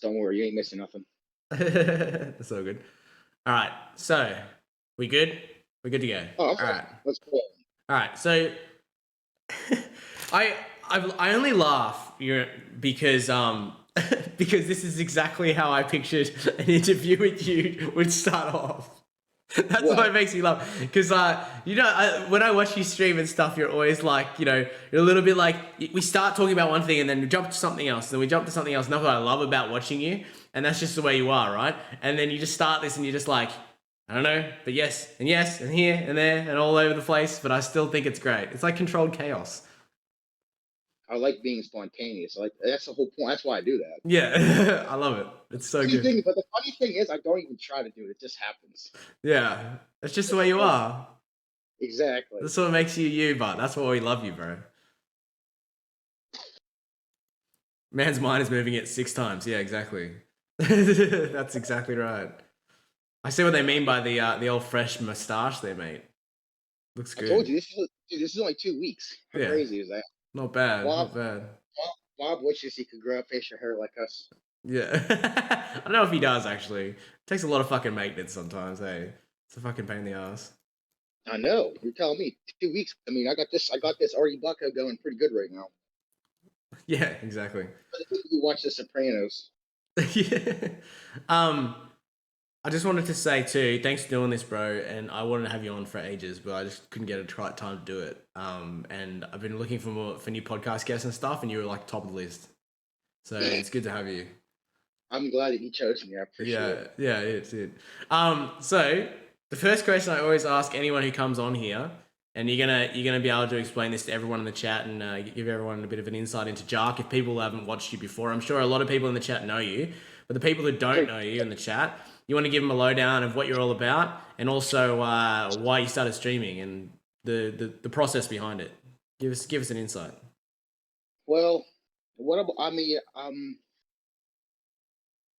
Don't worry, you ain't missing nothing. That's all good. All right, so we good? We're good to go. Oh, All I'm ready. right, Let's go. all right. So I only laugh because because this is exactly how I pictured an interview with you would start off. That's What? what makes me laugh. Because, when I watch you stream and stuff, you're always like, you're a little bit like, we start talking about one thing and then we jump to something else. And then we jump to something else. And that's what I love about watching you. And that's just the way you are, right? And then you just start this and you're just like, I don't know, but yes, and here and there and all over the place. But I still think it's great. It's like controlled chaos. I like being spontaneous. Like that's the whole point. That's why I do that. Yeah, I love it. It's so good. But the funny thing is, I don't even try to do it. It just happens. Yeah, it's just the way you are. Exactly. That's what makes you you, but that's why we love you, bro. Man's mind is moving it 6 times. Yeah, exactly. That's exactly right. I see what they mean by the old fresh moustache they made. Looks I good. told you this is only 2 weeks. How Yeah. crazy is that? Not bad. Bob, Not bad. Bob wishes he could grow up facial hair like us. Yeah. I don't know if he does actually. It takes a lot of fucking maintenance sometimes, hey. It's a fucking pain in the ass. I know. You're telling me 2 weeks. I mean, I got this Artie Bucko going pretty good right now. Yeah, exactly. You watch The Sopranos. Yeah. I just wanted to say too, thanks for doing this, bro. And I wanted to have you on for ages, but I just couldn't get a right time to do it. And I've been looking for new podcast guests and stuff, and you were like top of the list. So it's good to have you. I'm glad that you chose me. I appreciate it. Yeah, it's it. So the first question I always ask anyone who comes on here, and you're gonna be able to explain this to everyone in the chat and give everyone a bit of an insight into Jaq if people haven't watched you before. I'm sure a lot of people in the chat know you, but the people who don't know you in the chat, you want to give them a lowdown of what you're all about and also why you started streaming and the process behind it. Give us an insight. Well, the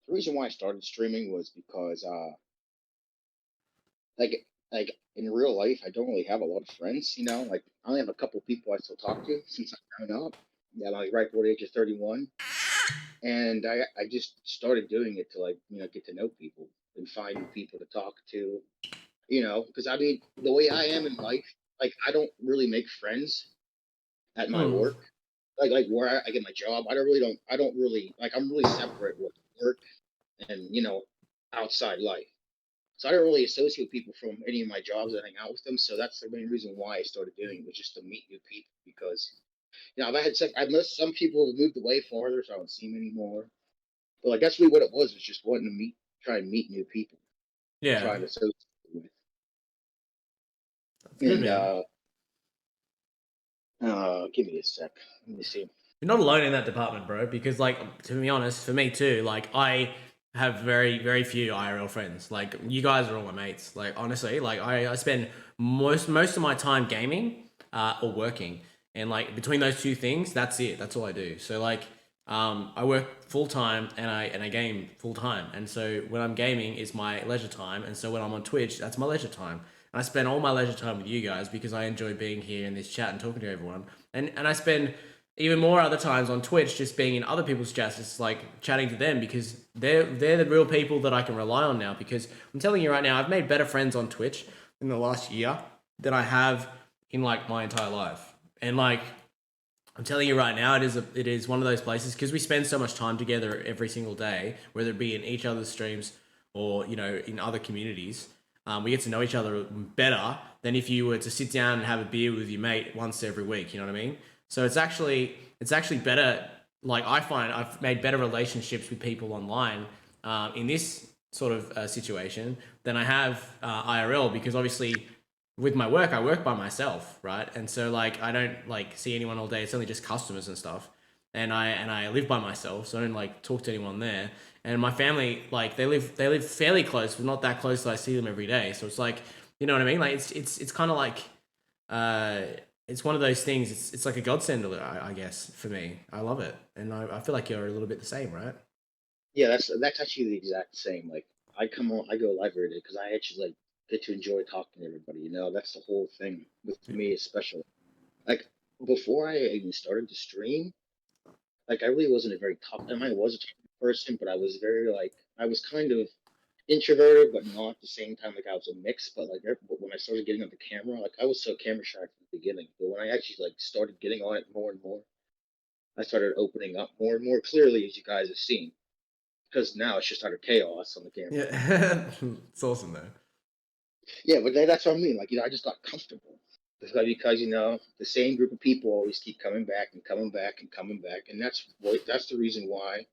reason why I started streaming was because like in real life I don't really have a lot of friends, like I only have a couple people I still talk to since I've grown up. Yeah, like right before the age of 31. And I just started doing it to get to know people and find new people to talk to, because I mean the way I am in life, like I don't really make friends at my work. Like where I get my job, I don't really like I'm really separate with work and outside life. So I don't really associate people from any of my jobs and hang out with them. So that's the main reason why I started doing it, was just to meet new people. Because I've met some people who moved away farther, so I don't see them anymore. But like that's really what it was just wanting to try and meet new people, Yeah. try to associate with. That's good, And man. give me a sec. Let me see. You're not alone in that department, bro, because like to be honest, for me too, like I have very, very few IRL friends. Like you guys are all my mates. Like honestly, like I spend most of my time gaming or working. And like between those two things, that's it. That's all I do. So like I work full time and I game full time. And so when I'm gaming is my leisure time. And so when I'm on Twitch, that's my leisure time. And I spend all my leisure time with you guys because I enjoy being here in this chat and talking to everyone. And I spend even more other times on Twitch, just being in other people's chats, just like chatting to them because they're the real people that I can rely on now. Because I'm telling you right now, I've made better friends on Twitch in the last year than I have in like my entire life. And like I'm telling you right now, it is one of those places because we spend so much time together every single day, whether it be in each other's streams or in other communities. We get to know each other better than if you were to sit down and have a beer with your mate once every week. You know what I mean? So it's actually better. Like I find I've made better relationships with people online in this sort of situation than I have IRL because obviously with my work I work by myself, right? And so like I don't like see anyone all day. It's only just customers and stuff. And I live by myself, so I don't like talk to anyone there. And my family like they live fairly close, but not that close that I see them every day. So it's like you know what I mean? Like it's kind of like it's one of those things. It's like a godsend, I guess, for me. I love it, and I feel like you're a little bit the same, right? Yeah, that's actually the exact same. Like I go live every day because I actually like get to enjoy talking to everybody. That's the whole thing with me, especially. Like before I even started to stream, like I really wasn't a very talk. I mean, I was a talkative person, but I was very like I was kind of introverted, but not at the same time. Like I was a mix, but like but when I started getting on the camera, like I was so camera shy from the beginning. But when I actually like started getting on it more and more, I started opening up more and more clearly, as you guys have seen. Because now it's just utter chaos on the camera. Yeah, it's awesome though. Yeah, but that's what I mean. Like I just got comfortable because the same group of people always keep coming back and coming back and coming back, and that's the reason why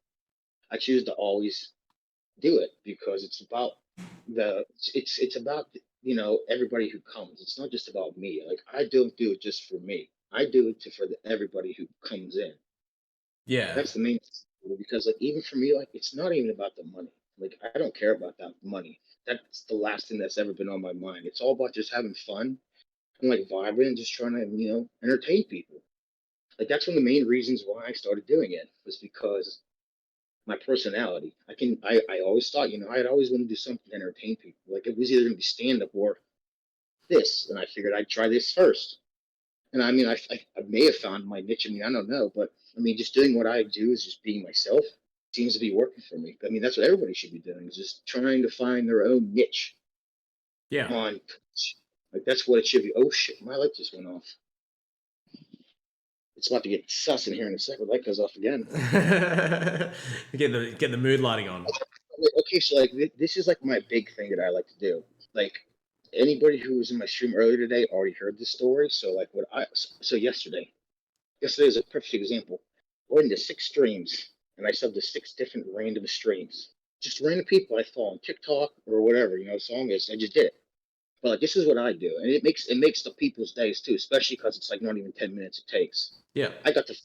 I choose to always do it because the it's about everybody who comes. It's not just about me. Like I don't do it just for me. I do it for everybody who comes in. Yeah, That's the main thing, because like even for me, like it's not even about the money. Like I don't care about that money. That's the last thing that's ever been on my mind. It's all about just having fun and like vibing and just trying to entertain people. Like that's one of the main reasons why I started doing it was because my personality. I always thought I'd always want to do something to entertain people. Like it was either gonna be stand up or this, and I figured I'd try this first. And I mean, I may have found my niche. I mean, I don't know, but I mean, just doing what I do is just being myself seems to be working for me. I mean, that's what everybody should be doing, is just trying to find their own niche yeah. on Twitch. Like that's what it should be. Oh shit, my light just went off. It's about to get sus in here in a second. Light goes off again. Get the mood lighting on. Okay, so like this is like my big thing that I like to do. Like anybody who was in my stream earlier today already heard this story. So like yesterday is a perfect example. I went into 6 streams and I subbed to 6 different random streams. Just random people I follow on TikTok or whatever, song is. I just did it. But like, this is what I do, and it makes the people's days too, especially because it's like not even 10 minutes it takes. Yeah, I got the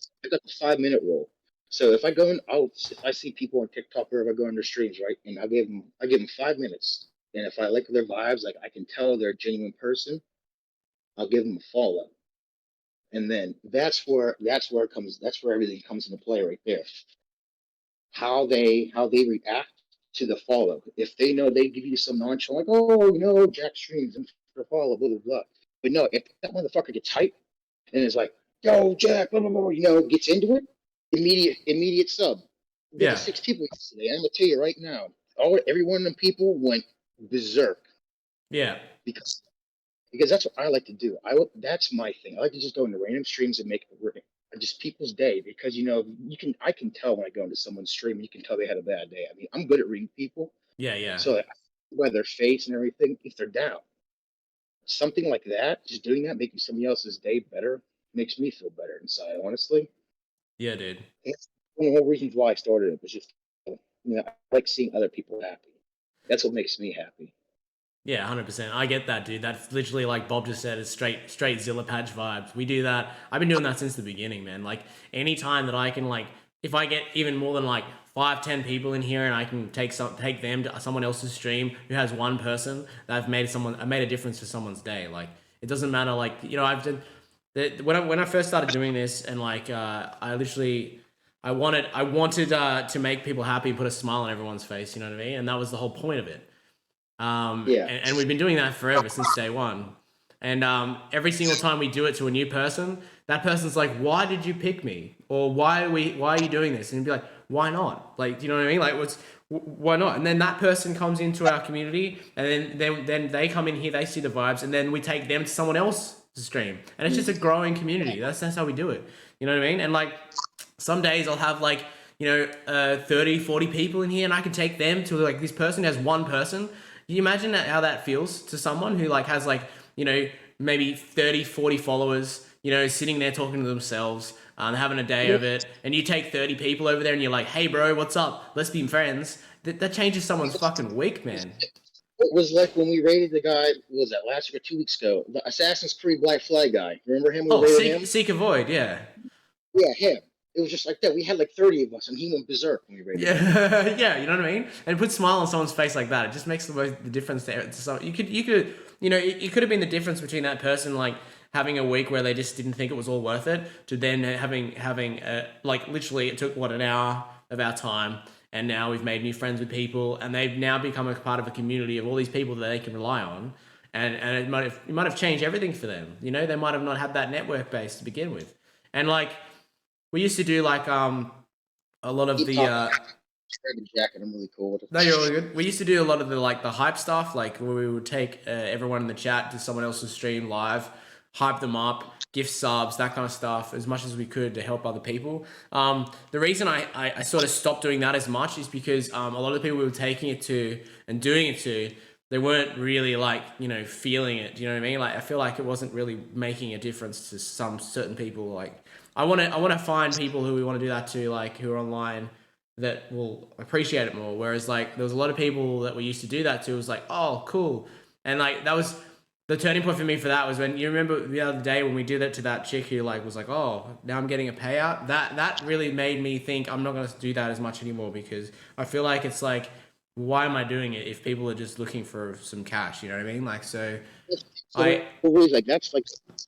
5 minute rule. So if I go in, if I see people on TikTok or if I go on their streams, right, and I give them 5 minutes, and if I like their vibes, like I can tell they're a genuine person, I'll give them a follow, and then that's where everything comes into play right there. How they react to the follow. If they know they give you some nonchalant, like, oh, Jack streams and for follow, blah blah blah. But no, if that motherfucker gets hype and is like, yo, Jack, blah blah blah, gets into it, immediate sub. We got yeah, the 6 people yesterday. I'm gonna tell you right now, every one of them people went berserk yeah, because that's what I like to do. That's my thing. I like to just go into random streams and make just people's day because I can tell when I go into someone's stream, you can tell they had a bad day. I mean, I'm good at reading people, yeah, yeah. so by their face and everything, if they're down, something like that, just doing that, making somebody else's day better, makes me feel better inside. Honestly, Yeah, dude. that's one of the whole reasons why I started it. Was just I like seeing other people happy. That's what makes me happy. Yeah, 100%. I get that, dude. That's literally like Bob just said, it's straight Zilla patch vibes. We do that. I've been doing that since the beginning, man. Like anytime that I can like if I get even more than like 5, 10 people in here and I can take them to someone else's stream who has one person that I made a difference for someone's day. Like it doesn't matter like I've done when I first started doing this and like I wanted to make people happy, put a smile on everyone's face, you know what I mean? And that was the whole point of it. Yeah. And we've been doing that forever since day one. And every single time we do it to a new person, that person's like, "Why did you pick me?" Or "Why are you doing this?" And you'd be like, "Why not?" Like, you know what I mean? Like, why not? And then that person comes into our community, and then they come in here, they see the vibes, and then we take them to someone else's stream, and it's just a growing community. That's how we do it. You know what I mean? And like, some days I'll have like 30, 40 people in here, and I can take them to like this person who has one person. Can you imagine how that feels to someone who like has like maybe 30, 40 followers, sitting there talking to themselves, having a day of it, and you take 30 people over there and you're like, "Hey bro, what's up? Let's be friends." That changes someone's fucking week, man. It was like when we raided the guy, what was that, last week or 2 weeks ago? The Assassin's Creed Black Flag guy. Remember him? We Oh, raided him? Seek Avoid, yeah. Yeah, him. It was just like that. We had like 30 of us, and he went berserk when we raided him. Yeah, yeah, you know what I mean? And put a smile on someone's face like that. It just makes the difference to someone. You could, it could have been the difference between that person like having a week where they just didn't think it was all worth it to then having like literally it took an hour of our time, and now we've made new friends with people, and they've now become a part of a community of all these people that they can rely on, and it might have changed everything for them. They might have not had that network base to begin with, and like we used to do like a lot of the describe Jack, and I'm really cool with No, you're all it. good. We used to do a lot of the hype stuff, like where we would take everyone in the chat to someone else's stream live, hype them up, gift subs, that kind of stuff, as much as we could to help other people. The reason I sort of stopped doing that as much is because a lot of the people we were taking it to and doing it to, they weren't really like, feeling it. Do you know what I mean? Like, I feel like it wasn't really making a difference to some certain people. Like, I want to find people who we want to do that to, like who are online that will appreciate it more. Whereas like there was a lot of people that we used to do that to, was like, oh, cool. And like that was the turning point for me for that, was when you remember the other day when we did it to that chick who like was like, oh, now I'm getting a payout. That really made me think I'm not gonna do that as much anymore, because I feel like it's like, why am I doing it if people are just looking for some cash? You know what I mean? Like, so So like that's like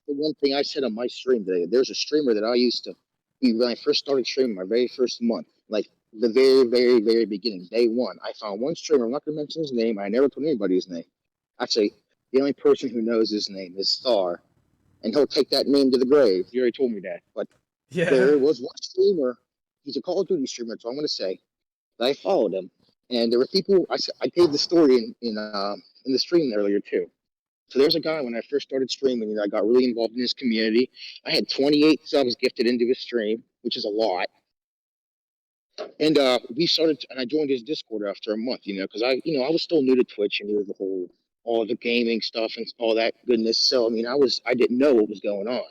the one thing I said on my stream today. There's a streamer that I used to be when I first started streaming, my very first month, like the very beginning, day one. I found one streamer. I'm not going to mention his name. I never told anybody his name. Actually, the only person who knows his name is Star, and he'll take that name to the grave. He already told me that. But yeah, there was one streamer. He's a Call of Duty streamer, so I'm going to say that I followed him. And there were people. I gave the story in the stream earlier too. So there's a guy when I first started streaming, I got really involved in his community. I had 28 subs gifted into his stream, which is a lot. And we started, and I joined his Discord after a month, because I was still new to Twitch and knew all the gaming stuff and all that goodness. So I mean, I didn't know what was going on.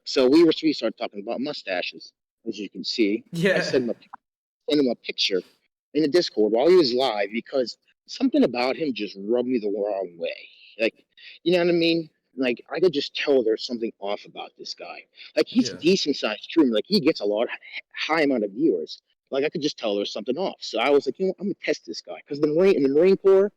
So we started talking about mustaches, as you can see. I yeah, sent him a picture in the Discord while he was live because something about him just rubbed me the wrong way. Like, you know what I mean? Like, I could just tell there's something off about this guy. Like, he's a yeah, decent sized streamer. Like, he gets a high amount of viewers. Like, I could just tell there's something off. So I was like, I'm gonna test this guy because in the Marine Corps.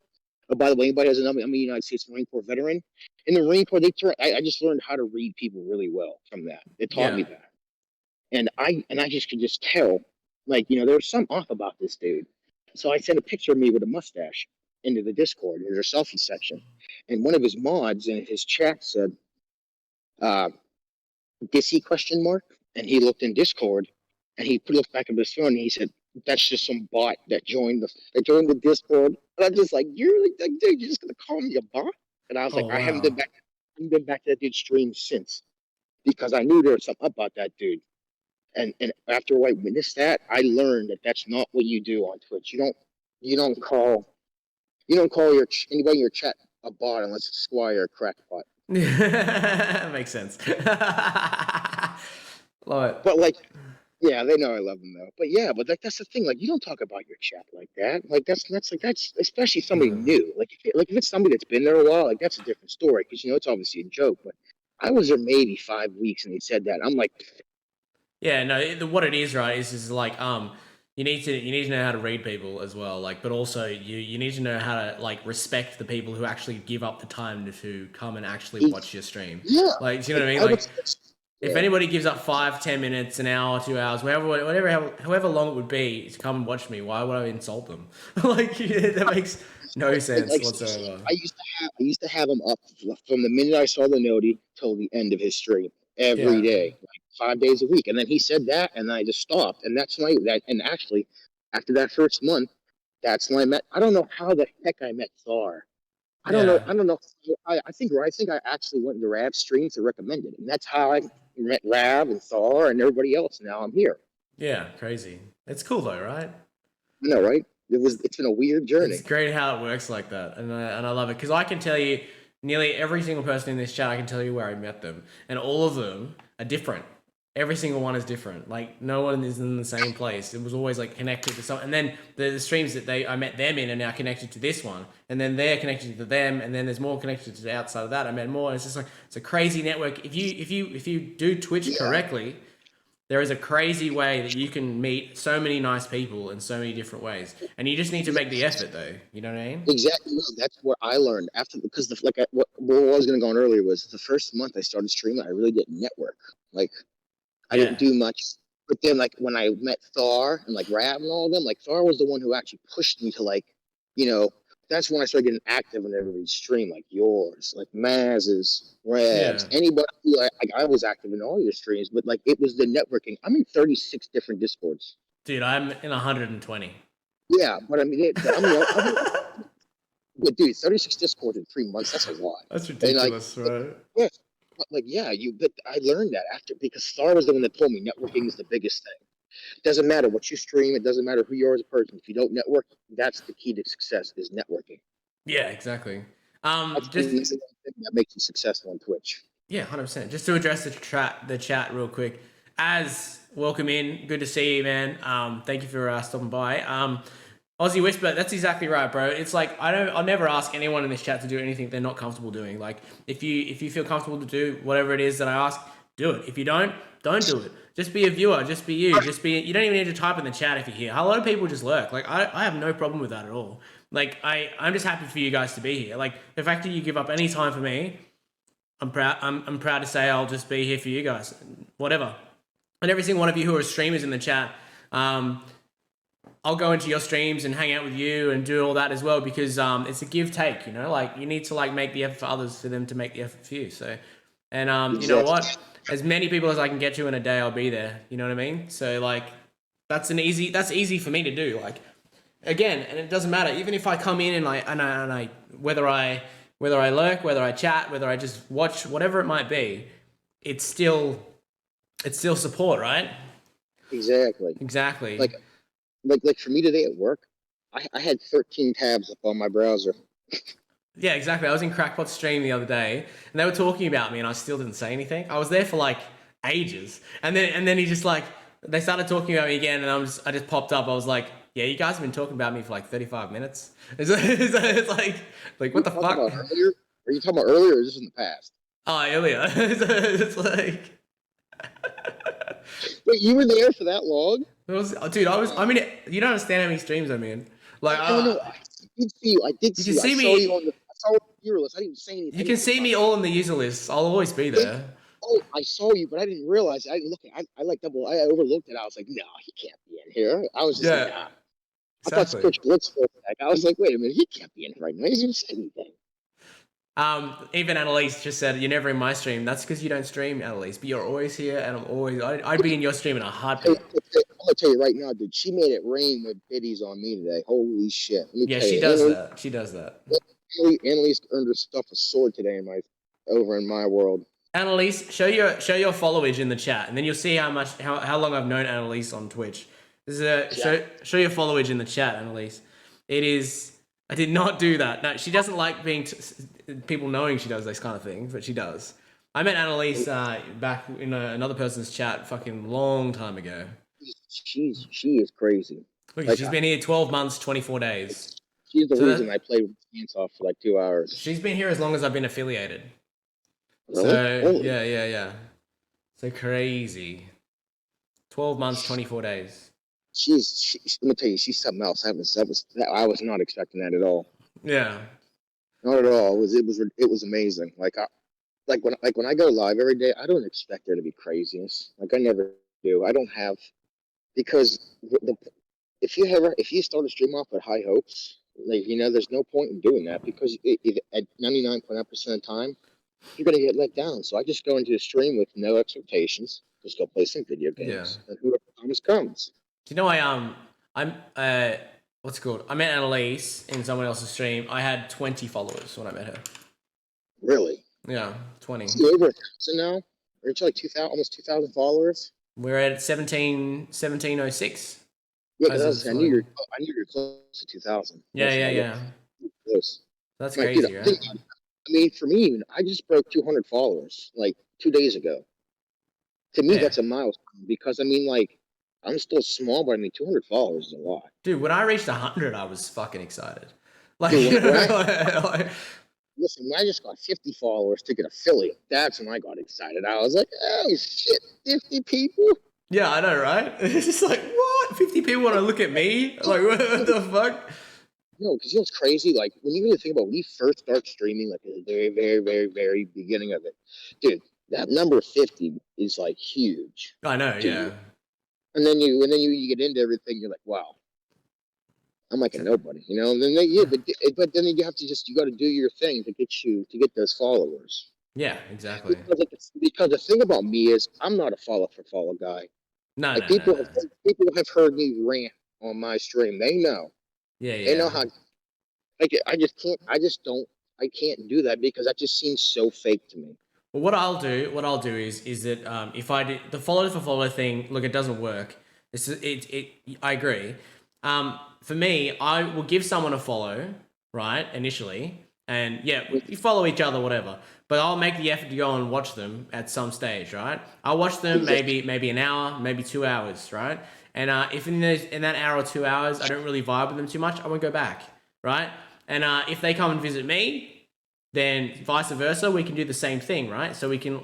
Oh, by the way, anybody has a number? I'm a United States Marine Corps veteran. In the Marine Corps, I just learned how to read people really well from that. They taught yeah. me that, and I just could just tell, like, there was something off about this dude. So I sent a picture of me with a mustache into the Discord in their selfie section, and one of his mods in his chat said, uh, "Dissy question mark?" And he looked in Discord, and he looked back at his phone, and he said, "That's just some bot that joined the Discord." And I'm just like, like, dude, you're just gonna call me a bot? And I was like, Oh I haven't been wow. back. I haven't been back to that dude's stream since because I knew there was something up about that dude. And after I witnessed that, I learned that that's not what you do on Twitch. You don't call anybody in your chat a bot unless it's Squire or crackpot. Makes sense. Love it. But like, yeah, they know I love them though. But yeah, but like that's the thing. Like, you don't talk about your chat like that. Like that's especially somebody new. Like if it's somebody that's been there a while, like that's a different story because it's obviously a joke. But I was there maybe 5 weeks and he said that. I'm like, Yeah, no, what it is, right, is like you need to know how to read people as well, like, but also you need to know how to like respect the people who actually give up the time to come and actually he, watch your stream. yeah, Like, do you know like what I mean? I would, Like, if yeah, anybody gives up 5, 10 minutes, an hour, 2 hours, however long it would be to come and watch me, why would I insult them? Like, that makes no sense like seriously, whatsoever. I used to have him up from the minute I saw the noti till the end of his stream every Yeah, day, like 5 days a week. And then he said that, and I just stopped. And that's why that. And actually, after that first month, that's when I met. I don't know how the heck I met Thar. I don't know. yeah, I don't know. I think I actually went to Rav's stream to recommend it, and that's how I met Rav and Thar and everybody else. Now I'm here. yeah, crazy. It's cool though, right? You know, right? It's been a weird It's journey. great how it works like that, and I love it because I can tell you nearly every single person in this chat. I can tell you where I met them, and all of them are different. Every single one is different. Like, no one is in the same place. It was always like connected to something. And then the streams that I met them in are now connected to this one, and then they're connected to them, and then there's more connected to the outside of that. I met more. And it's just like it's a crazy network. If you do Twitch Yeah, correctly, there is a crazy way that you can meet so many nice people in so many different ways, and you just need to make the effort, though. You know what I mean? exactly. No, that's what I learned after because what I was going to go on earlier was the first month I started streaming. I really didn't network. Like, I didn't Yeah, do much. But then, like, when I met Thar and like Rab and all of them, like Thar was the one who actually pushed me to like, you know, that's when I started getting active in everybody's stream, like yours, like Maz's, yeah. Rab's, anybody. Like I was active in all your streams, but like it was the networking. I'm in 36 different Discords. Dude, I'm in 120. Yeah, but I mean, but dude, 36 Discord in 3 months, that's a lot. That's And like, ridiculous, right? yeah, but like, yeah, but I learned that after because Star was the one that told me networking is the biggest thing. It doesn't matter what you stream, it doesn't matter who you are as a person. If you don't network, that's the key to success is networking. Yeah, exactly. That's the Just thing that makes you successful on Twitch. yeah, 100%. Just to address the chat real quick. As welcome in, good to see you, man. Thank you for stopping by. Aussie Whisper, that's exactly right, bro. It's like I'll never ask anyone in this chat to do anything they're not comfortable doing. Like if you feel comfortable to do whatever it is that I ask, do it. If you don't do it. Just be a viewer. Just be you. Just be. You don't even need to type in the chat if you're here. A lot of people just lurk. Like I have no problem with that at all. Like I'm just happy for you guys to be here. Like the fact that you give up any time for me, I'm proud. I'm proud to say I'll just be here for you guys. Whatever. And every single one of you who are streamers in the chat, I'll go into your streams and hang out with you and do all that as well because it's a give take. You know, like you need to like make the effort for others for them to make the effort for you. So, and you know what? As many people as I can get to in a day, I'll be there. You know what I mean? So like, that's easy for me to do. Like, again, and it doesn't matter. Even if I come in and I whether I lurk, whether I chat, whether I just watch, whatever it might be, it's still support, right? Exactly. Like for me today at work, I had 13 tabs up on my browser. Yeah, exactly. I was in Crackpot's stream the other day, and they were talking about me, and I still didn't say anything. I was there for like ages, and then he just like they started talking about me again, and I just popped up. I was like, yeah, you guys have been talking about me for like 35 minutes. It's like what the fuck? Are you talking about earlier or just in the past? Oh, earlier. It's like. Wait, you were there for that long? Dude, I mean, you don't understand how many streams I'm in. Like, no, I did see you. I did see you. I saw you on the viewer list. I didn't say anything. You can see me all in the user list. I'll always be there. Oh, I saw you, but I didn't realize. I didn't look. I like double. I overlooked it. I was like, no, he can't be in here. I was just like, nah. Exactly. I thought Coach Blitz for a sec. I was like, wait a minute, he can't be in here right now. He hasn't said anything. Even Annalise just said you're never in my stream. That's because you don't stream, Annalise. But you're always here, and I'd be in your stream in a heartbeat. I'm gonna tell you right now, dude. She made it rain with biddies on me today. Holy shit! Yeah, she does that. She does that. Annalise earned herself a sword today over in my world. Annalise, show your followage in the chat, and then you'll see how long I've known Annalise on Twitch. This is show your followage in the chat, Annalise. It is. I did not do that. No, she doesn't like being people knowing she does this kind of thing, but she does. I met Annalise back in another person's chat fucking long time ago. She is crazy. Look, like, she's been here 12 months, 24 days. She's the reason I played with Jaqoff for like 2 hours. She's been here as long as I've been affiliated. Really? So, yeah. So crazy. 12 months, 24 days. Let me tell you, she's something else. I was not expecting that at all. Yeah. Not at all. It was amazing. Like when I go live every day, I don't expect there to be craziness. Like I never do. I don't have because if you start a stream off with high hopes, like there's no point in doing that because at 99.9% of the time you're gonna get let down. So I just go into a stream with no expectations. Just go play some video games, and whoever comes. Do you know I'm what's it called? I met Annalise in someone else's stream. I had 20 followers when I met her. Really? Yeah, 20. Is it over 1,000 now? We're at like 2,000, almost 2,000 followers. We're at 1706. Yeah, because I knew you're close to 2,000. Yeah. Close. That's crazy, dude, right? I mean, for me, I just broke 200 followers like 2 days ago. To me, that's a milestone because I mean, like, I'm still small, but I mean, 200 followers is a lot. Dude, when I reached 100, I was fucking excited. Like, dude, listen, when I just got 50 followers to get affiliate, that's when I got excited. I was like, oh shit, 50 people? Yeah, I know, right? It's just like, what? 50 people want to look at me? Like, what the fuck? No, because what's crazy? Like, when you really think about when you first start streaming, like at the very, very, very, very beginning of it, dude, that number 50 is like huge. I know, dude. Yeah. And then you get into everything. You're like, wow, I'm like a nobody, And then but then you have to you got to do your thing to get those followers. Yeah, exactly. Because the thing about me is I'm not a follow guy. No, Like no, no, no. people have heard me rant on my stream. They know. Yeah, They know yeah. how. Like I just can't. I just don't. I can't do that because that just seems so fake to me. Well, what I'll do is that if I do the follow for follow thing, look, it doesn't work. I agree. For me, I will give someone a follow, right, initially, and yeah, we follow each other, whatever. But I'll make the effort to go and watch them at some stage, right? I'll watch them maybe an hour, maybe 2 hours, right? And if in that hour or 2 hours I don't really vibe with them too much, I won't go back, right? And if they come and visit me, then vice versa, we can do the same thing, right? So we can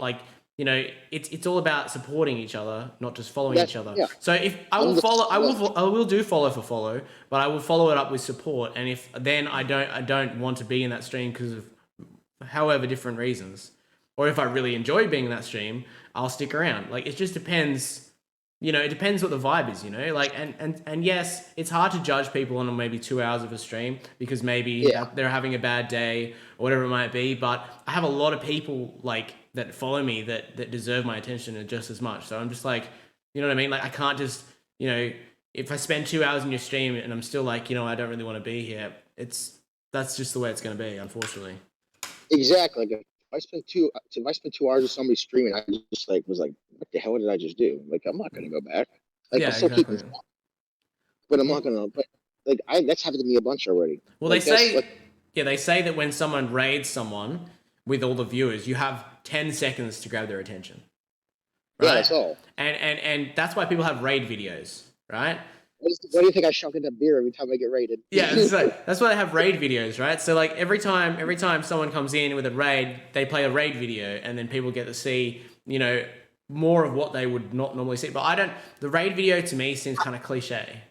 it's all about supporting each other, not just following each other. Yeah. So if I will follow, I will do follow for follow, but I will follow it up with support. And if then I don't want to be in that stream because of however different reasons, or if I really enjoy being in that stream, I'll stick around. Like it just depends. It depends what the vibe is, like, and yes, it's hard to judge people on maybe 2 hours of a stream because maybe they're having a bad day or whatever it might be. But I have a lot of people like that follow me that deserve my attention just as much. So I'm just like, you know what I mean? Like I can't just, if I spend 2 hours in your stream and I'm still like, I don't really want to be here. That's just the way it's going to be, unfortunately. Exactly. Like if I spent 2 hours with somebody streaming, I just was like, what the hell did I just do? Like, I'm not gonna go back. Like, Yeah, I'll still exactly. but I'm not gonna. But like, that's happened to me a bunch already. Well, like, they say that when someone raids someone with all the viewers, you have 10 seconds to grab their attention. Right? Yeah, that's all. And that's why people have raid videos, right? What do you think I shunk in a beer every time I get raided? Yeah, that's why they have raid videos, right? So like every time someone comes in with a raid, they play a raid video, and then people get to see, more of what they would not normally see. But the raid video to me seems kind of cliche.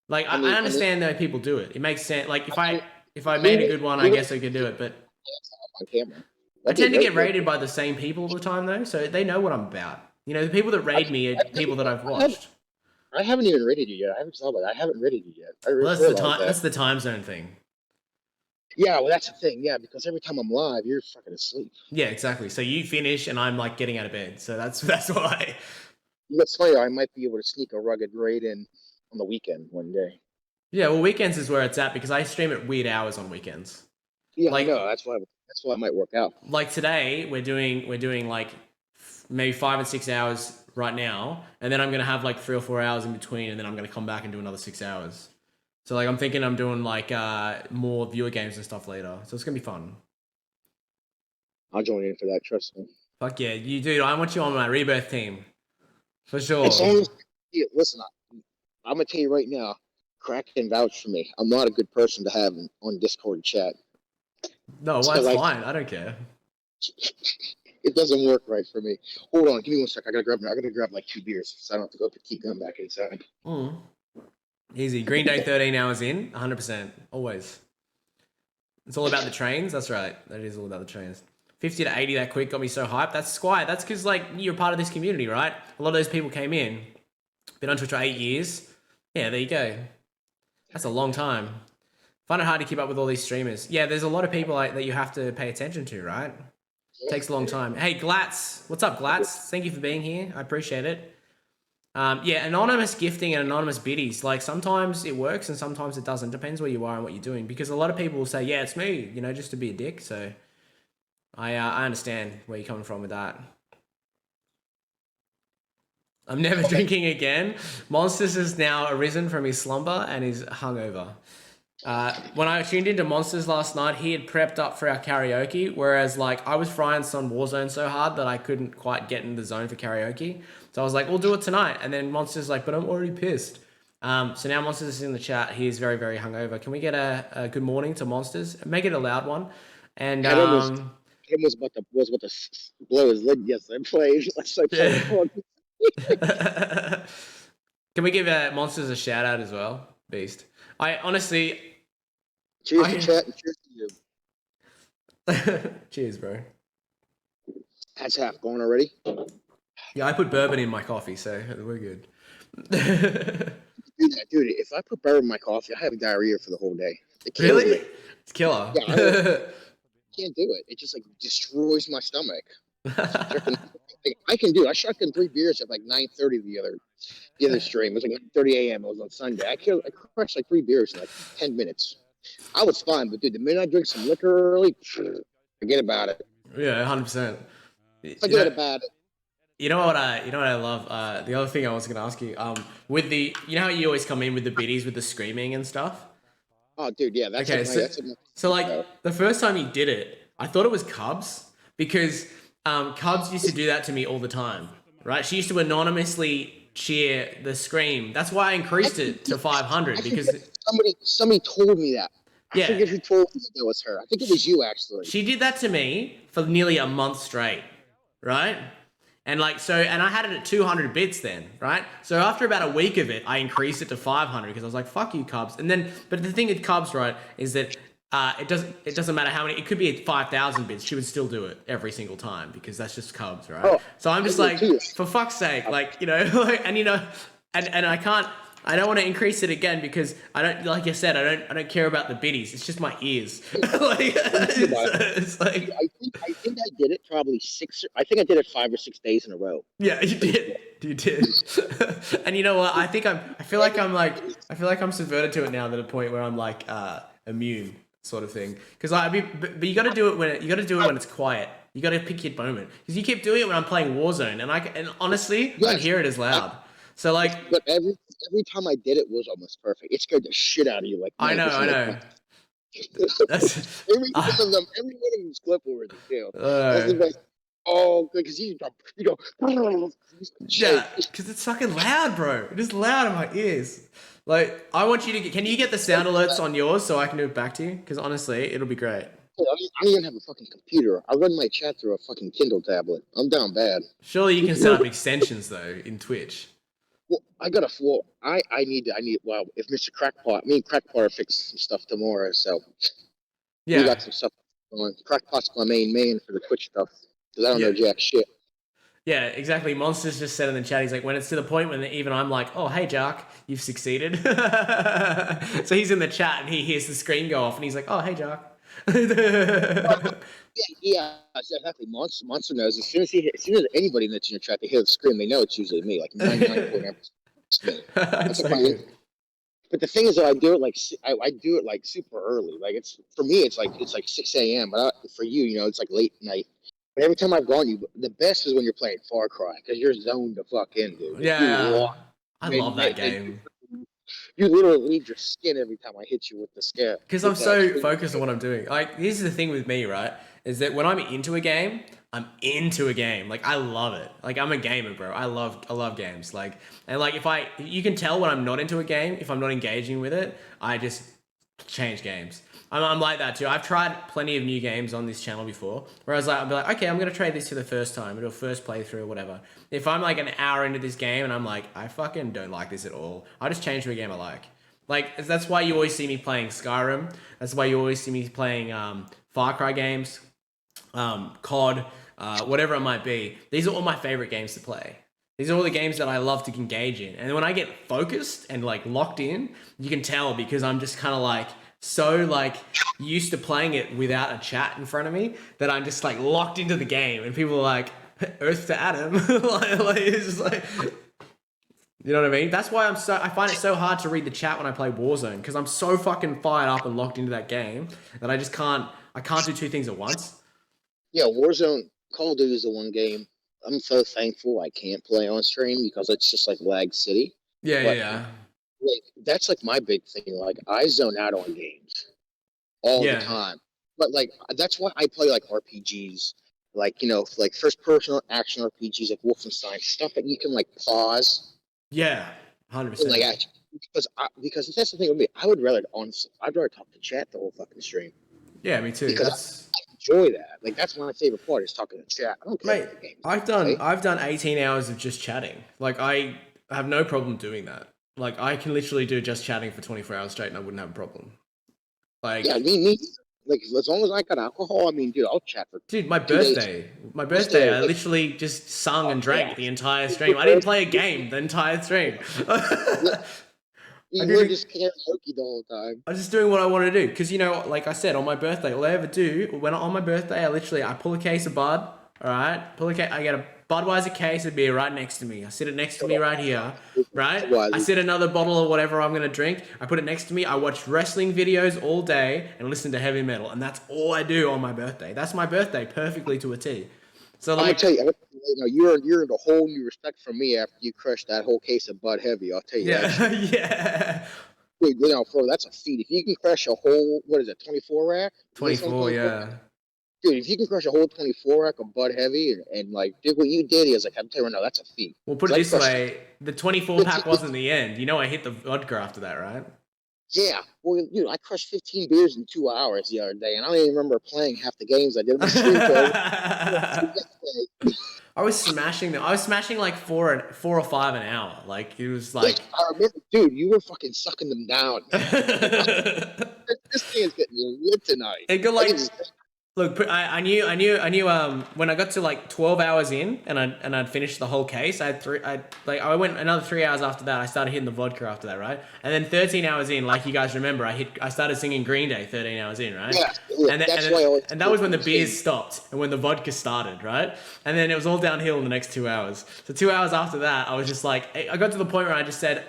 Like I understand that people do it. It makes sense. Like if I made a good one, I guess I could do it. But on camera. I tend to get raided by the same people all the time though, so they know what I'm about. The people that raid me are people that I've watched. I haven't even rated you yet. I haven't thought about it. I haven't rated you yet. Well, that's the time zone thing. Yeah, well, that's the thing. Yeah, because every time I'm live, you're fucking asleep. Yeah, exactly. So you finish, and I'm like getting out of bed. So that's why. That's funny. I might be able to sneak a rugged raid in on the weekend one day. Yeah, well, weekends is where it's at because I stream at weird hours on weekends. Yeah, like, I know. That's why it might work out. Like today, we're doing like maybe 5 and 6 hours right now, and then I'm gonna have like 3 or 4 hours in between, and then I'm gonna come back and do another 6 hours. So like I'm thinking I'm doing like more viewer games and stuff later. So it's gonna be fun. I'll join in for that. Trust me. Fuck yeah, you dude! I want you on my rebirth team for sure. Listen, I'm gonna tell you right now. Crack can vouch for me. I'm not a good person to have on Discord chat. No, well, that's fine. I don't care. It doesn't work right for me. Hold on, give me 1 sec. I gotta grab like 2 beers, so I don't have to go keep going back inside. Easy. Green Day 13 hours in, 100%. Always. It's all about the trains. That's right. That is all about the trains. 50 to 80 that quick got me so hyped. That's why. That's because like you're part of this community, right? A lot of those people came in. Been on Twitch for 8 years. Yeah, there you go. That's a long time. Find it hard to keep up with all these streamers. Yeah, there's a lot of people that you have to pay attention to, right? It takes a long time. Hey, Glatz. What's up, Glatz? Thank you for being here. I appreciate it. Yeah, anonymous gifting and anonymous biddies. Like, sometimes it works and sometimes it doesn't. Depends where you are and what you're doing. Because a lot of people will say, yeah, it's me, just to be a dick. So I understand where you're coming from with that. I'm never drinking again. Monsters has now arisen from his slumber and is hungover. When I tuned into Monsters last night, he had prepped up for our karaoke, whereas like I was frying on Warzone so hard that I couldn't quite get in the zone for karaoke. So I was like, we'll do it tonight. And then Monsters like, but I'm already pissed. So now Monsters is in the chat. He is very, very hungover. Can we get a good morning to Monsters? Make it a loud one. And Adam was about to blow his lid yesterday. Can we give Monsters a shout out as well, Beast? I honestly. Cheers to chat and cheers to you. Cheers, bro. That's half gone already. Yeah, I put bourbon in my coffee, so we're good. Dude, if I put bourbon in my coffee, I have diarrhea for the whole day. Really? It's killer. Yeah, I can't do it. It just like destroys my stomach. I can do it. I shotgun 3 beers at like 9:30 the other the other stream. It was like 30 a.m. It was on Sunday. I crushed like 3 beers in like 10 minutes. I was fine, but dude, the minute I drink some liquor early, forget about it. Yeah, 100%. Forget about it. You know what I love? The other thing I was gonna ask you, with the, you know how you always come in with the biddies with the screaming and stuff? Oh, dude, yeah, that's Okay, so like the first time you did it, I thought it was Cubs because Cubs used to do that to me all the time, right? She used to anonymously cheer the scream. That's why I increased it to 500 because somebody told me that. Yeah. I forget who told me that was her. I think it was you, actually. She did that to me for nearly a month straight, right? And like, so, and I had it at 200 bits then, right? So after about a week of it, I increased it to 500 because I was like, fuck you, Cubs. And then, but the thing with Cubs, right, is that it doesn't matter how many, it could be at 5,000 bits. She would still do it every single time because that's just Cubs, right? Oh, so I'm just like, for fuck's sake, like, you know, like, and you know, and I don't want to increase it again because I don't, like I said, I don't care about the biddies. It's just my ears. Like, it's like I think I did it probably I think I did it 5 or 6 days in a row. Yeah, you did. You did. And you know what? I feel like I'm subverted to it now to the point where I'm like immune sort of thing. Because but you got to do it when it's quiet. You got to pick your moment. Because you keep doing it when I'm playing Warzone, and honestly, I don't hear it as loud. So like, but every time I did it was almost perfect. It scared the shit out of you. Like, I know. That's every one of them was clip worthy too. Like, oh, because you go. Yeah, because it's fucking loud, bro. It is loud in my ears. Like, I want you to can you get the sound alerts on yours so I can do it back to you? Because honestly, it'll be great. I don't even have a fucking computer. I run my chat through a fucking Kindle tablet. I'm down bad. Surely you can set up extensions though in Twitch. Well, I need. Well, if Mr. Crackpot, Crackpot are fixing some stuff tomorrow, so yeah, we got some stuff going. Crackpot's my main for the Twitch stuff because I don't know jack shit. Yeah, exactly. Monsters just said in the chat, he's like, when it's to the point when even I'm like, oh, hey, Jaq, you've succeeded. So he's in the chat and he hears the screen go off and he's like, oh, hey, Jaq. Yeah, exactly. Monster knows as soon as anybody that's in your chat, they hear the scream, they know it's usually me. Like 99.9%. That's like but the thing is that I do it like super early. Like for me, it's like 6 a.m. But for you, you know, it's like late night. But every time I've gone, the best is when you're playing Far Cry because you're zoned the fuck in, dude. Yeah, I love that game. You literally leave your skin every time I hit you with the scare. Because I'm so focused on what I'm doing. Like, this is the thing with me, right? Is that when I'm into a game, I'm into a game. Like, I love it. Like, I'm a gamer, bro. I love games. Like, and like, you can tell when I'm not into a game, if I'm not engaging with it, I just change games. I'm like that too. I've tried plenty of new games on this channel before, where I'll be like, okay, I'm gonna try this for the first time, do a first playthrough or whatever. If I'm like an hour into this game and I'm like, I fucking don't like this at all, I just change to a game I like. Like, that's why you always see me playing Skyrim. That's why you always see me playing Far Cry games, COD, whatever it might be. These are all my favorite games to play. These are all the games that I love to engage in. And when I get focused and like locked in, you can tell because I'm just kind of like so like used to playing it without a chat in front of me that I'm just like locked into the game and people are like, Earth to Adam. like it's just like, you know what I mean? That's why I find it so hard to read the chat when I play Warzone because I'm so fucking fired up and locked into that game that I can't do two things at once. Yeah, Warzone, Call of Duty is the one game I'm so thankful I can't play on stream because it's just like lag city. Yeah. Like, that's like my big thing. Like, I zone out on games all the time. But like, that's why I play like RPGs, like, you know, like first person action RPGs, like Wolfenstein, stuff that you can like pause. Yeah, 100%. Like, because that's the thing with me. I'd rather talk to chat the whole fucking stream. Yeah, me too. Because I enjoy that. Like, that's my favorite part is talking to chat. I don't care about the game. I've done 18 hours of just chatting. Like, I have no problem doing that. Like, I can literally do just chatting for 24 hours straight and I wouldn't have a problem. Like, yeah, me. Like, as long as I got alcohol, I mean, dude, I'll chat for. Dude, my birthday, I literally just sung and drank the entire stream. I didn't play a game the entire stream. You were just karaoke the whole time. I was just doing what I wanted to do. Because, you know, like I said, on my birthday, all I ever do, on my birthday, I pull a case of Bud, All right, pull a case. I get a Budweiser case of beer right next to me. I sit it next to me right here. Right? I sit another bottle of whatever I'm gonna drink. I put it next to me. I watch wrestling videos all day and listen to heavy metal, and that's all I do on my birthday. That's my birthday perfectly to a T. So I'm gonna like, tell you, you're in a whole new respect from me after you crushed that whole case of Bud Heavy. I'll tell you that. yeah, yeah. Dude, bro, that's a feat. If you can crush a whole, what is it, 24 rack? Is this on 24, yeah. Dude, if you can crush a whole 24 rack of Bud Heavy and like did what you did, he was like, I'm telling you, no, that's a feat. Well, put it 'Cause I this crushed way: the 24 pack wasn't the end. You know, I hit the vodka after that, right? Yeah, well, I crushed 15 beers in 2 hours the other day, and I don't even remember playing half the games I did in my stream code. I was smashing them. I was smashing like four or five an hour. Like it was like. I remember, dude, you were fucking sucking them down. This game's getting lit tonight. It got like. Look, I knew when I got to like 12 hours in and I'd finished the whole case, I went another 3 hours after that. I started hitting the vodka after that, right? And then 13 hours in, like you guys remember, I started singing Green Day 13 hours in, right? Yeah, and that was when the beers stopped and when the vodka started, right? And then it was all downhill in the next 2 hours. So 2 hours after that, I was just like, I got to the point where I just said,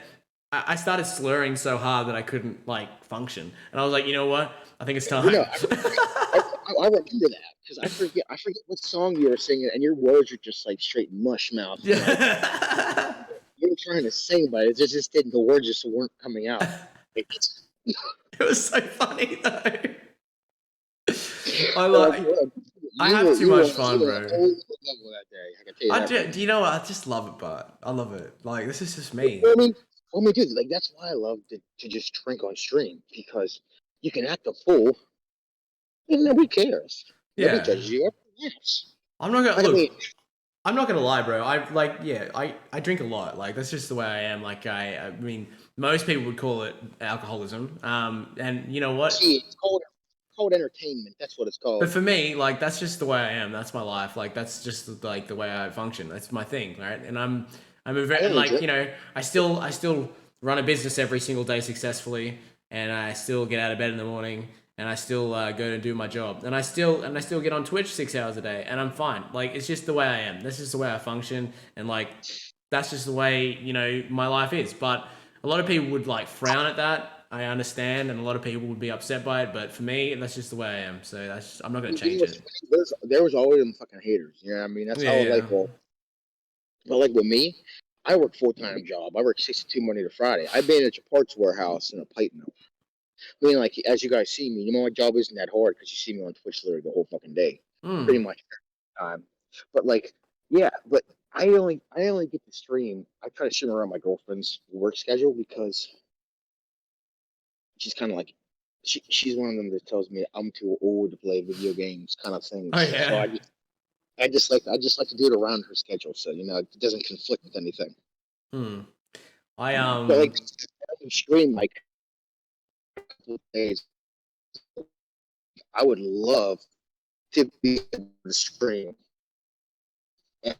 I started slurring so hard that I couldn't like function, and I was like, you know what? I think it's time. I remember that because I forget what song you were singing, and your words are just like straight mush mouth. Yeah. You were trying to sing, but it just didn't. The words just weren't coming out. It was so funny though. I have too much fun, bro. Do you know what? I just love it, but I love it. Like this is just me. I mean, dude, like that's why I love to just drink on stream because you can act a fool. And nobody cares. Yeah. Nobody judges you. Yes. I'm not gonna lie, bro. I drink a lot. Like that's just the way I am. Like I mean, most people would call it alcoholism. And you know what? See, it's called entertainment. That's what it's called. But for me, like that's just the way I am. That's my life. Like that's just like the way I function. That's my thing, right? And I'm a very like I still run a business every single day successfully, and I still get out of bed in the morning. And I still go and do my job, and I still get on Twitch 6 hours a day, and I'm fine. Like it's just the way I am. That's just the way I function, and like that's just the way my life is. But a lot of people would like frown at that. I understand, and a lot of people would be upset by it. But for me, that's just the way I am. So I'm not gonna change it. There was always them fucking haters. You know what I mean? That's how But like with me, I work full-time job. I work 62 Monday to Friday. I manage a parts warehouse and a pipe mill. I mean, like as you guys see me, my job isn't that hard because you see me on Twitch literally the whole fucking day, pretty much. But like, yeah, but I only get to stream. I try to stream around my girlfriend's work schedule because she's kind of like, she's one of them that tells me I'm too old to play video games, kind of thing. Oh yeah. So I just like to do it around her schedule, so it doesn't conflict with anything. But like I stream like days. I would love to be able to stream. It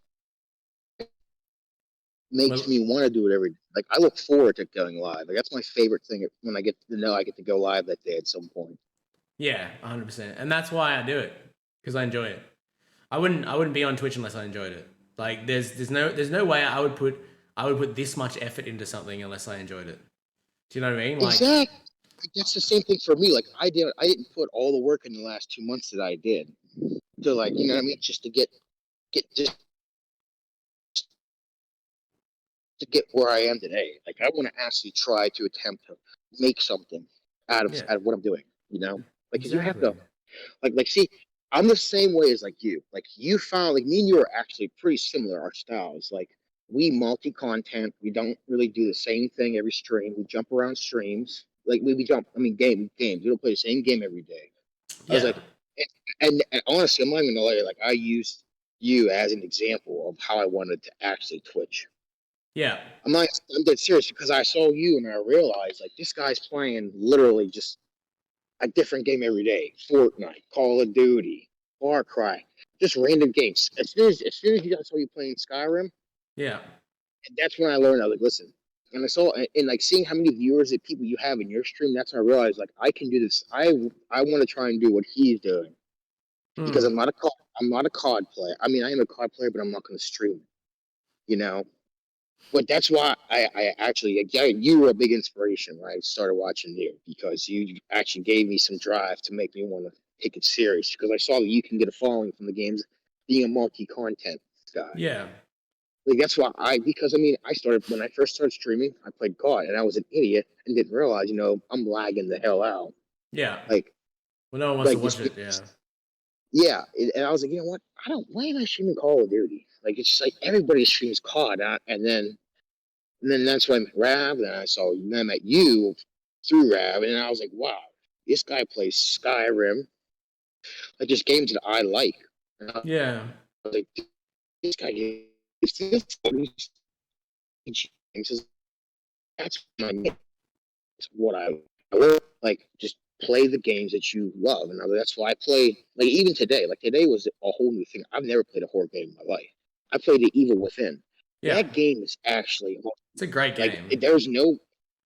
makes me want to do it every day. Like I look forward to going live. Like that's my favorite thing when I get to know I get to go live that day at some point. Yeah, 100%, and that's why I do it because I enjoy it. I wouldn't be on Twitch unless I enjoyed it. Like there's no way I would put this much effort into something unless I enjoyed it. Do you know what I mean? Like, exactly. That's the same thing for me. Like I didn't put all the work in the last 2 months that I did to like, you know what I mean? Just to get where I am today. Like I want to actually try to attempt to make something out of what I'm doing, Like exactly. You have to like see, I'm the same way as like you. Like you found like me and you are actually pretty similar, our styles. Like we multi-content, we don't really do the same thing every stream. We jump around streams. Like we jump, games. We don't play the same game every day. Yeah. I was like, and honestly, I'm not even gonna lie. Like I used you as an example of how I wanted to actually Twitch. Yeah, I'm dead serious because I saw you and I realized like this guy's playing literally just a different game every day. Fortnite, Call of Duty, Far Cry, just random games. As soon as I saw you playing Skyrim, yeah, and that's when I learned. I was like, listen. And I saw, and like seeing how many viewers that people you have in your stream, that's when I realized like I can do this. I want to try and do what he's doing. because Mm. I'm not a COD player. I mean, I am a COD player, but I'm not going to stream it. You know, but that's why I actually, yeah, you were a big inspiration when I started watching you, because you actually gave me some drive to make me want to take it serious, because I saw that you can get a following from the games being a multi-content guy. Yeah. Like that's why because I mean, I started when I first started streaming, I played COD, and I was an idiot and didn't realize, I'm lagging the hell out. Yeah. Like, Well, no one wants to like watch just it. Yeah. yeah, and I was like, you know what? Why am I streaming Call of Duty? Like it's just like everybody streams COD, and then that's when I met Rav, and then I met you through Rav, and I was like, wow, this guy plays Skyrim, like just games that I like. And I Yeah. was like, this guy is this games. That's what I work, like just play the games that you love, and that's why I play. Like even today, like today was a whole new thing. I've never played a horror game in my life. I played The Evil Within. Yeah. That game is actually It's a great like game. there's no.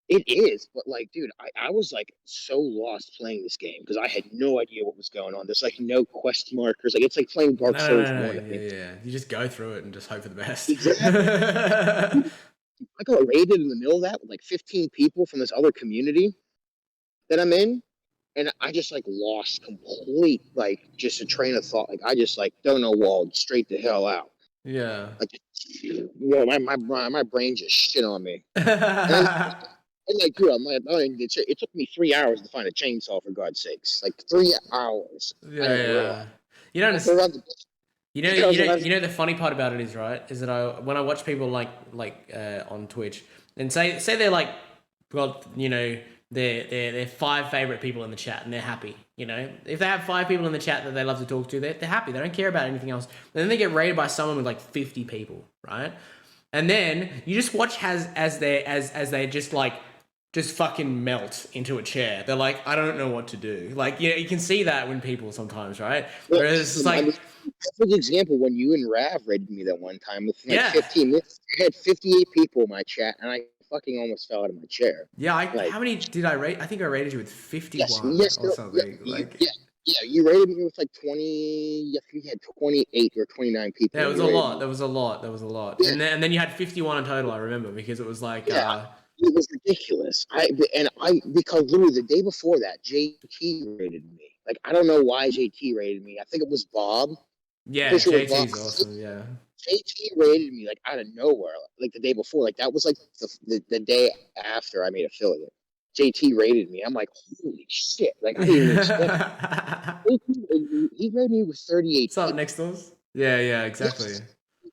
It is, but like, dude, I was like so lost playing this game because I had no idea what was going on. There's like no quest markers. Like it's like playing Dark No, no, Souls no, no. one. I Yeah, mean, yeah. You just go through it and just hope for the best. exactly. I got raided in the middle of that with like 15 people from this other community that I'm in, and I just like lost complete like just a train of thought. Like I just like don't know, walled straight the hell out. Yeah. Like my brain just shit on me. And I'm like, dude, it took me 3 hours to find a chainsaw, for God's sakes. Like 3 hours. I Yeah, didn't realize. yeah. You don't So understand. I was like, The funny part about it is, right, is that when I watch people on Twitch and say they're like, well, they're five favorite people in the chat and they're happy. If they have five people in the chat that they love to talk to, they're happy. They don't care about anything else. And then they get raided by someone with like 50 people, right? And then you just watch as they just fucking melt into a chair. They're like, I don't know what to do. Like, you can see that when people sometimes, right? Whereas it's like, perfect example when you and Rav raided me that one time with like yeah, 15 minutes. I had 58 people in my chat, and I fucking almost fell out of my chair. yeah. Like, How many did I rate? I think I rated you with yes, 51 yes, or no, yeah, something. Like, yeah, you rated me with like 20. I think you had 28 or 29 people yeah, it when was you a rated lot. me. There was a lot. There was a lot. Yeah, And then you had 51 in total. I remember because it was like, yeah, it was ridiculous. Because literally the day before that, JT rated me. Like I don't know why JT rated me. I think it was Bob. I'm yeah, pretty sure it was Bob. JT's awesome. Yeah. JT rated me like out of nowhere, like the day before. Like that was like the day after I made affiliate. JT rated me. I'm like, holy shit! Like I didn't even expect. He rated me with 38 What's up people. next doors? Yeah, yeah, exactly. Yes.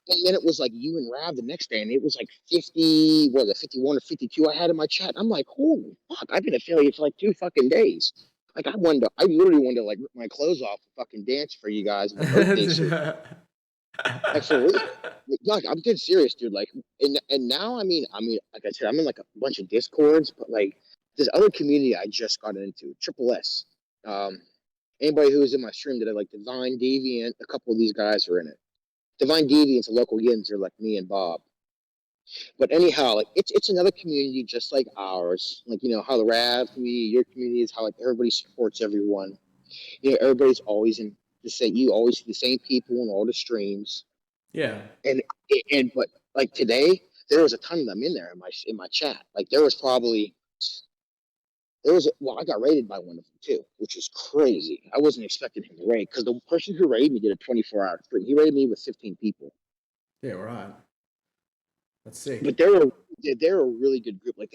And then it was like you and Rav the next day, and it was like 50, what was it, 51 or 52 I had in my chat. I'm like, holy fuck, I've been affiliate for like 2 fucking days. Like I literally wanted to like rip my clothes off and fucking dance for you guys in the birthday suit. Like for real. Like I'm dead serious, dude. Like and now like I said, I'm in like a bunch of discords, but like this other community I just got into, Triple S. Anybody who was in my stream that I like Divine Deviant, a couple of these guys are in it. Divine Deviant's a local yinzer like me and Bob. But anyhow, like it's another community just like ours. Like how the Rav community, your community is, how like everybody supports everyone. Everybody's always in the same. You always see the same people in all the streams. Yeah. And but like today, there was a ton of them in there in my chat. Like I got raided by one of them too, which is crazy. I wasn't expecting him to raid, because the person who raided me did a 24-hour stream. He raided me with 15 people. Yeah, right. That's sick. But they're a really good group. Like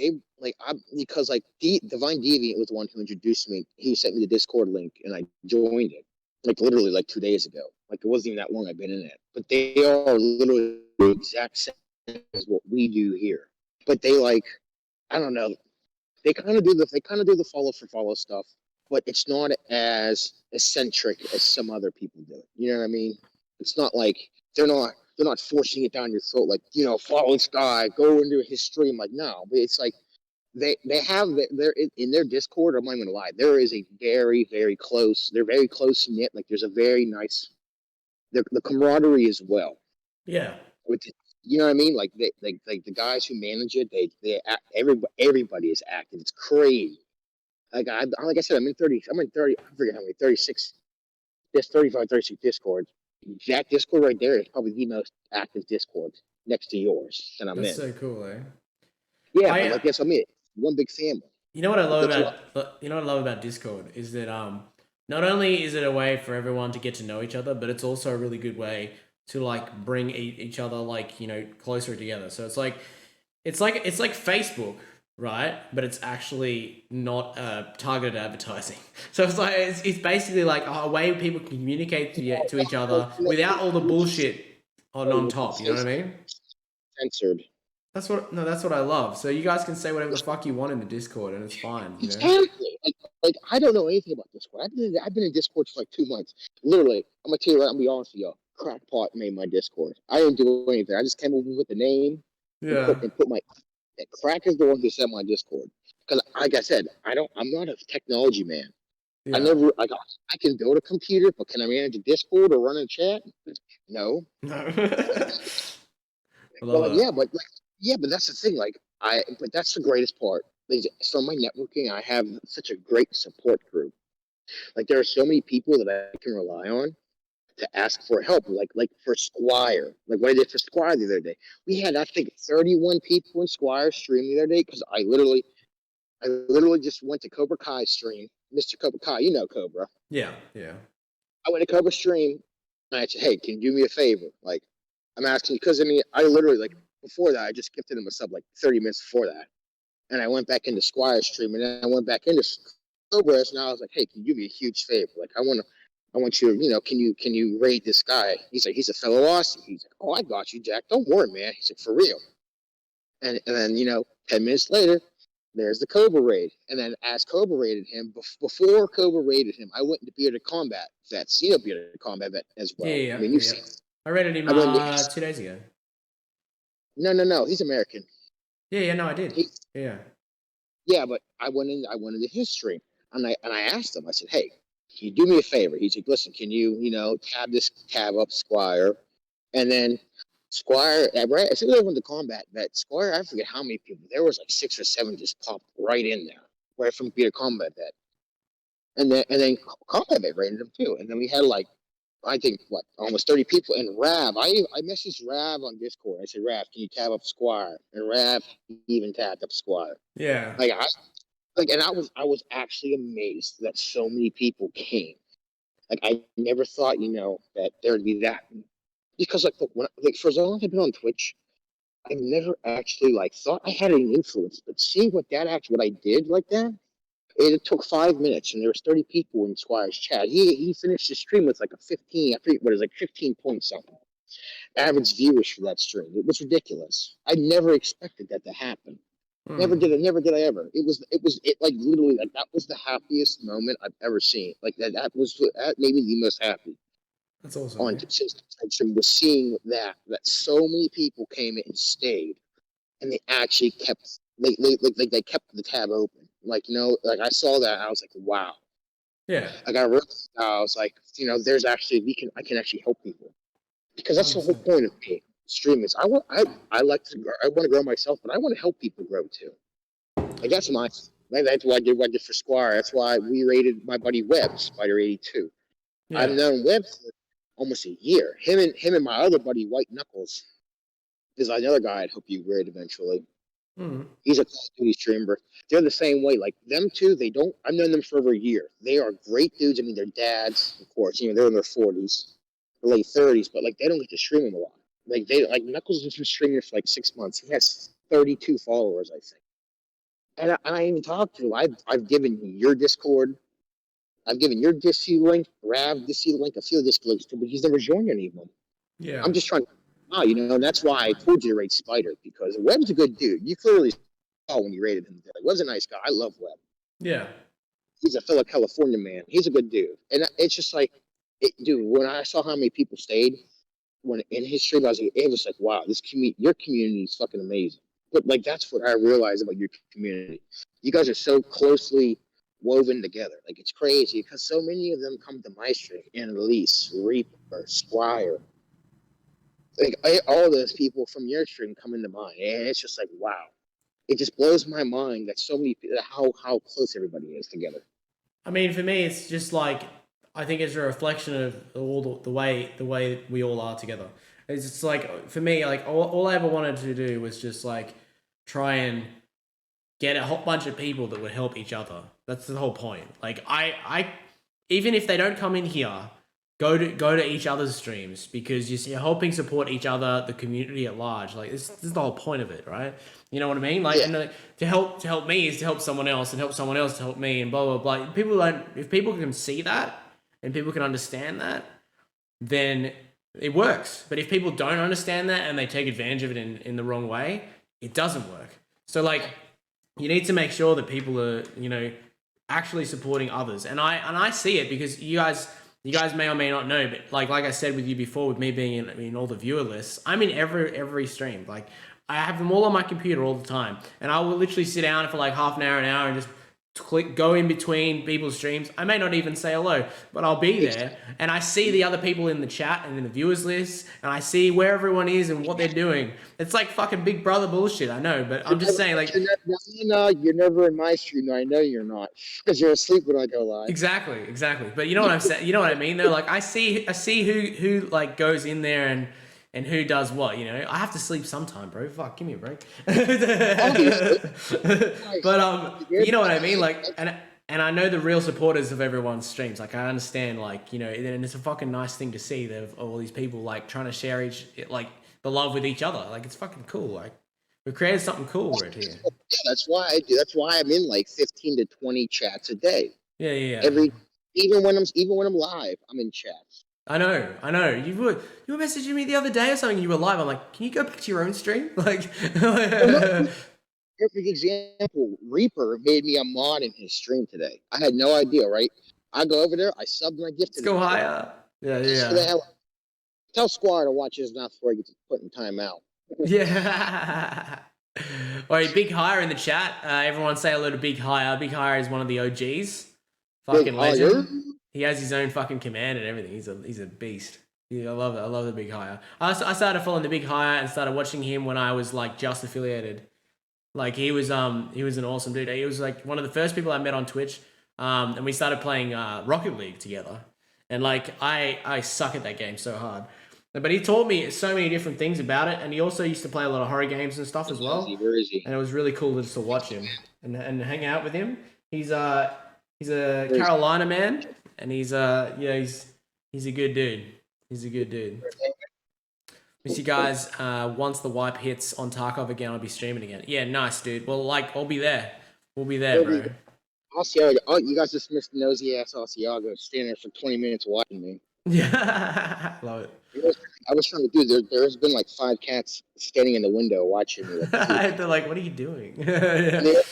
because like Divine Deviant was the one who introduced me. He sent me the Discord link, and I joined it. Like literally like 2 days ago. Like it wasn't even that long I've been in it. But they are literally the exact same as what we do here. But they like, I don't know. They kind of do the follow for follow stuff, but it's not as eccentric as some other people do. You know what I mean? It's not like they're not forcing it down your throat, like follow this guy, go into his stream. Like no, but it's like they have they're in their Discord. I'm not even gonna lie. There is a very very close. They're very close knit. Like there's a very nice the camaraderie as well. Yeah. With you know what I mean? Like like the guys who manage it, everybody is active. It's crazy. Like I said, I'm in 30. I forget how many, 36 There's 35, 36 Discords. That Discord right there is probably the most active Discord next to yours that I'm That's in. so cool, eh? Yeah, but I like that's what I mean. One big family. You know what I love That's what. about Discord is that not only is it a way for everyone to get to know each other, but it's also a really good way to like bring each other like closer together. So it's like Facebook, right? But it's actually not targeted advertising. So it's basically like a way people can communicate to each other without all the bullshit on top. You know what I mean? Censored. That's what I love. So you guys can say whatever the fuck you want in the Discord, and it's fine. Exactly. Like I don't know anything about Discord. I've been in Discord for like 2 months. Literally, I'm gonna tell you right. I'm gonna be honest with y'all. Crackpot made my Discord. I didn't do anything. I just came over with the name Yeah. and put my. Crack is the one who set my Discord. Because, like I said, I'm not a technology man. Yeah. I never like I can build a computer, but can I manage a Discord or run a chat? No. No. Well, but that's the thing. But that's the greatest part. So my networking, I have such a great support group. Like there are so many people that I can rely on to ask for help. Like for Squire, like what I did for Squire the other day. We had I think 31 people in Squire stream the other day because I literally just went to Cobra Kai's stream, Mr. Cobra Kai. You know Cobra. Yeah. Yeah. I went to Cobra stream and I said, hey, can you do me a favor? Like I'm asking because I mean I literally like before that I just gifted him a sub like 30 minutes before that. And I went back into Squire's stream, and then I went back into Cobra's, and I was like, "Hey, can you do me a huge favor? Like, I want you, can you raid this guy?" He's like, "He's a fellow Aussie." He's like, "Oh, I got you, Jack. Don't worry, man." He's like, "For real." And then 10 minutes later, there's the Cobra raid, and then as Cobra raided him, before Cobra raided him, I went into Bearded Combat vets, Bearded Combat vet as well. Yeah. I mean, you've Yeah. seen. I read it him I went. To, 2 days ago. no, he's American. Yeah. No, I did. Yeah. Yeah, but I went into his stream and I asked him, I said, "Hey, can you do me a favor?" He's like, "Listen, can you tab up Squire?" And then Squire, right as soon as I went to combat, that Squire, I forget how many people, there was like 6 or 7 just popped right in there, right from Peter Combat Vet. And then Combat Vet raided him too. And then we had like I think almost 30 people. And Rav, I messaged Rav on Discord. I said, "Rav, can you tab up Squire?" And Rav even tabbed up Squire. Yeah. And I was actually amazed that so many people came. Like I never thought, that there'd be that because for as long as I've been on Twitch, I never actually thought I had any influence. But seeing what I did like that, it took 5 minutes and there was 30 people in Squire's chat. He finished his stream with like a 15, I forget what it was, like 15 point something average viewers for that stream. It was ridiculous. I never expected that to happen. Never did I ever. It like literally like that was the happiest moment I've ever seen. Like that made me the most happy. That's awesome. On was seeing that so many people came in and stayed, and they actually kept they kept the tab open. Like I saw that, I was like, wow. Yeah. I was like, there's actually I can actually help people because that's 100%. The whole point of me streaming. I want to grow myself, but I want to help people grow too. Like that's why I did what I did for Squire. That's why we rated my buddy Webb, Spider82. Yeah. I've known Webb for almost a year. Him and my other buddy White Knuckles is another guy I'd hope you raid eventually. He's a Call of Duty streamer. They're the same way. Like them two, I've known them for over a year. They are great dudes. I mean, they're dads, of course. They're in their 40s, late 30s, but they don't get to stream them a lot. Knuckles has been streaming for 6 months. He has 32 followers, I think. And I even talked to him. I've given your Discord. I've given your Discord link, Rav Discord link, a few Discord links too, but he's never joined any of them. Yeah. I'm just trying to, and that's why I told you to rate Spider, because Webb's a good dude. You clearly saw when you rated him. Webb's a nice guy. I love Webb. Yeah. He's a fellow California man. He's a good dude. And it's just dude, when I saw how many people stayed when in his stream, it was like, wow, your community is fucking amazing. But that's what I realized about your community. You guys are so closely woven together. It's crazy because so many of them come to my stream. Annalise, Reaper, Squire. All those people from your stream come into mine. And it's just wow. It just blows my mind that so many people, how close everybody is together. I mean, for me, it's just I think it's a reflection of all the way we all are together. It's just like for me, like all I ever wanted to do was just like try and get a whole bunch of people that would help each other. That's the whole point. Like even if they don't come in here, go to each other's streams because you're helping support each other, the community at large. Like this is the whole point of it, right? You know what I mean? Like, Yeah, and to help me is to help someone else, and help someone else to help me, and blah blah blah. People don't. If people can see that and people can understand that, then it works. But if people don't understand that and they take advantage of it in the wrong way, it doesn't work. So like you need to make sure that people are, actually supporting others. And I see it because you guys may or may not know, but like I said with you before, with me being in all the viewer lists, I'm in every stream. Like I have them all on my computer all the time, and I will literally sit down for like half an hour and just go in between people's streams. I may not even say hello, but I'll be there, and I see the other people in the chat and in the viewers list, and I see where everyone is and what they're doing. It's like fucking Big Brother bullshit, I know, but I'm just saying, like, you're never in my stream. I know you're not because you're asleep when I go live. exactly. But you know what I'm saying? You know what I mean? Though, like, I see who like goes in there and who does what. I have to sleep sometime, bro. Fuck, give me a break. But you know what I mean? Like, and I know the real supporters of everyone's streams. Like, I understand, like, and it's a fucking nice thing to see that all these people like trying to share like the love with each other. Like, it's fucking cool. Like, we've created something cool right here. Yeah, that's why I do. That's why I'm in like 15 to 20 chats a day. Yeah. Even when I'm live, I'm in chats. I know. You were messaging me the other day or something. You were live. I'm like, can you go back to your own stream? Like, Perfect example. Reaper made me a mod in his stream today. I had no idea, right? I go over there, I sub my gift. let's go higher. So Yeah. tell Squire to watch his mouth before he gets put in timeout. Yeah. All right, Big Hire in the chat. Everyone say hello to Big Hire. Big Hire is one of the OGs. Fucking legend. He has his own fucking command and everything. He's a beast. Yeah, I love it. I love the Big Hire. I started following the Big Hire and started watching him when I was like just affiliated. Like he was an awesome dude. He was like one of the first people I met on Twitch. And we started playing Rocket League together. And like I suck at that game so hard. But he taught me so many different things about it, and he also used to play a lot of horror games and stuff as well. Where is he? And it was really cool just to watch him and hang out with him. He's a Carolina man, and he's a good dude. He's a good dude. Miss you guys. Once the wipe hits on Tarkov again, I'll be streaming again. Yeah, nice, dude. Well, like I'll be there. We'll be there, bro. Asiago. Oh, you guys just missed nosy ass Asiago standing there for 20 minutes watching me. Yeah, love it. I was trying to do. There's been like 5 cats standing in the window watching me. They're like, "What are you doing?" They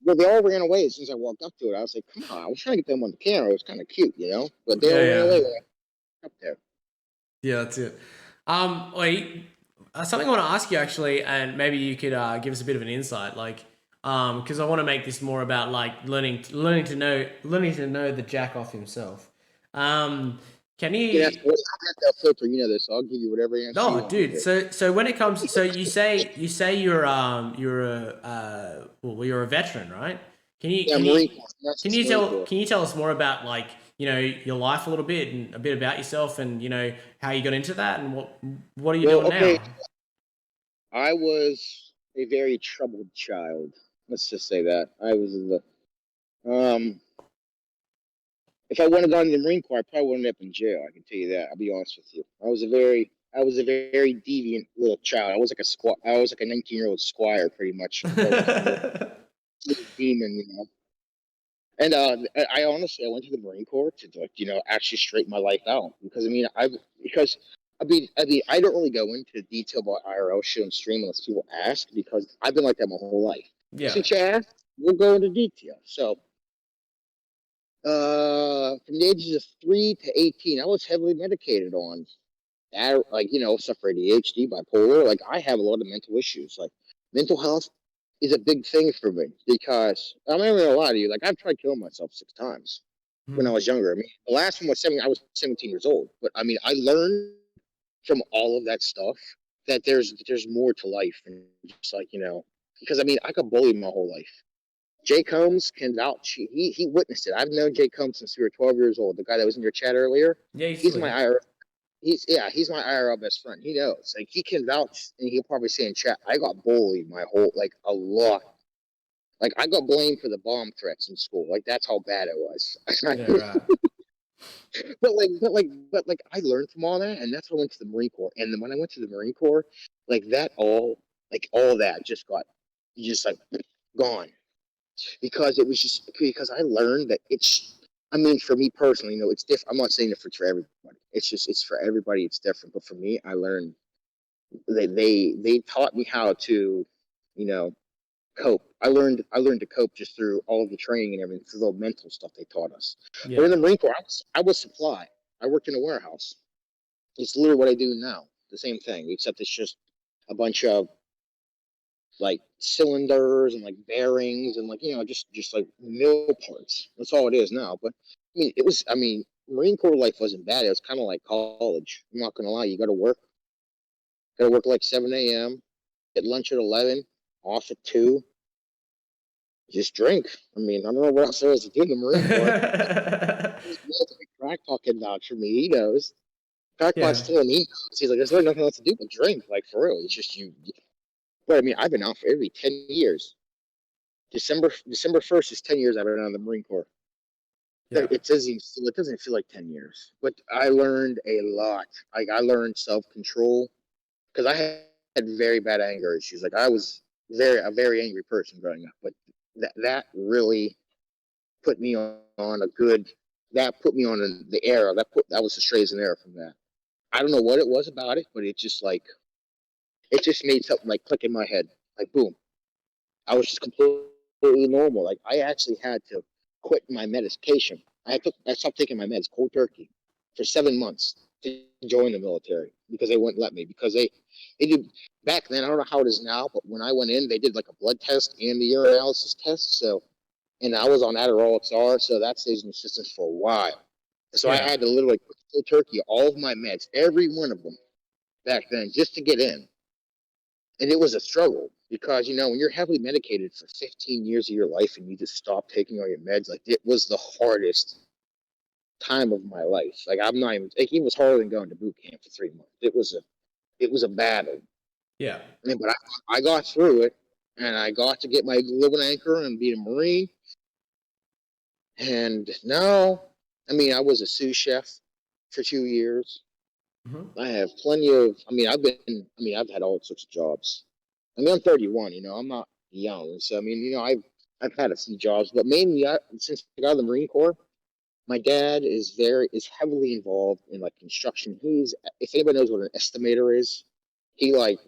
all ran away as soon as I walked up to it. I was like, "Come on!" I was trying to get them on the camera. It was kind of cute, But they all ran away when I up there. Yeah, that's it. Wait, something I want to ask you actually, and maybe you could give us a bit of an insight, like, because I want to make this more about like learning to know the Jaqoff himself. Can you? Yeah, I have that filter, this. So I'll give you whatever answer. Oh, dude. So when it comes, so you say you're a veteran, right? Can you tell us more about like your life a little bit and a bit about yourself and how you got into that and what are you doing now? I was a very troubled child. Let's just say that I was if I wouldn't have gone to the Marine Corps, I probably wouldn't end up in jail. I can tell you that. I'll be honest with you. I was a very deviant little child. I was like a 19-year-old squire, pretty much. Demon, And I honestly, I went to the Marine Corps to actually straighten my life out because I don't really go into detail about IRL show and stream unless people ask because I've been like that my whole life. Yeah. Since you asked, we'll go into detail. So. From the ages of 3 to 18, I was heavily medicated on that, stuff for ADHD, bipolar. Like, I have a lot of mental issues. Like, mental health is a big thing for me because I'm not gonna lie to you. Like, I've tried killing myself 6 times when I was younger. I mean, the last one was I was 17 years old. But I mean, I learned from all of that stuff that there's more to life, and just like because I mean, I got bullied my whole life. Jay Combs can vouch. He witnessed it. I've known Jay Combs since we were 12 years old. The guy that was in your chat earlier. Yeah, he's He's still my here. IRL. He's my IRL best friend. He knows. Like he can vouch, and he'll probably say in chat, I got bullied my whole like a lot. Like I got blamed for the bomb threats in school. Like that's how bad it was. Yeah, right. but I learned from all that, and that's when I went to the Marine Corps. And then when I went to the Marine Corps, all that just like gone, because it was just because I learned that it's. I mean, for me personally, it's different. I'm not saying it for everybody. It's for everybody. It's different. But for me, I learned they taught me how to, you know, cope. I learned to cope just through all of the training and everything, through the mental stuff they taught us. But in Yeah. the Marine Corps, I was supply. I worked in a warehouse. It's literally what I do now. The same thing, except it's just a bunch of like cylinders and like bearings and like just like mill parts. That's all it is now. But I mean, Marine Corps life wasn't bad. It was kind of like college. I'm not gonna lie. You got to work like 7 a.m. Get lunch at 11. Off at 2. Just drink. I mean, I don't know what else there is to do in the Marine Corps. Crack talking vouch for me. He knows. Crackpot's Yeah. still in. He knows. He's like, there's really nothing else to do but drink. Like for real. It's just you. But I mean, I've been out for every 10 years. December 1st is 10 years I've been out of the Marine Corps. Yeah. It doesn't feel like 10 years. But I learned a lot. Like I learned self-control because I had very bad anger issues. Like I was a very angry person growing up. But that really put me on a good. That put me on the era. That was the straight as an arrow from that. I don't know what it was about it, but it just made something like click in my head. Like boom, I was just completely normal. Like I actually had to quit my medication. I stopped taking my meds cold turkey for 7 months to join the military because they wouldn't let me because they did back then. I don't know how it is now, but when I went in, they did like a blood test and the urinalysis test. So, and I was on Adderall XR, so that stays in the system for a while. So I Yeah. had to literally quit cold turkey all of my meds, every one of them back then, just to get in. And it was a struggle because when you're heavily medicated for 15 years of your life and you just stop taking all your meds, like it was the hardest time of my life. Like I'm not even like it was harder than going to boot camp for 3 months. It was a battle. Yeah. But I got through it, and I got to get my living anchor and be a Marine. And now, I was a sous chef for 2 years. Mm-hmm. I have plenty of. I've had all sorts of jobs. I'm 31. I'm not young, so I've had a few jobs, but mainly since I got out of the Marine Corps, my dad is heavily involved in like construction. If anybody knows what an estimator is, he like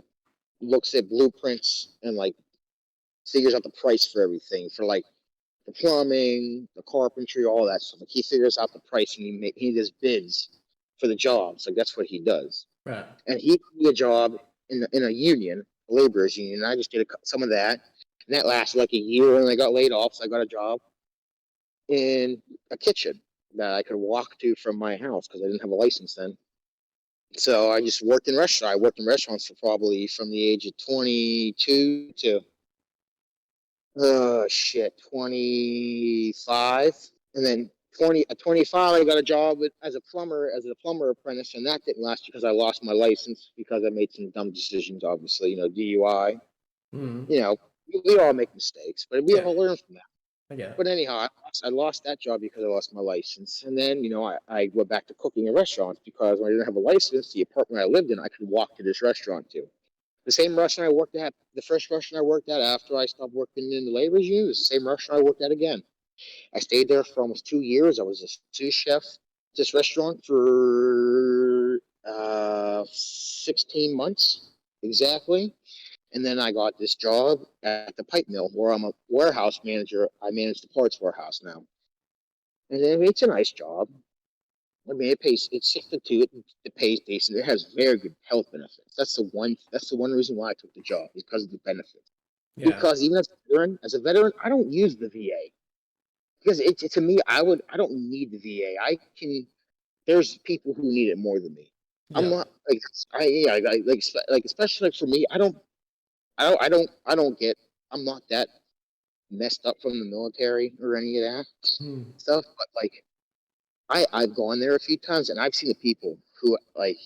looks at blueprints and like figures out the price for everything for like the plumbing, the carpentry, all that stuff. Like he figures out the price and he does bids for the jobs. Like that's what he does. Right. And he got me a job in a union, a laborers union. And I just did some of that, and that lasted like a year. And I got laid off, so I got a job in a kitchen that I could walk to from my house because I didn't have a license then. So I just worked in restaurants. I worked in restaurants for probably from the age of 22 to 25, and then 25 I got a job as a plumber apprentice, and that didn't last because I lost my license because I made some dumb decisions. Obviously, DUI. Mm-hmm. You know, we all make mistakes, but we Yeah. all learn from that. I get it. But anyhow, I lost that job because I lost my license, and then I went back to cooking in restaurants because when I didn't have a license, the apartment I lived in, I could walk to this restaurant to. The same restaurant I worked at, the first restaurant I worked at after I stopped working in the labor union, was the same restaurant I worked at again. I stayed there for almost 2 years. I was a sous chef at this restaurant for 16 months exactly. And then I got this job at the pipe mill where I'm a warehouse manager. I manage the parts warehouse now. And then it's a nice job. It's 6 to 2. It pays decent. It has very good health benefits. That's the one reason why I took the job, because of the benefits. Yeah. Because even as a veteran, I don't use the VA because to me, I don't need the VA. There's people who need it more than me. I'm Yeah. not like like especially like for me, I don't get. I'm not that. messed up from the military or any of that Hmm. stuff, but like I've gone there a few times and I've seen the people who like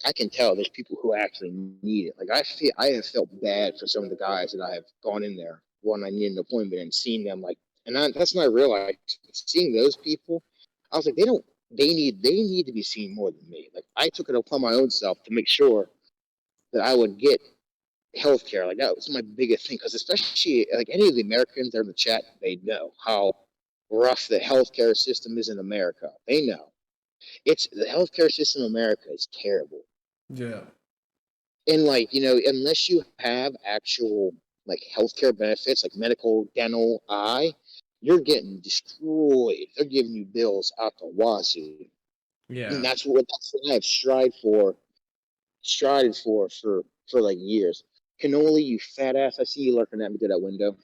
I can tell there's people who actually need it. Like I have felt bad for some of the guys that I have gone in there when I need an appointment and seen them like, and that's when I realized seeing those people, I was like they need to be seen more than me. Like I took it upon my own self to make sure that I would get healthcare. Like that was my biggest thing because especially like any of the Americans that are in the chat, they know how rough the healthcare system is in America. They know it's the healthcare system in America is terrible. Yeah. And like, unless you have actual like healthcare benefits like medical, dental, eye, you're getting destroyed. They're giving you bills out the wazoo. And Yeah. that's what I've strided for like years. Cannoli, you fat ass, I see you lurking at me through that window.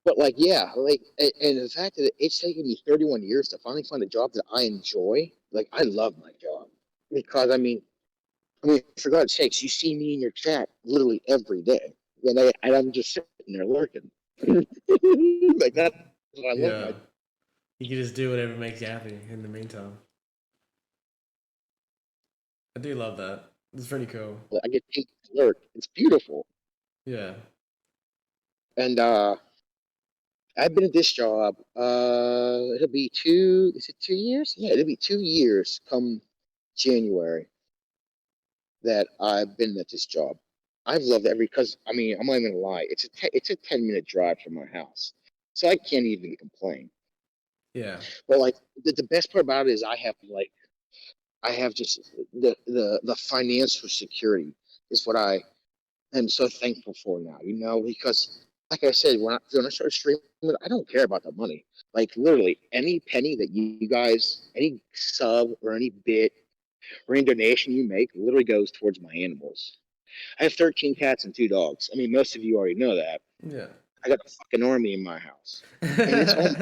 But like, yeah, like, and the fact that it's taken me 31 years to finally find a job that I enjoy, like, I love my job because I mean, for God's sakes, you see me in your chat literally every day, and I'm just sitting there lurking. Like that's what I love Yeah. my. You can just do whatever makes you happy in the meantime. I do love that. It's pretty cool. I get paid to lurk. It's beautiful, Yeah. and I've been at this job. It'll be two. Is it 2 years? Yeah, it'll be 2 years come January that I've been at this job. I've loved every because I mean I'm not even gonna lie. It's a 10-minute drive from my house, so I can't even complain. Yeah. But like the best part about it is I have just the financial security is what I am so thankful for now. Because like I said when I started streaming, I don't care about the money. Like literally any penny that you guys, any sub or any bit or any donation you make, literally goes towards my animals. I have 13 cats and 2 dogs. I mean, most of you already know that. Yeah. I got a fucking army in my house, and it's almost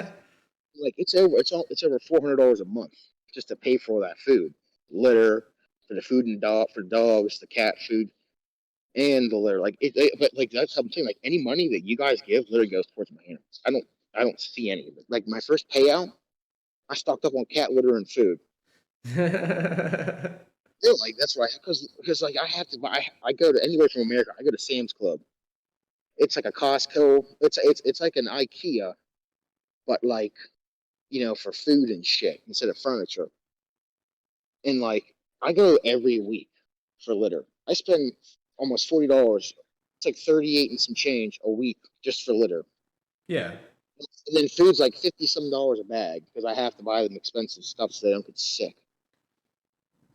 like it's over $400 a month just to pay for all that food, litter, for the food and dog for dogs, the cat food, and the litter. But like that's something like any money that you guys give literally goes towards my animals. I don't see any of it. Like my first payout, I stocked up on cat litter and food. Yeah, like that's right. Because like I have to buy. I go to anywhere from America. I go to Sam's Club. It's like a Costco. It's like an IKEA, but like for food and shit instead of furniture. And like I go every week for litter. I spend almost $40. It's like 38 and some change a week just for litter. Yeah. And then food's like 50 some dollars a bag because I have to buy them expensive stuff so they don't get sick.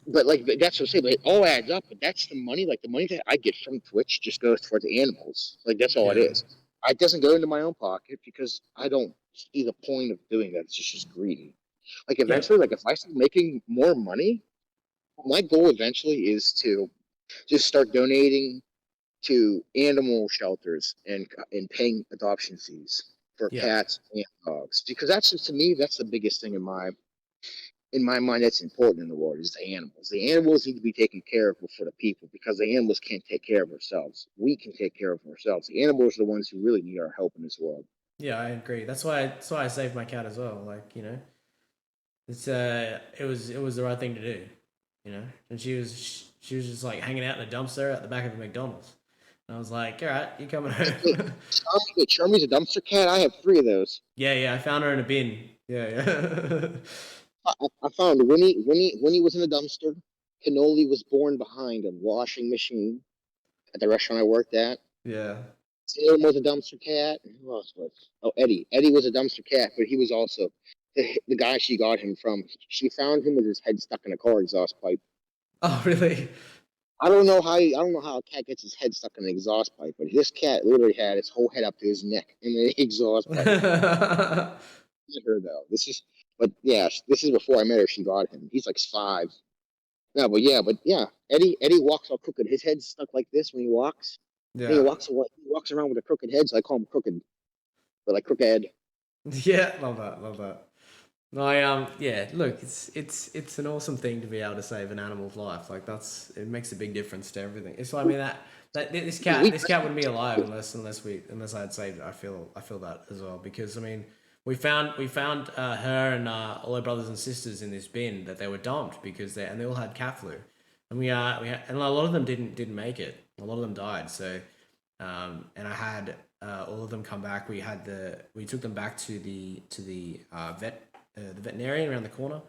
But like that's what I'm saying. But it all adds up. But that's the money. Like the money that I get from Twitch just goes towards the animals. Like that's all it Yeah. is. It doesn't go into my own pocket because I don't see the point of doing that. It's just greedy. Like Yeah. eventually, like if I start making more money, my goal eventually is to just start donating to animal shelters and paying adoption fees for Yeah. cats and dogs because that's just to me that's the biggest thing in my mind that's important in the world is the animals. The animals need to be taken care of before the people because the animals can't take care of ourselves. We can take care of ourselves. The animals are the ones who really need our help in this world. Yeah, I agree. That's why I saved my cat as well. Like, it was the right thing to do, And she was just like hanging out in a dumpster at the back of a McDonald's. And I was like, all right, you coming Wait, home? Charmy's a dumpster cat. I have 3 of those. Yeah, yeah. I found her in a bin. Yeah, yeah. I found Winnie was in a dumpster. Cannoli was born behind a washing machine at the restaurant I worked at. Yeah. Sam was a dumpster cat. Who else was? Oh, Eddie. Eddie was a dumpster cat, but he was also the guy she got him from. She found him with his head stuck in a car exhaust pipe. Oh, really? I don't know how a cat gets his head stuck in an exhaust pipe, but this cat literally had his whole head up to his neck in the exhaust pipe. Not her though. But yeah, this is before I met her. She got him. He's like 5. No, but yeah. Eddie walks all crooked. His head's stuck like this when he walks. And he Yeah. walks around with a crooked head, so I call him crooked, but like crooked. Yeah, love that, love that. No, yeah. Look, it's an awesome thing to be able to save an animal's life. Like it makes a big difference to everything. It's like, I mean This Yeah, cat wouldn't be alive unless I had saved it. I feel that as well because I mean we found her and all her brothers and sisters in this bin that they were dumped because they all had cat flu, and and a lot of them didn't make it. A lot of them died. So and I had all of them come back. We took them back to the veterinarian around the corner,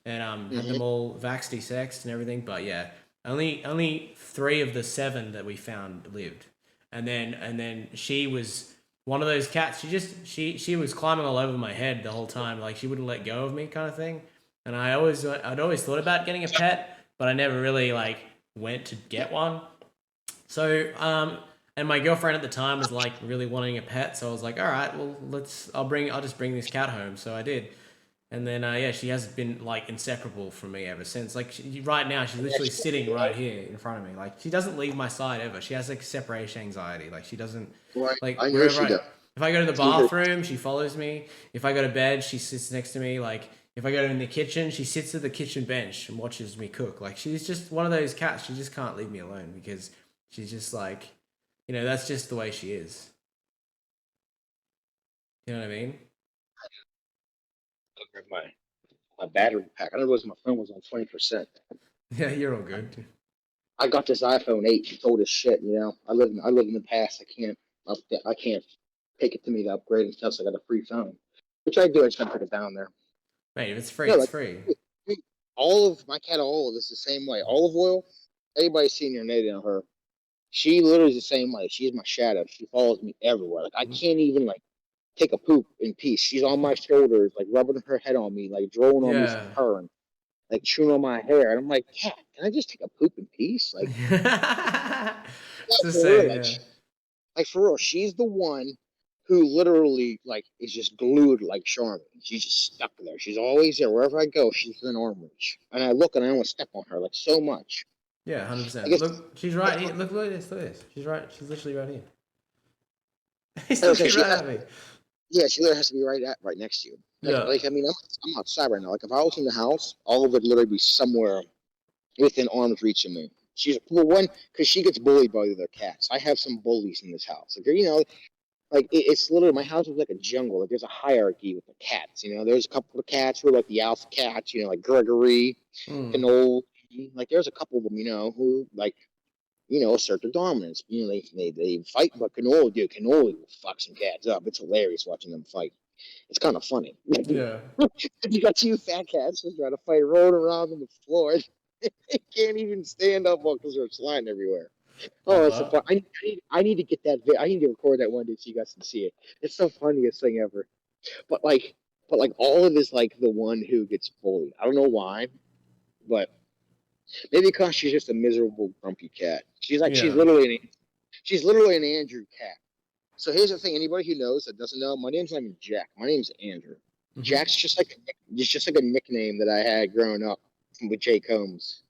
and had them all vaxxed, desexed, and everything. But yeah, only 3 of the 7 that we found lived, and then she was one of those cats. She was climbing all over my head the whole time, like she wouldn't let go of me, kind of thing. And I'd always thought about getting a pet, but I never really like went to get one. So and my girlfriend at the time was like really wanting a pet, so I was like, all right, well I'll just bring this cat home. So I did. And then, yeah, she has been like inseparable from me ever since. Like right now, she's literally sitting right here in front of me. Like she doesn't leave my side ever. She has like separation anxiety. Like she doesn't right. like I know she does. if I go to the bathroom, she follows me. If I go to bed, she sits next to me. Like if I go in the kitchen, she sits at the kitchen bench and watches me cook. Like she's just one of those cats. She just can't leave me alone because she's just like, that's just the way she is. You know what I mean? I'll grab my battery pack. I don't know if my phone was on 20%. Yeah, you're all good. I got this iPhone 8. It's old as shit. I live in the past. I can't take it to me to upgrade until I got a free phone, which I do. I just gotta put it down there. Mate, if it's free, Yeah, it's like free. all of my cat Olive is the same way. Olive oil. Everybody's seen her native on her. She literally is the same way. She's my shadow. She follows me everywhere. Like I can't even like take a poop in peace. She's on my shoulders, like rubbing her head on me, like drooling on me Yeah. from her, and like chewing on my hair. And I'm like, cat, can I just take a poop in peace? Like, It's the for real, same, yeah. like for real, she's the one who literally like is just glued like Charmin. She's just stuck there. She's always there. Wherever I go, she's within arm reach. And I look and I almost step on her like so much. Yeah, I 100%. guess Look, she's right here. Look at this, look at this. She's right. She's literally right here. He's I was looking she right has, at me. yeah, she literally has to be right next to you. Yeah. I mean, I'm outside right now. Like if I was in the house, all of it literally be somewhere within arm's reach of me. She's well, one because she gets bullied by the other cats. I have some bullies in this house. Like like it's literally my house is like a jungle. Like there's a hierarchy with the cats. There's a couple of cats who are like the alpha cats. Like Gregory, Mm. Canole. Like there's a couple of them. Who like assert their dominance. They fight, but Canole will fuck some cats up. It's hilarious watching them fight. It's kind of funny. Yeah. You got 2 fat cats just trying to fight, rolling around on the floor. They can't even stand up because they're sliding everywhere. Oh, Love it's so fun. that. I need to get that. I need to record that one day so you guys can see it. It's the funniest thing ever. But like Olive is like the one who gets bullied. I don't know why, but maybe because she's just a miserable, grumpy cat. Yeah. She's literally an Andrew cat. So here's the thing: anybody who knows that doesn't know, my name's not even Jack. My name's Andrew. Mm-hmm. Jack's just like a nickname that I had growing up with Jake Holmes.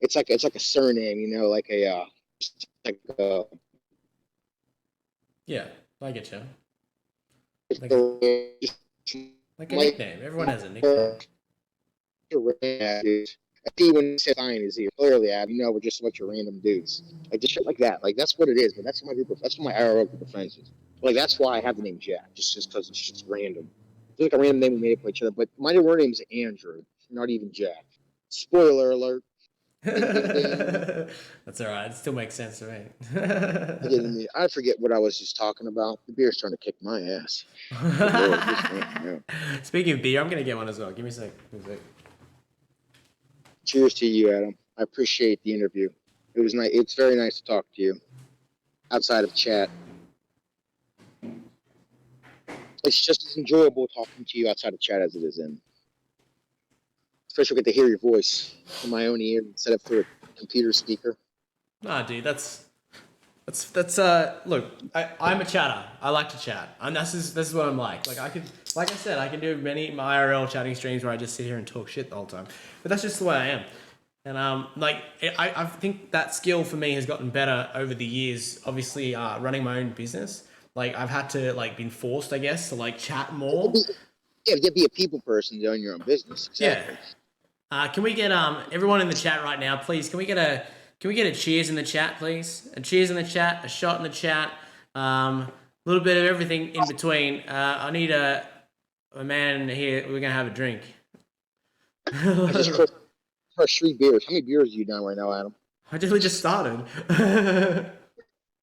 It's like a surname, like like a Yeah. I get you. Like a, like like a nickname. Everyone has a nickname. I see when it says sign is here. Clearly, we're just a bunch of random dudes. Like just shit like that. Like that's what it is. But that's what my IRL group of friends is. Like that's why I have the name Jack. Just because it's just random. It's like a random name we made up for each other. But my real name is Andrew, not even Jack. Spoiler alert. Ding, ding, ding. That's all right. It still makes sense to me. I forget what I was just talking about. The beer's trying to kick my ass. Speaking of beer, I'm gonna get one as well. Give me a sec. Cheers to you, Adam. I appreciate the interview. It was nice. It's very nice to talk to you outside of chat. It's just as enjoyable talking to you outside of chat as it is in. Especially get to hear your voice in my own ear instead of through a computer speaker. Nah, dude, that's look, I'm a chatter. I like to chat. And this is what I'm like. Like I said, I can do many IRL chatting streams where I just sit here and talk shit the whole time. But that's just the way I am. And I think that skill for me has gotten better over the years. Obviously, running my own business, like I've had to been forced, I guess, to chat more. Yeah, to be a people person to own your own business. Exactly. Yeah. Can we get everyone in the chat right now, please? Can we get Can we get a cheers in the chat, please? A cheers in the chat, a shot in the chat, a little bit of everything in between. I need a man here. We're gonna have a drink. I just crushed 3 beers. How many beers are you down right now, Adam? I literally just started.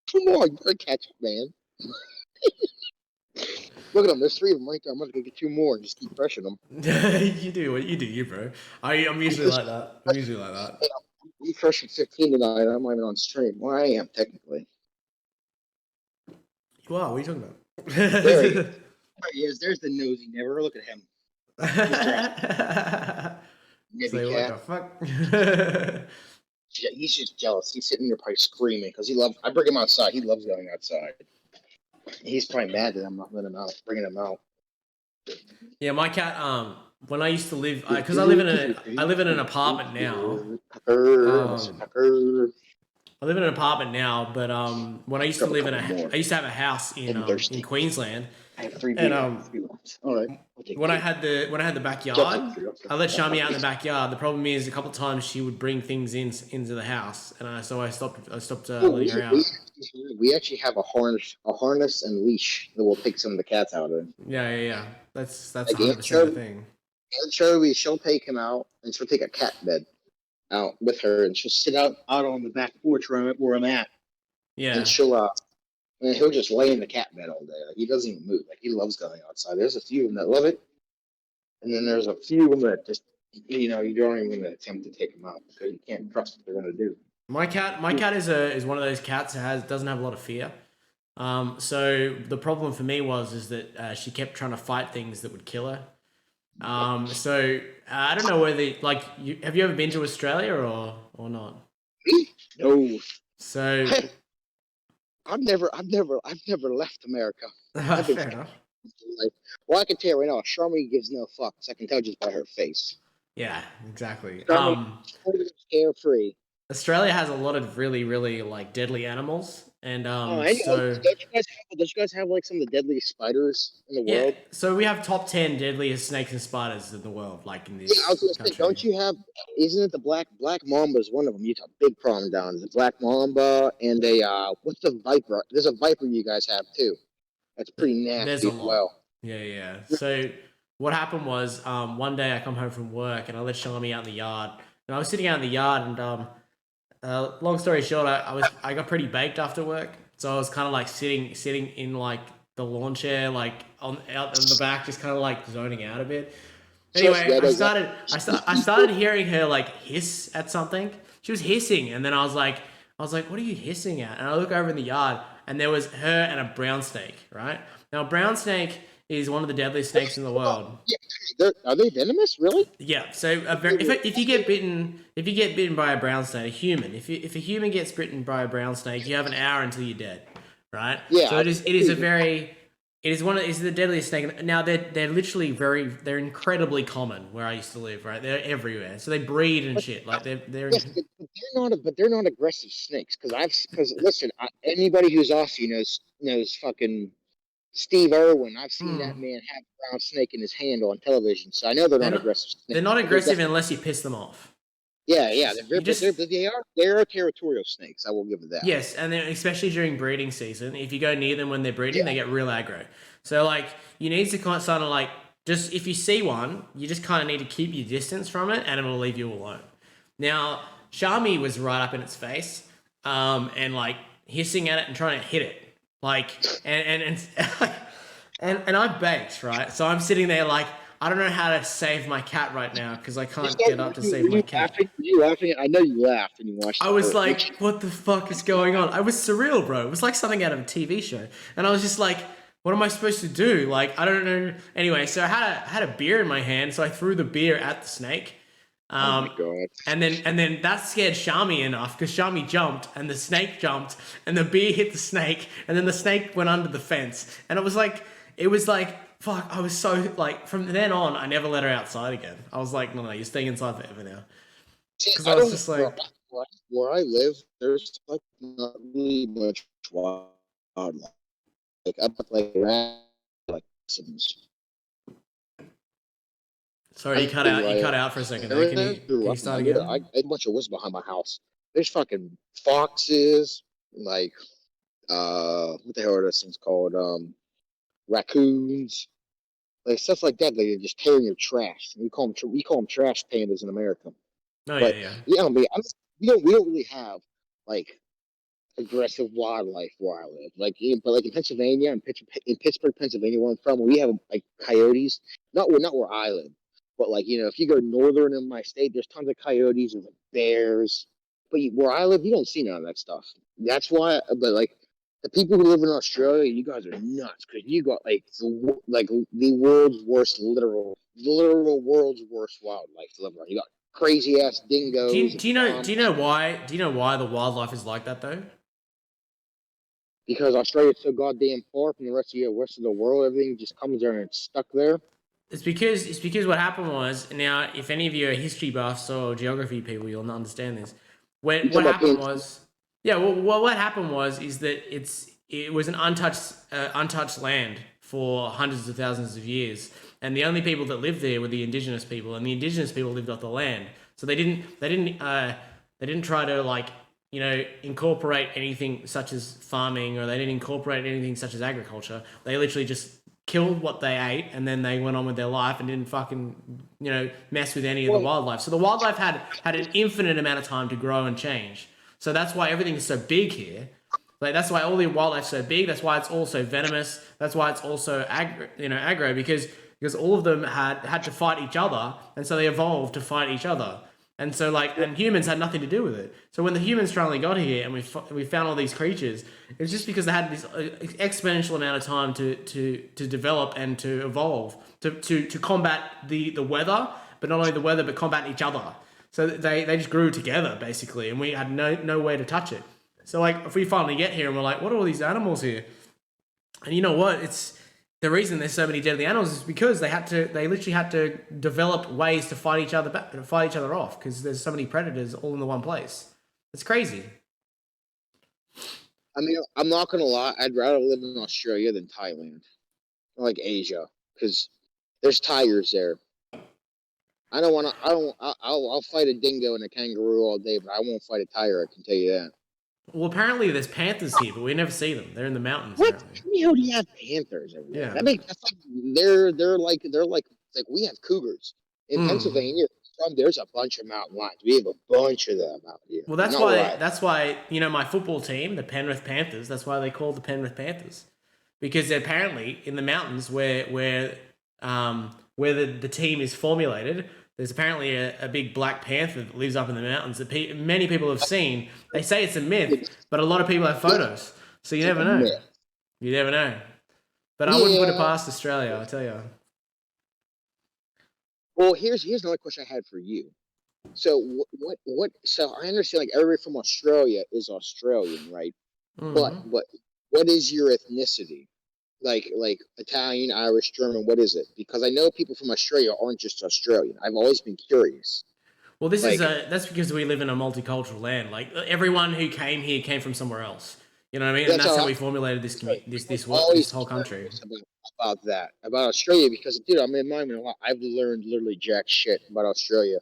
2 more. You're a catch up, man. Look at them. There's 3 of them right there. I'm gonna go get 2 more and just keep crushing them. You do what you do, you bro. I'm usually like that. I'm usually like that. I'm crushing 15 tonight. I'm not even on stream. Well, I am technically. Wow, what are you talking about? There he is. There's the nosy never. Look at him. Say what the fuck? He's just jealous. He's sitting there probably screaming because he loves. I bring him outside. He loves going outside. He's probably mad that I'm not letting him out, bringing him out. Yeah, my cat. When I used to live, because I live in an apartment now. I live in an apartment now, but when I used to live I used to have a house in Queensland. I have 3 beers. All right. When I had the backyard, I let Shami out in the backyard. The problem is, a couple of times she would bring things into the house, and so I stopped letting her out. We actually have a harness and leash that will take some of the cats out of it. Yeah. That's 100% the thing. She'll take him out, and she'll take a cat bed out with her, and she'll sit out on the back porch where I'm at. Yeah. And he'll just lay in the cat bed all day. Like, he doesn't even move. Like, he loves going outside. There's a few of them that love it, and then there's a few of them that just, you don't even attempt to take them out because you can't trust what they're gonna do. My cat is one of those cats that doesn't have a lot of fear. So the problem for me is that she kept trying to fight things that would kill her. So I don't know whether have you ever been to Australia or not? No. So I've never left America. Fair enough. Well, I can tell you right now, Charmy gives no fucks. I can tell just by her face. Yeah, exactly. Carefree. Australia has a lot of really, really deadly animals, and so don't you guys have some of the deadliest spiders in the world? So we have top 10 deadliest snakes and spiders in the world, in this. Yeah, I was gonna say, don't you have? Isn't it the black mamba is one of them? You have a big problem down. The black mamba and what's the viper? There's a viper you guys have too. That's pretty nasty as well. Yeah. So what happened was one day I come home from work and I let Shami out in the yard, and I was sitting out in the yard and long story short, I got pretty baked after work, so I was kind of sitting in the lawn chair, out in the back, just kind of zoning out a bit. Anyway, I started hearing her hiss at something. She was hissing, and then I was like, what are you hissing at? And I look over in the yard, and there was her and a brown snake. Right now, a brown snake is one of the deadliest snakes in the world. Yeah, are they venomous? Really? Yeah. So if you get bitten by a brown snake, a human, if a human gets bitten by a brown snake, you have an hour until you're dead, right? Yeah. So it is the deadliest snake. Now they're literally they're incredibly common where I used to live, right? They're everywhere. So they breed and shit. They're. Yes, but they're not aggressive snakes because listen, anybody who's off you knows fucking Steve Irwin. I've seen that man have a brown snake in his hand on television, so I know they're not aggressive snakes. They're not aggressive unless you piss them off. Yeah. They are territorial snakes. I will give it that. Yes, and then especially during breeding season, if you go near them when they're breeding, they get real aggro. So you need to kind of just if you see one, you just kind of need to keep your distance from it, and it'll leave you alone. Now, Shami was right up in its face, and hissing at it and trying to hit it. And I baked, right? So I'm sitting there I don't know how to save my cat right now because I can't get up to save my cat. Were you laughing? I know you laughed when you watched. I was like, what the fuck is going on? I was surreal, bro. It was like something out of a TV show. And I was just like, what am I supposed to do? I don't know. Anyway, so I had a beer in my hand, so I threw the beer at the snake. Oh my God. And then that scared Shami enough because Shami jumped and the snake jumped and the beer hit the snake and then the snake went under the fence. And it was like, fuck, I was so from then on, I never let her outside again. I was like, no, you're staying inside forever now. Because I was just where I live, there's not really much wildlife. Sorry, you cut out for a second there. Can you start again? I had a bunch of woods behind my house. There's fucking foxes, like what the hell are those things called? Raccoons, like stuff like that. They're just tearing your trash. We call them trash pandas in America. Oh yeah, But yeah. yeah, I mean, we don't really have like aggressive wildlife where I live. But like in Pennsylvania, in Pittsburgh, Pennsylvania, where I'm from, we have like coyotes. Not where I live, but like if you go northern in my state, there's tons of coyotes and like bears. But where I live, you don't see none of that stuff. That's why. But like the people who live in Australia, you guys are nuts because you got like the world's worst literal world's worst wildlife to live around. You got crazy ass Do dingoes you, and do you know bomb do you know why do you know why the wildlife is like that though? because Australia's so goddamn far from the rest of the world. Everything just comes there and it's stuck there. It's because what happened was, now if any of you are history buffs or geography people, you'll not understand this. You What talking about happened paying? was, yeah, well, what happened was is that it was an untouched land for hundreds of thousands of years, and the only people that lived there were the indigenous people, and the indigenous people lived off the land. So they didn't try to, like, incorporate anything such as farming, or they didn't incorporate anything such as agriculture. They literally just killed what they ate, and then they went on with their life and didn't fucking mess with any of the Well, wildlife. So the wildlife had an infinite amount of time to grow and change. So that's why everything is so big here. Like, that's why all the wildlife's so big. That's why it's also venomous. That's why it's also aggro, because all of them had to fight each other, and so they evolved to fight each other. And so, like, and humans had nothing to do with it. So when the humans finally got here and we found all these creatures, it's just because they had this exponential amount of time to develop and to evolve to combat the weather, but not only the weather, but combat each other. So they just grew together basically, and we had no way to touch it. So, like, if we finally get here and we're like, what are all these animals here? And you know what? It's the reason there's so many deadly animals is because they literally had to develop ways to fight each other off, because there's so many predators all in the one place. It's crazy. I mean, I'm not gonna lie. I'd rather live in Australia than Thailand, or like Asia, because there's tigers there. I don't want to. I don't. I'll fight a dingo and a kangaroo all day, but I won't fight a tiger. I can tell you that. Well, apparently there's panthers here, but we never see them. They're in the mountains What? apparently. How the hell do you have panthers everywhere? Yeah. That's like they're like we have cougars in Mm. Pennsylvania. There's a bunch of mountain lions. We have a bunch of them out here. Well, that's Not where why I. that's why my football team, the Penrith Panthers. That's why they call the Penrith Panthers, because they're apparently in the mountains where the team is formulated. There's apparently a big black panther that lives up in the mountains that many people have seen. They say it's a myth, It's, but a lot of people have photos. So you it's like never a know. myth. You never know. But I wouldn't put it Yeah. past Australia, I tell you. Well, here's another question I had for you. So what? So I understand like everybody from Australia is Australian, right? But Hmm. but what is your ethnicity? Like Italian, Irish, German. What is it? Because I know people from Australia aren't just Australian. I've always been curious. Well, Like that's because we live in a multicultural land. Like, everyone who came here came from somewhere else. You know what I mean? And that's that's how how I, we formulated right. I've this always whole country. curious about that about Australia because dude, I mean, I've learned literally jack shit about Australia,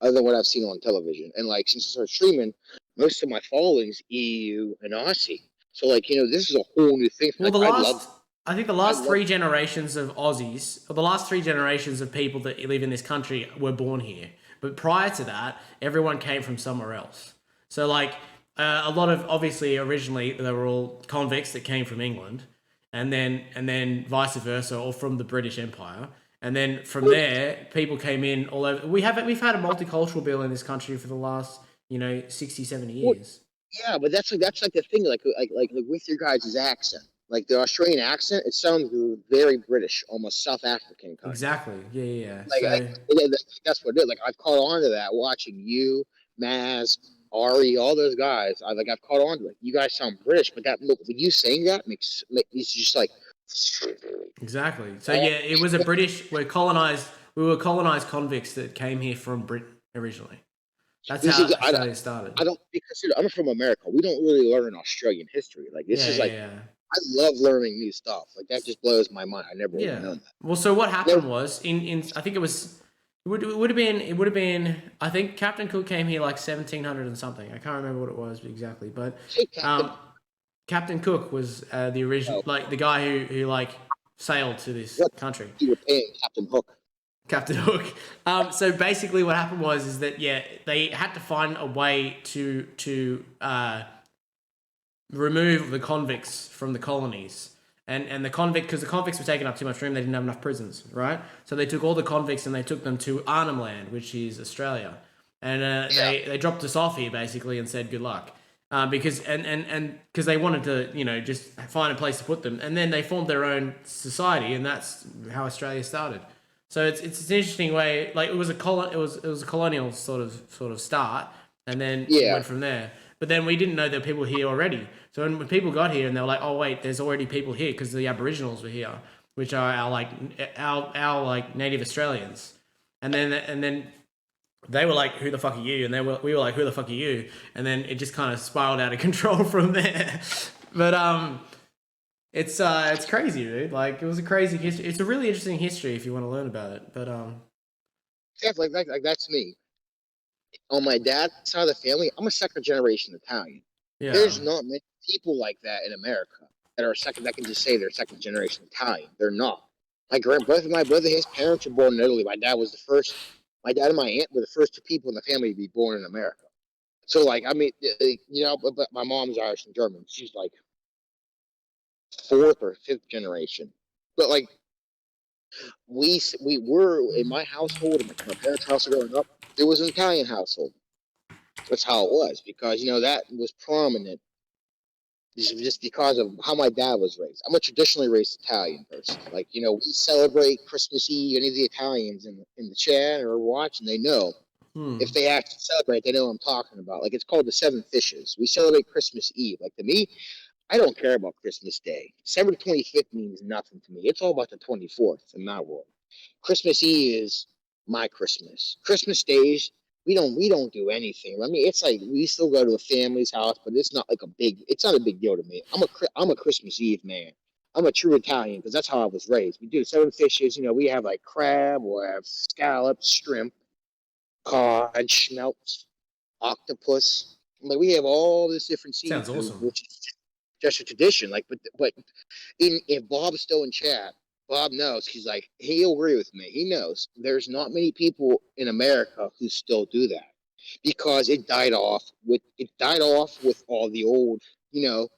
other than what I've seen on television. And like since I started streaming, most of my following's EU and Aussie. So like this is a whole new thing. Well, Like I think the I last love. three generations of Aussies, or the last three generations of people that live in this country were born here. But prior to that, everyone came from somewhere else. So, like, a lot of, obviously, originally they were all convicts that came from England, and then vice versa, or from the British Empire. And then from there, people came in all over. We've had a multicultural bill in this country for the last 60, 70 years. Yeah, but that's like the thing, like with your guys' accent, like the Australian accent, it sounds very British, almost South African kind of. Exactly. Yeah, yeah, yeah. Like So that's what it is. Like I've caught on to that watching you, Maz, Ari, all those guys. I've caught on to it. You guys sound British, but that look when you saying that it's just like. exactly. So yeah, it was a British. We're colonized. We were colonized convicts that came here from Britain originally. That's You how see, Australia started. I don't because I'm from America. We don't really learn Australian history. Like this Yeah, is yeah, like yeah. I love learning new stuff. Like that just blows my mind. I never would have Yeah. known Well, so what that. happened was in I think it was It would have been. I think Captain Cook came here like 1700 and something. I can't remember what it was exactly, but Say Captain. Captain Cook was the original, Oh, like the guy who like sailed to this what country. you were paying Captain Hook? Captain Hook. So basically, what happened was is that yeah, they had to find a way to remove the convicts from the colonies. And the because the convicts were taking up too much room, they didn't have enough prisons, right? So they took all the convicts and they took them to Arnhem Land, which is Australia, and Yeah. they dropped us off here basically and said good luck, because because they wanted to just find a place to put them, and then they formed their own society, and that's how Australia started. So it's an interesting way. Like it was a colonial sort of start, and then it Yeah. went from there. But then we didn't know there were people here already. So when people got here and they were like, oh wait, there's already people here because the Aboriginals were here, which are our like native Australians. And then they were like, who the fuck are you? And we were like, who the fuck are you? And then it just kind of spiraled out of control from there. But it's crazy, dude. Like it was a crazy history. It's a really interesting history if you want to learn about it. But Definitely, like that's me. On my dad's side of the family, I'm a second generation Italian. yeah, There's not many people like that in America that are second that can just say they're second generation Italian. They're not. Both of my brother, his parents were born in Italy. My dad was the first. My dad and my aunt were the first two people in the family to be born in America. So, like, I mean, but my mom's Irish and German. She's like fourth or fifth generation. But like, we were in my household, in my parents' house growing up. It was an Italian household. That's how it was because that was prominent just because of how my dad was raised. I'm a traditionally raised Italian person. Like, we celebrate Christmas Eve. Any of the Italians in the chat or watching, they know. If they actually celebrate, they know what I'm talking about. Like, it's called the Seven Fishes. We celebrate Christmas Eve. Like, to me, I don't care about Christmas Day. December 25th means nothing to me. It's all about the 24th in my world. Christmas Eve is my Christmas. Christmas days, we don't do anything. I mean, it's like we still go to a family's house, but it's not it's not a big deal to me. I'm a Christmas Eve man. I'm a true Italian because that's how I was raised. We do the seven fishes. We have like crab, or have scallops, shrimp, cod, schmelts, octopus. Like we have all this different sounds seafood, awesome. which is just a tradition. Like, but if Bob's still in chat, Bob knows. He's like, he'll agree with me. He knows there's not many people in America who still do that because it died off with all the old, the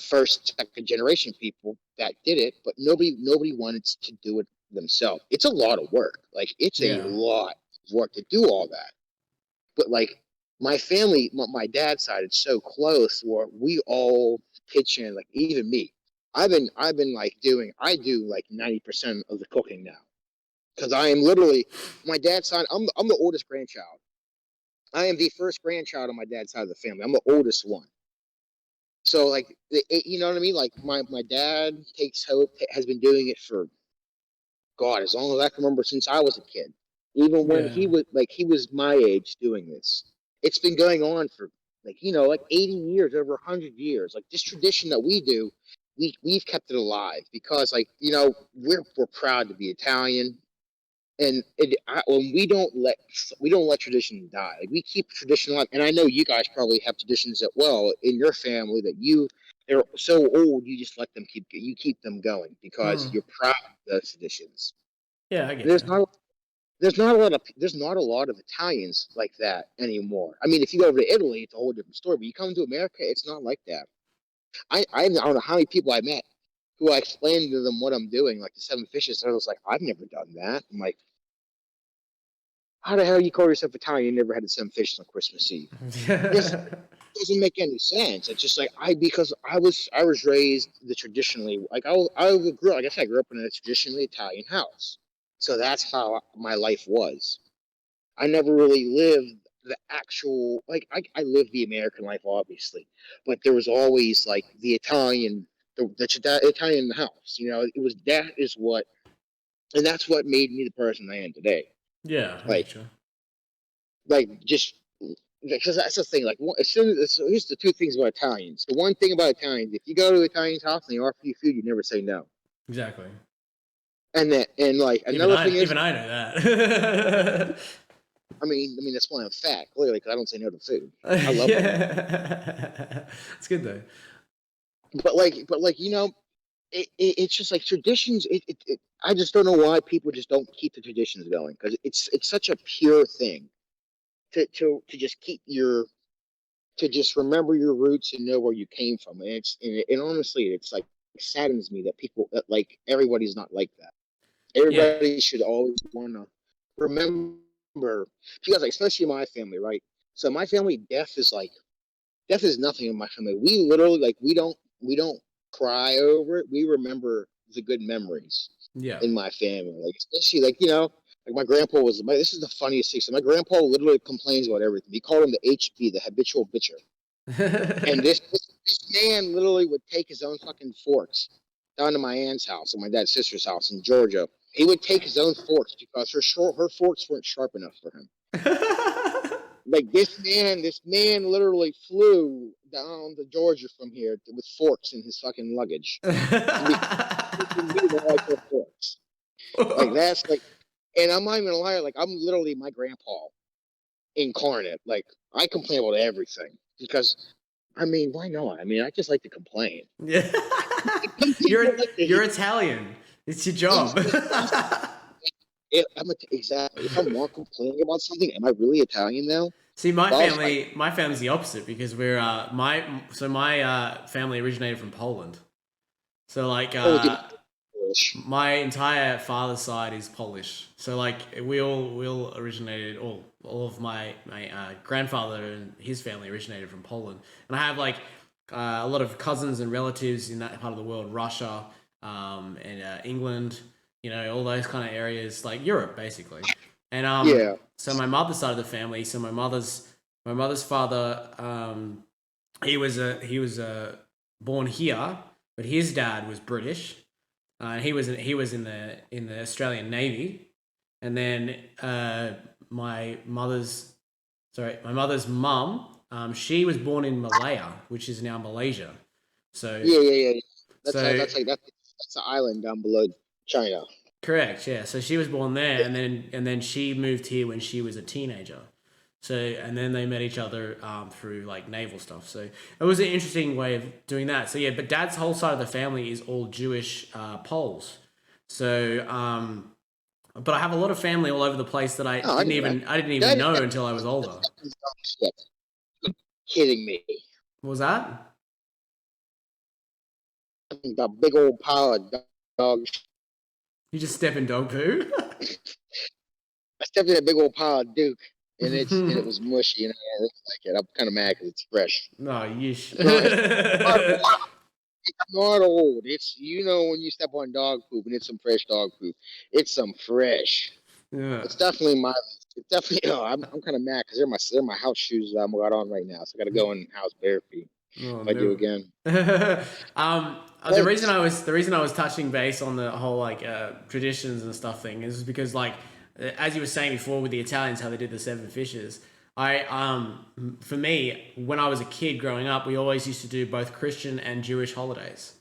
first, second generation people that did it, but nobody wanted to do it themselves. It's a lot of work. Like it's a lot of work to do all that. But like my family, my dad's side, it's so close where we all pitch in. Like even me, I've been like I do like 90% of the cooking now because I am literally my dad's side. I'm the oldest grandchild. I am the first grandchild on my dad's side of the family. I'm the oldest one. So like you know what I mean? Like my dad has been doing it for God as long as I can remember since I was a kid. Even when he was my age doing this. It's been going on for like 80 years, over 100 years. Like this tradition that we do, we've kept it alive because we're proud to be Italian, and when we don't let tradition die. Like, we keep tradition alive, and I know you guys probably have traditions as well in your family that they're so old you just let them keep them going because you're proud of those traditions. Yeah, I get There's you. not there's not a lot of Italians like that anymore. I mean, if you go over to Italy, it's a whole different story. But you come to America, it's not like that. I don't know how many people I met who I explained to them what I'm doing, like the seven fishes, and I was like, I've never done that. I'm like, how the hell you call yourself Italian? You never had the seven fishes on Christmas Eve? This doesn't make any sense. It's just like because I was raised the traditionally like I said, I grew up in a traditionally Italian house, so that's how my life was. I never really lived the actual I lived the American life obviously, but there was always like the Italian the Italian in the house. And that's what made me the person I am today. Yeah, I Like get you. just because that's the thing. Like as soon as here's the two things about Italians. The one thing about Italians, if you go to an Italian's house and they offer you food, you never say no. Exactly. and like another thing is, even I know that. I mean that's why I'm fat, clearly, because I don't say no to food. I love them. Yeah. It's good though. But like it's just like traditions. I just don't know why people just don't keep the traditions going, because it's such a pure thing to just keep your to just remember your roots and know where you came from. And honestly, it's like saddens me that people that like everybody's not like that. Yeah. Everybody should always want to remember, because like, especially my family, right? So my family, death is nothing in my family. We literally like we don't cry over it. We remember the good memories Yeah. in my family. Like especially like like my grandpa was this is the funniest thing. So my grandpa literally complains about everything. He called him the HB, the habitual bitcher. And this man literally would take his own fucking forks down to my aunt's house and my dad's sister's house in Georgia. He would take his own forks because her forks weren't sharp enough for him. Like this man literally flew down to Georgia from here with forks in his fucking luggage. Like their forks. Like that's like, and I'm not even gonna lie, like I'm literally my grandpa incarnate. Like I complain about everything because I mean, why not? I mean, I just like to complain. Yeah. You're Italian. It's your job. Exactly. If I'm not complaining about something, am I really Italian now? See, my family's the opposite because we're my family originated from Poland. So like my entire father's side is Polish. So like we all originated, all of my grandfather and his family originated from Poland, and I have like a lot of cousins and relatives in that part of the world, Russia, and England, all those kind of areas, like Europe basically. And yeah. so my mother's side of the family, so my mother's father, he was born here, but his dad was British. And he was in the Australian Navy, and then my mother's mum, she was born in Malaya, which is now Malaysia. So Yeah. That's the island down below China. correct, yeah. So she was born there, and then she moved here when she was a teenager. So and then they met each other through like naval stuff. So it was an interesting way of doing that. So yeah, but Dad's whole side of the family is all Jewish Poles. So but I have a lot of family all over the place that I didn't even know until I was older. Kidding me? What was that? The big old pile of dog. You just step in dog poo? I stepped in a big old pile of Duke, and it was mushy, and I didn't like it. I'm kind of mad because it's fresh. No, yeesh. It's not old. It's when you step on dog poop and it's some fresh dog poop. It's some fresh. Yeah. It's definitely my. It's definitely. I'm kind of mad because they're my house shoes that I'm got on right now, so I got to go in house bare feet. Oh, if I do again. The reason I was touching base on the whole like traditions and stuff thing is because like as you were saying before with the Italians how they did the seven fishes. For me, when I was a kid growing up, we always used to do both Christian and Jewish holidays.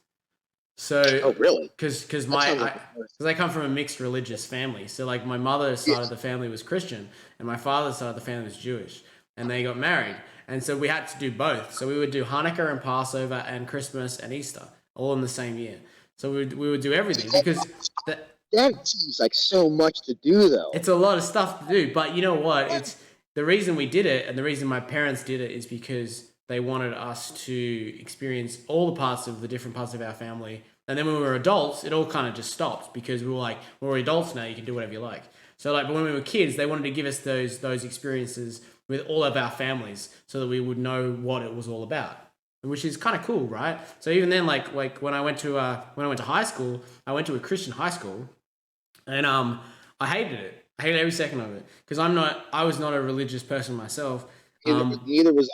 So, oh really? Because I come from a mixed religious family. So like my mother's side of the family was Christian, and my father's side of the family was Jewish, and they got married, and so we had to do both. So we would do Hanukkah and Passover and Christmas and Easter all in the same year. So we would do everything because that seems like so much to do though. It's a lot of stuff to do, but you know what? It's the reason we did it, and the reason my parents did it is because they wanted us to experience all the parts of the different parts of our family. And then when we were adults, it all kind of just stopped because we were like, we're adults now, you can do whatever you like. So like, but when we were kids, they wanted to give us those experiences with all of our families so that we would know what it was all about, which is kind of cool, right? So even then, like when I went to high school, I went to a Christian high school, and I hated it. I hated every second of it because I was not a religious person myself. Neither was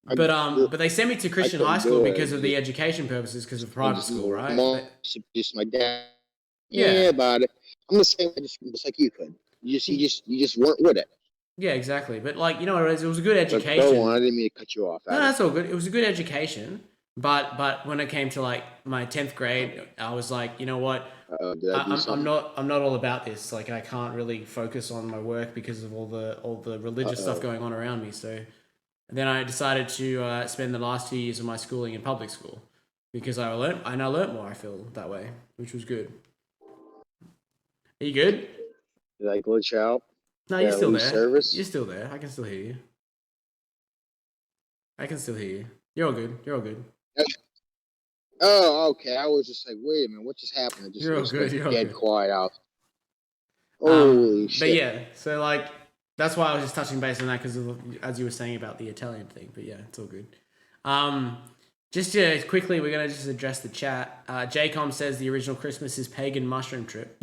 I. But they sent me to Christian high school because of the education purposes, because of private school, right? Just my dad. Yeah, about it. I'm the same. Just like you could. You just weren't with it. Yeah, exactly. But like, you know what it is? It was a good education. Go on. I didn't mean to cut you off. No, that's all good. It was a good education, But when it came to like my 10th grade, I was like, you know what? Did I do something? I'm not all about this. Like I can't really focus on my work because of all the religious stuff Uh-oh. going on around me. So then I decided to spend the last 2 years of my schooling in public school because I learned more. I feel that way, which was good. Are you good? Did I glitch out? No, Did you're I still lose there. service? You're still there. I can still hear you. I can still hear you. You're all good. You're all good. Oh, okay. I was just like, wait a minute, what just happened? It You're all just went good. You're all dead good. quiet out. Holy But shit. yeah, so like that's why I was just touching base on that because as you were saying about the Italian thing. But yeah, it's all good. Um, just to quickly, we're gonna just address the chat. Jacom says the original Christmas is pagan mushroom trip.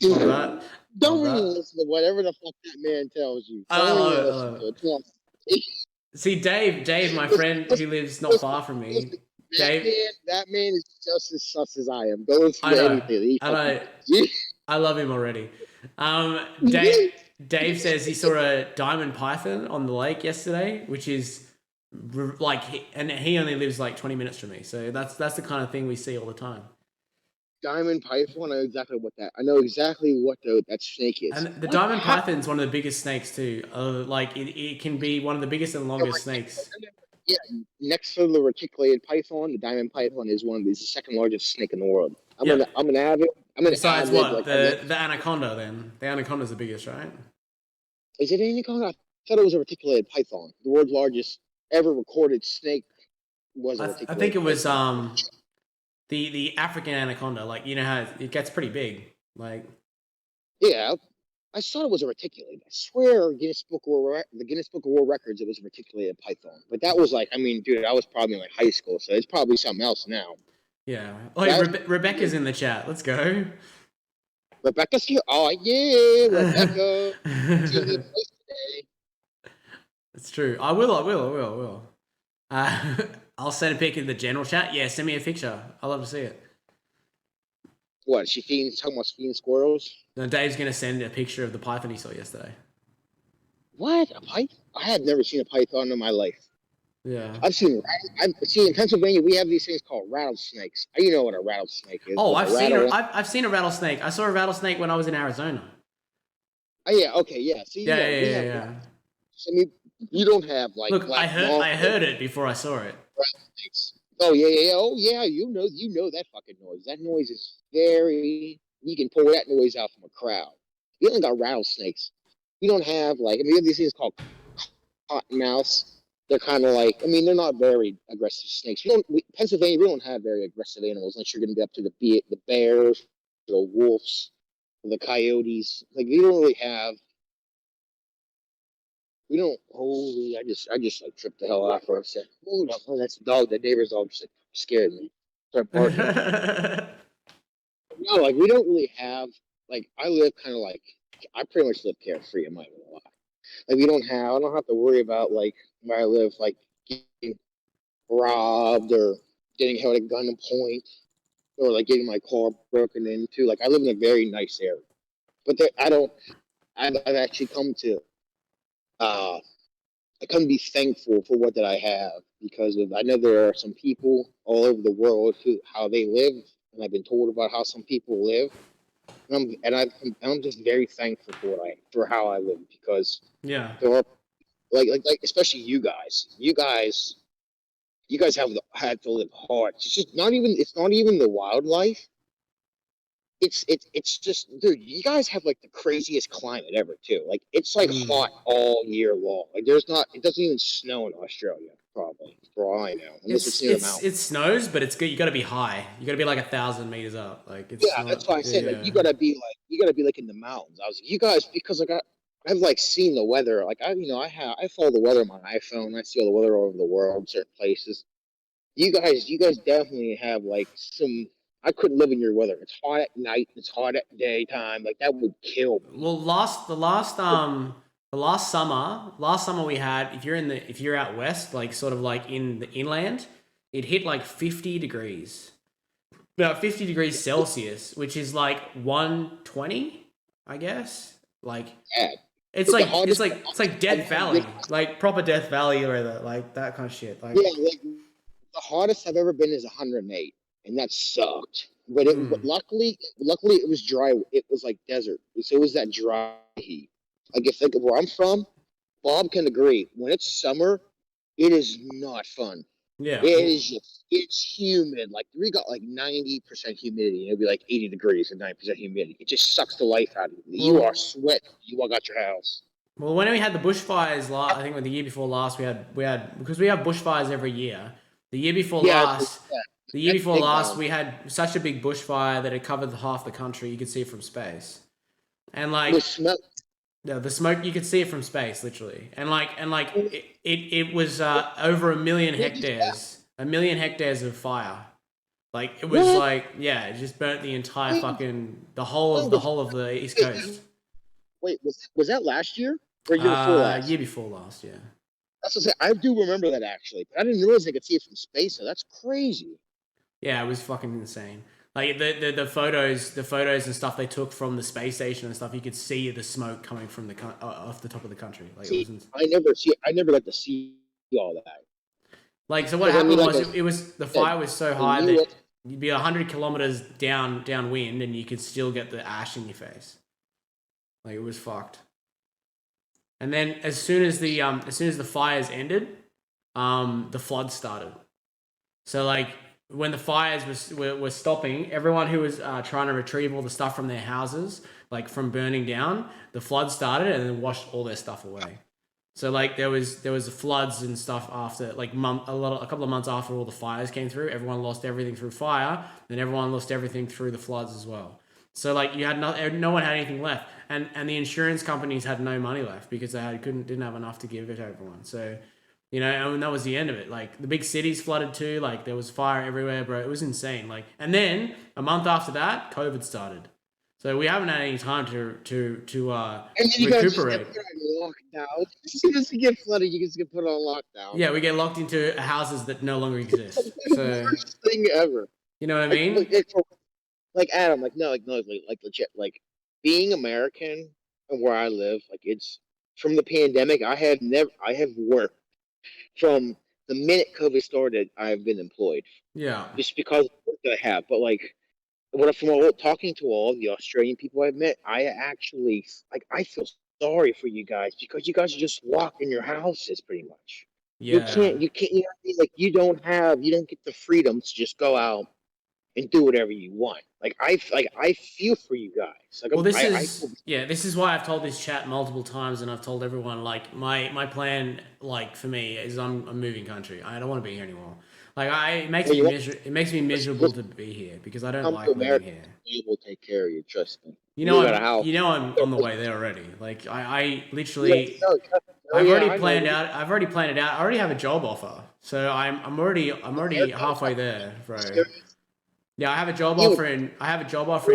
Love that. Love Don't even that. listen to whatever the fuck that man tells you. I Don't love even it. I listen love to it. it. Trust See, Dave, my listen, friend listen, who lives not listen, far from me. listen. Dave, That man is just as sus as I am. Don't listen I to know, anything that he I fucking know, tells I love him already. Dave, you. Dave says he saw a diamond python on the lake yesterday, which is like, and he only lives like 20 minutes from me, so that's the kind of thing we see all the time. Diamond python. I know exactly what that snake is. And the What? diamond How? python's one of the biggest snakes too. Like it can be one of the biggest and longest snakes. Yeah, next to the reticulated python, the diamond python is the second largest snake in the world. Yep. I'm an avid. I'm an Besides avid what like. I'm a, the anaconda, then the anaconda's the biggest, right? is it anaconda? I thought it was a reticulated python. The world's largest ever recorded snake was a I think reticulated it was python. the African anaconda. Like you know how it gets pretty big. Like Yeah, I thought it was a reticulated. I swear, the Guinness Book of World Records, it was a reticulated python. But that was like, I mean, dude, I was probably in like high school, so it's probably something else now. yeah. Oh, hey, That Rebecca's in the chat. Let's go. Rebecca's here. Oh yeah, Rebecca. See me twice today. It's true. I will. I'll send a pic in the general chat. Yeah, send me a picture. I love to see it. What? She feeding talking about feeding squirrels? No, Dave's gonna send a picture of the python he saw yesterday. What? A python? I have never seen a python in my life. Yeah. I've seen in Pennsylvania we have these things called rattlesnakes. You know what a rattlesnake is, Oh, but the rattle. I've seen a rattlesnake. I saw a rattlesnake when I was in Arizona. Oh yeah, okay, yeah. See, Yeah, yeah, yeah, we yeah, have. yeah. I mean, you don't have like Look, black long I heard it before I saw it. rattlesnakes. Oh yeah. Oh yeah. You know that fucking noise. That noise is very. You can pull that noise out from a crowd. You only got rattlesnakes. You don't have like. I mean, you have these things called cottonmouths. They're kind of like. I mean, they're not very aggressive snakes. Pennsylvania. We don't have very aggressive animals unless you're going to get up to the bears, the wolves, the coyotes. Like we don't really have. We don't. Holy! I just like tripped the hell out for a second. Oh, that's the dog. The neighbor's dog just like, scared me. Started barking. No, like we don't really have. Like I live kind of like I pretty much live carefree. I'm not gonna lie. Like we don't have. I don't have to worry about like where I live, like getting robbed or getting held at gunpoint or like getting my car broken into. Like I live in a very nice area, but there, I don't. I've actually come to uh I can be thankful for what that I have because of I know there are some people all over the world who how they live, and I've been told about how some people live, I'm just very thankful for how I live because Yeah. there are like especially you guys, you guys have had to live hard. It's not even the wildlife. It's just dude, you guys have like the craziest climate ever too. Like it's like Mm. hot all year long. Like there's not it doesn't even snow in Australia, probably, for all I know. Unless it's near the mountain. It snows, but it's good. You got to be high. You got to be like 1,000 meters up. Like it's Yeah, not. that's why I said like Yeah. you gotta be like in the mountains. I was like, you guys because like I've like seen the weather. Like I follow the weather on my iPhone. I see all the weather all over the world, certain places. You guys definitely have like some. I couldn't live in your weather. It's hot at night. It's hot at daytime. Like that would kill me. Well, last summer we had. If you're out west, like sort of like in the inland, it hit like 50 degrees, about 50 degrees Celsius, which is like 120, I guess. Like Yeah, it's like Death Valley, like proper Death Valley or like that kind of shit. Like yeah, like the hottest I've ever been is 108, and that sucked. But Mm. luckily it was dry. It was like desert, so it was that dry heat. Like if think of where I'm from, Bob can agree. When it's summer, it is not fun. Yeah. It is just it's humid. Like we got like 90% humidity. It'll be like 80 degrees and 90% humidity. It just sucks the life out of you. You are Well, sweating. You walk out your house. well, when we had the bushfires, I think the year before last, we had because we have bushfires every year. The year before Yeah, last, the year that's before big last, down. we had such a big bushfire that it covered half the country. You could see it from space, and With like smoke. the smoke, you could see it from space, literally, and it was over 1,000,000 hectares, 1,000,000 hectares of fire. Like it was What? like yeah, it just burnt the entire Wait, fucking the was, whole of the east wait, coast. was that last year or year before last? Year before last, yeah. That's what I do remember that actually. But I didn't realize they could see it from space. So that's crazy. Yeah, it was fucking insane. Like the photos and stuff they took from the space station and stuff, you could see the smoke coming from off the top of the country. Like it See, wasn't I never got to see all that. like so. What Because I mean, happened like was I it was the said, fire was so when high you that look, you'd be 100 kilometers downwind and you could still get the ash in your face. Like it was fucked. And then as soon as the fires ended, the floods started. So like when the fires were stopping, everyone who was trying to retrieve all the stuff from their houses, like from burning down, the flood started and then washed all their stuff away. So like there was floods and stuff after like a couple of months after all the fires came through. Everyone lost everything through fire, and everyone lost everything through the floods as well. So like you had no one had anything left, and the insurance companies had no money left because didn't have enough to give it to everyone. So and that was the end of it. Like the big cities flooded too. Like there was fire everywhere, bro. It was insane. Like and then a month after that, COVID started. So we haven't had any time to and then you guys just get recuperate. put on lockdown. As soon as you get flooded, you just get put on lockdown. Yeah, we get locked into houses that no longer exist. So Worst thing ever. you know what I Like, mean? like Adam, like no, like legit, like being American and where I live, like it's from the pandemic. I have worked from the minute COVID started. I've been employed Yeah. just because of the work that I have. But like, talking to all the Australian people I've met, I actually like I feel sorry for you guys because you guys are just locked in your houses pretty much. Yeah. You can't, you know what I mean? Like you don't get the freedom to just go out and do whatever you want. Like I feel for you guys. Like Well, I feel, this is why I've told this chat multiple times, and I've told everyone like my plan, like for me, is I'm moving country. I don't want to be here anymore. Like well, you want it makes me miserable to be here because I don't come to like living America, here. we will take care of you. Trust me. You got a house. I'm on the way there already. Like I Yeah, literally no, oh yeah, I know. I've already planned it out. I already have a job offer, so I'm already halfway there, bro. Yeah, You, I have a job offer in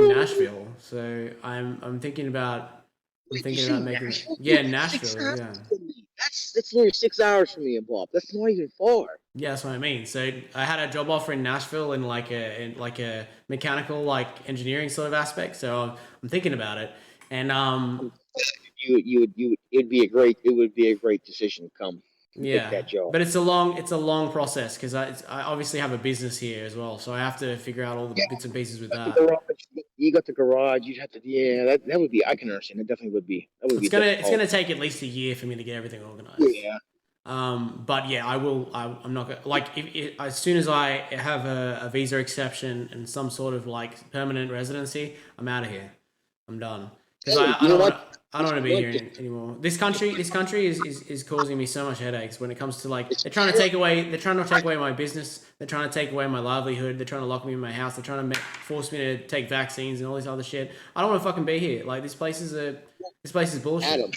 Nashville, so I'm thinking about wait, you say making Nashville? yeah Dude, 6 Nashville, hours yeah. from me. That's literally 6 hours from me, Bob. That's not even far. Yeah, that's what I mean. So I had a job offer in Nashville in like a mechanical like engineering sort of aspect. So I'm thinking about it, and It would be a great decision to come and take yeah, that job. but it's a long process because I obviously have a business here as well, so I have to figure out all the Yeah, bits and pieces with the that. garage, you got the garage. You'd have to, yeah, that would be. I can understand. It definitely would be. That would be It's difficult. gonna take at least a year for me to get everything organized. Yeah, But yeah, I will. I'm not gonna like as soon as I have a visa exception and some sort of like permanent residency, I'm out of here. I'm done because hey, you know what? I don't want to be Look, here anymore. This country is causing me so much headaches when it comes to like it's they're trying to take away my business. They're trying to take away my livelihood. They're trying to lock me in my house. They're trying to force me to take vaccines and all this other shit. I don't want to fucking be here. Like this place is bullshit. Adam.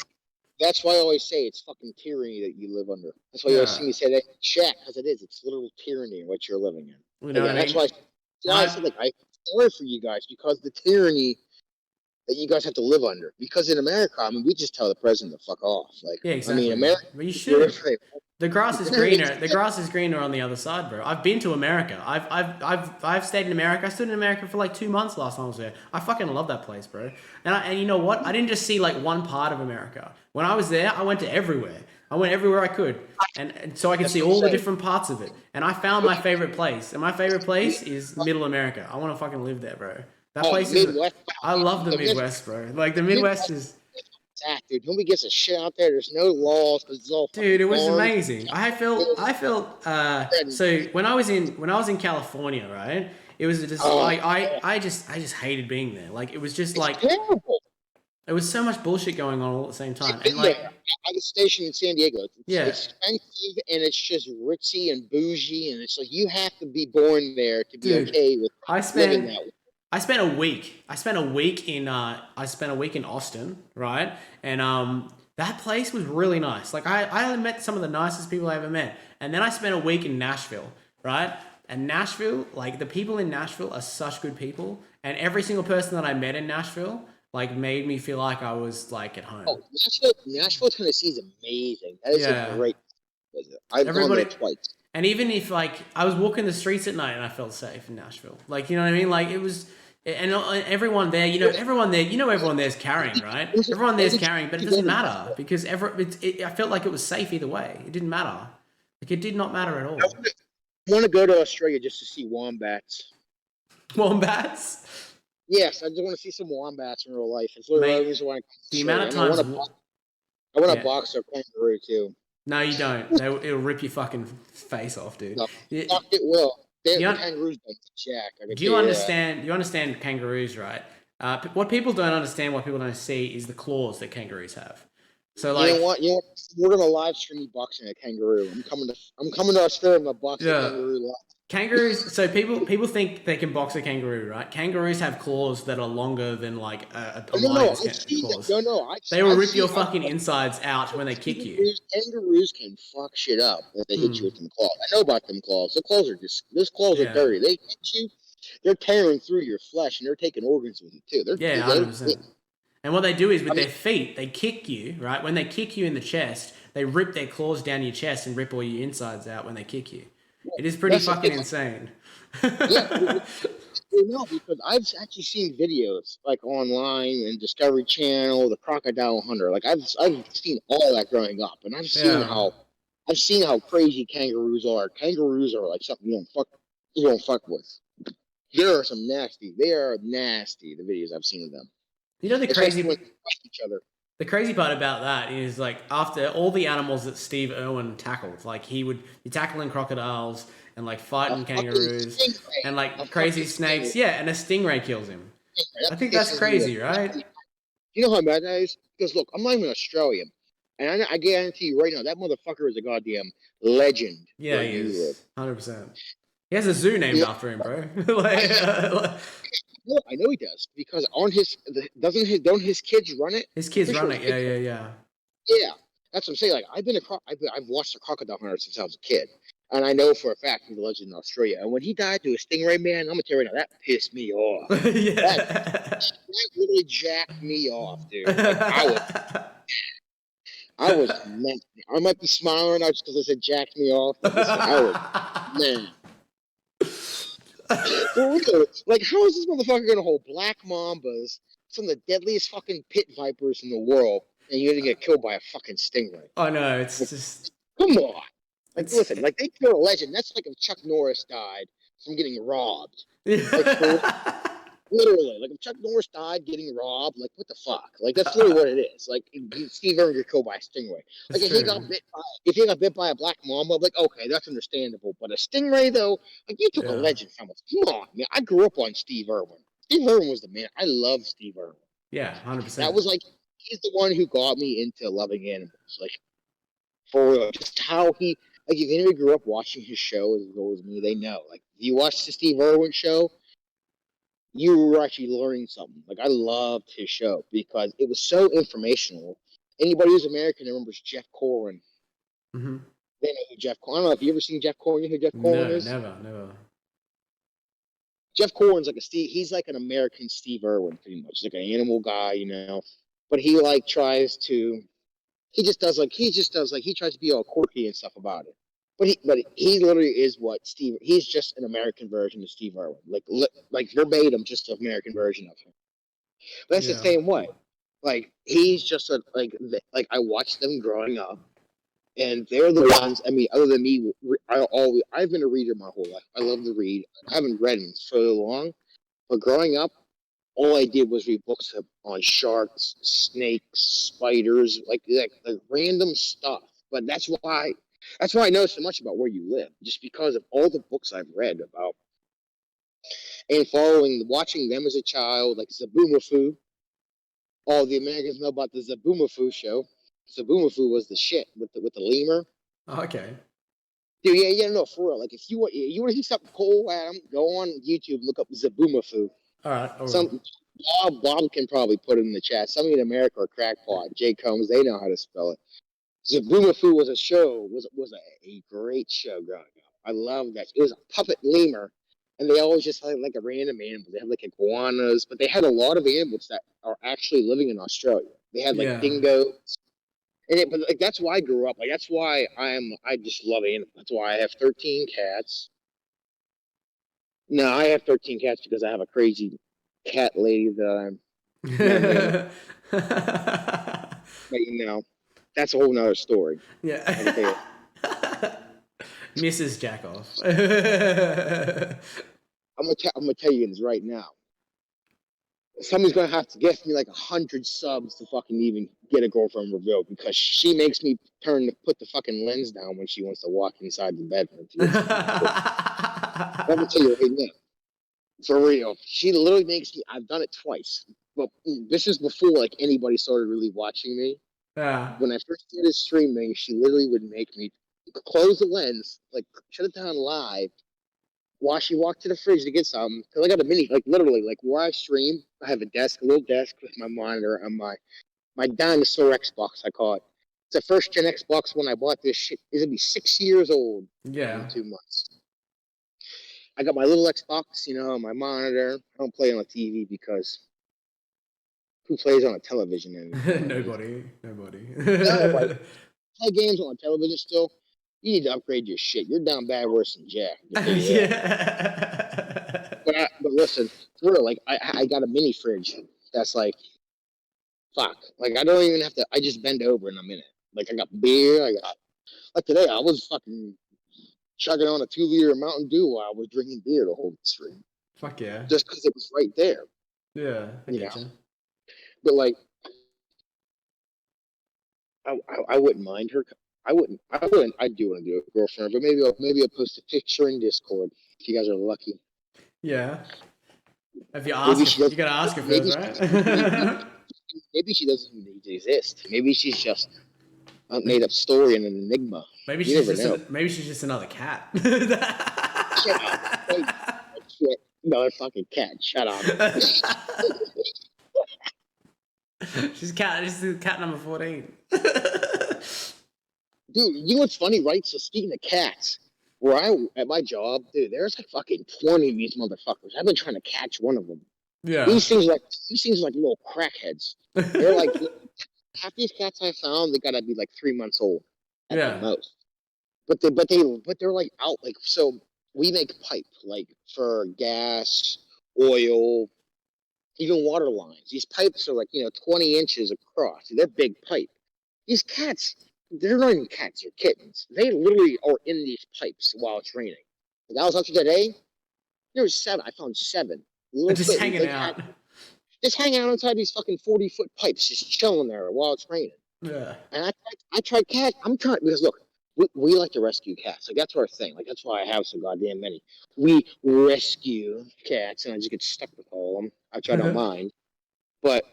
That's why I always say it's fucking tyranny that you live under. That's why you always Yeah, see me say that check because it is. It's literal tyranny what you're living you in. know what Again, I that's mean. why. And I said like I feel sorry for you guys because the tyranny that you guys have to live under. Because in America, I mean, we just tell the president to fuck off. Like, yeah, I mean, exactly. America, But you you're should. afraid. The grass is No, greener. The grass is greener on the other side, bro. I've been to America. I've stayed in America. I stood in America for like 2 months last time I was there. I fucking love that place, bro. And you know what? I didn't just see like one part of America. When I was there, I went to everywhere. I went everywhere I could, and so I could That's see what I'm all the saying. different parts of it. And I found my favorite place, and my favorite place is Middle America. I want to fucking live there, bro. That Oh, place is. Midwest. I love the The Midwest, bro. Like the Midwest Midwest is. attack, dude. Nobody gives a shit out there. There's no laws because it's all Dude, fucking it was farms. amazing. I felt so when I was in California, right? It was just Oh, like I just hated being there. Like it was just it's like terrible. there was so much bullshit going on all at the same time. I've And been there. like I was stationed in San Diego. It's yeah, expensive and it's just ritzy and bougie, and it's like you have to be born there to be dude, okay with I living spent that way. I spent a week. I spent a week in Austin, right? And that place was really nice. Like I met some of the nicest people I ever met. And then I spent a week in Nashville, right? And Nashville, like the people in Nashville are such good people. And every single person that I met in Nashville, like made me feel like I was like at home. Oh, Nashville, Tennessee is amazing. That is a Yeah. great visit. I've gone Everybody there twice. and even if like I was walking the streets at night and I felt safe in Nashville. Like you know what I mean? Like it was and everyone there, everyone there's carrying, right? Everyone there's carrying, but it doesn't matter because I felt like it was safe either way. It didn't matter. Like it did not matter at all. I want to go to Australia just to see wombats. Wombats, Yes, I just want to see some wombats in real life. It's literally the mate. reason why The amount of I want times, I want to yeah. box a kangaroo too. No, you don't. It'll rip your fucking face off, dude. No, You, fuck it will. The you, kangaroos don't jack. I can do you tell you that. understand? You understand kangaroos, right? What people don't understand, what people don't see, is the claws that kangaroos have. So, You know like, what? We're gonna live stream me boxing a kangaroo. I'm coming to Australia. I'm gonna box a yeah, kangaroo live. kangaroos. So people think they can box a kangaroo, right? Kangaroos have claws that are longer than like a No, lion's I've seen that. claws. No, They will I've rip seen. your fucking insides out when they kick you. Kangaroos can fuck shit up if they hit you Hmm. with them claws. I know about them claws. The claws are just. Those claws are Yeah, dirty. They hit you. They're tearing through your flesh and they're taking organs with you too. yeah, 100%. And what they do is I with mean, their feet, they kick you, right? When they kick you in the chest, they rip their claws down your chest and rip all your insides out when they kick you. It is pretty that's the fucking thing. insane. Yeah, no, because I've actually seen videos like online and Discovery Channel, the Crocodile Hunter. Like I've seen all that growing up, and Yeah. I've seen how crazy kangaroos are. Kangaroos are like something you don't fuck with. There are some nasty. They are nasty. The videos I've seen of them, You know the especially when crazy they fight each other. the crazy part about that is like after all the animals that Steve Irwin tackled, like he would be tackling crocodiles and like A fighting fucking kangaroos stingray. and A like crazy fucking snakes. stingray. Yeah, and a stingray kills him. That I think that's pisses me crazy, off. right? You know how bad that is? Because look, I'm not even Australian, and I guarantee you right now that motherfucker is a goddamn legend Yeah, where he you live. is. 100%. He has a zoo named Yeah, after him, bro. I know he does because on don't his kids run it? His I'm kids pretty sure run his it. Yeah, kids. yeah, yeah. Yeah, that's what I'm saying. Like I've watched the Crocodile Hunter since I was a kid, and I know for a fact he's a legend in Australia. And when he died to a stingray, man, I'm gonna tell you right now that pissed me off. That Yeah. that really jacked me off, dude. Like I was mad. I might be smiling now just because I said jacked me off, but listen, I was mad. For real. Like, how is this motherfucker gonna hold black mambas, some of the deadliest fucking pit vipers in the world, and you're gonna get killed by a fucking stingray? I know. It's Like, just come on. Like, it's. listen, like they killed a legend. That's like if Chuck Norris died from getting robbed. Like for literally, like if Chuck Norris died getting robbed, like what the fuck? Like that's literally what it is. Like Steve Irwin got killed by a stingray. Like It's true. if he got bit by a black mamba, like okay, that's understandable. But a stingray though, like you took a Yeah. legend from us. Come on, man. I grew up on Steve Irwin. Steve Irwin was the man. I love Steve Irwin. Yeah. That 100%. was like he's the one who got me into loving animals. Like for real, just how he like if anybody grew up watching his show as well as me, they know. Like if you watch the Steve Irwin show, you were actually learning something. Like I loved his show because it was so informational. Anybody who's American remembers Jeff Corwin. Hmm. They know who Jeff Corwin. I don't know if you ever seen Jeff Corwin. You know who Jeff Corwin No, is? never, never. Jeff Corwin's like a Steve. He's like an American Steve Irwin, pretty much. He's like an animal guy, you know. But he like tries to. He tries to be all quirky and stuff about it. But he literally is what Steve. He's just an American version of Steve Irwin, like verbatim, just an American version of him. But that's the Yeah. same way. Like he's just like I watched them growing up, and they're the ones. I mean, other than me, I've been a reader my whole life. I love to read. I haven't read in so long, but growing up, all I did was read books on sharks, snakes, spiders, like random stuff. But that's why I know so much about where you live, just because of all the books I've read about and watching them as a child, like Zaboomafoo. All the Americans know about the Zaboomafoo show. Zaboomafoo was the shit with the lemur. Okay. Dude, yeah, no, for real. Like, if you want to see something cool, Adam, go on YouTube, look up Zaboomafoo. All right. I will. Some Bob can probably put it in the chat. Somebody in America are crackpot. Jay Combs, they know how to spell it. Zaboomafoo was a great show growing up. I love that. It was a puppet lemur, and they always just had like a random animal. They had like iguanas, but they had a lot of animals that are actually living in Australia. They had like Yeah. dingoes. But like that's why I grew up. Like that's why I just love animals. That's why I have 13 cats. No, I have 13 cats because I have a crazy cat lady that I'm but that's a whole nother story. Yeah. Mrs. Jaqoff. I'm gonna tell you this right now. Somebody's gonna have to give me like 100 subs to fucking even get a girlfriend revealed, because she makes me put the fucking lens down when she wants to walk inside the bedroom. I'm gonna tell you right now, for real. She literally makes me. I've done it twice, but this is before like anybody started really watching me. Yeah. When I first started streaming, she literally would make me close the lens, like shut it down live, while she walked to the fridge to get something. Cause I got a mini, like literally, like where I stream, I have a little desk with my monitor and my dinosaur Xbox, I call it. It's a first gen Xbox. When I bought this shit, it's gonna be 6 years old Yeah. in 2 months. I got my little Xbox, my monitor. I don't play on a TV because who plays on a television anymore? Nobody. No, like play games on a television still. You need to upgrade your shit. You're down bad worse than Jack. Yeah. But listen, for real, like I got a mini fridge that's like, fuck. Like I don't even have to. I just bend over and I'm in it. Like I got beer. Like today I was fucking chugging on a 2 liter Mountain Dew while I was drinking beer the whole stream. Fuck yeah. Just because it was right there. Yeah, I get you. But like, I wouldn't mind her. I wouldn't. I do want to do a girlfriend, but maybe I'll post a picture in Discord if you guys are lucky. Yeah. If you ask, you gotta ask her first, right? Maybe she doesn't even need to exist. Maybe she's just a made up story and an enigma. Maybe she's just another cat. Shut up. Hey, shit. No, fucking cat. Shut up. She's cat number 14. Dude, you know what's funny, right? So speaking of cats, at my job, dude, there's like fucking 20 of these motherfuckers. I've been trying to catch one of them. Yeah. These things like little crackheads. They're like half these cats I found, they gotta be like 3 months old at the most. But they're like out, like, so we make pipe like for gas, oil, even water lines. These pipes are like 20 inches across. They're big pipe. These cats, they're not even cats, they're kittens. They literally are in these pipes while it's raining. Like I was out today, there was 7. I found 7 little just kittens. Hanging out. Just hanging out inside these fucking 40-foot pipes, just chilling there while it's raining. Yeah. And I tried cat. I'm trying because look, we like to rescue cats. Like that's our thing. Like that's why I have so goddamn many. We rescue cats, and I just get stuck with all of them. I try don't mind, but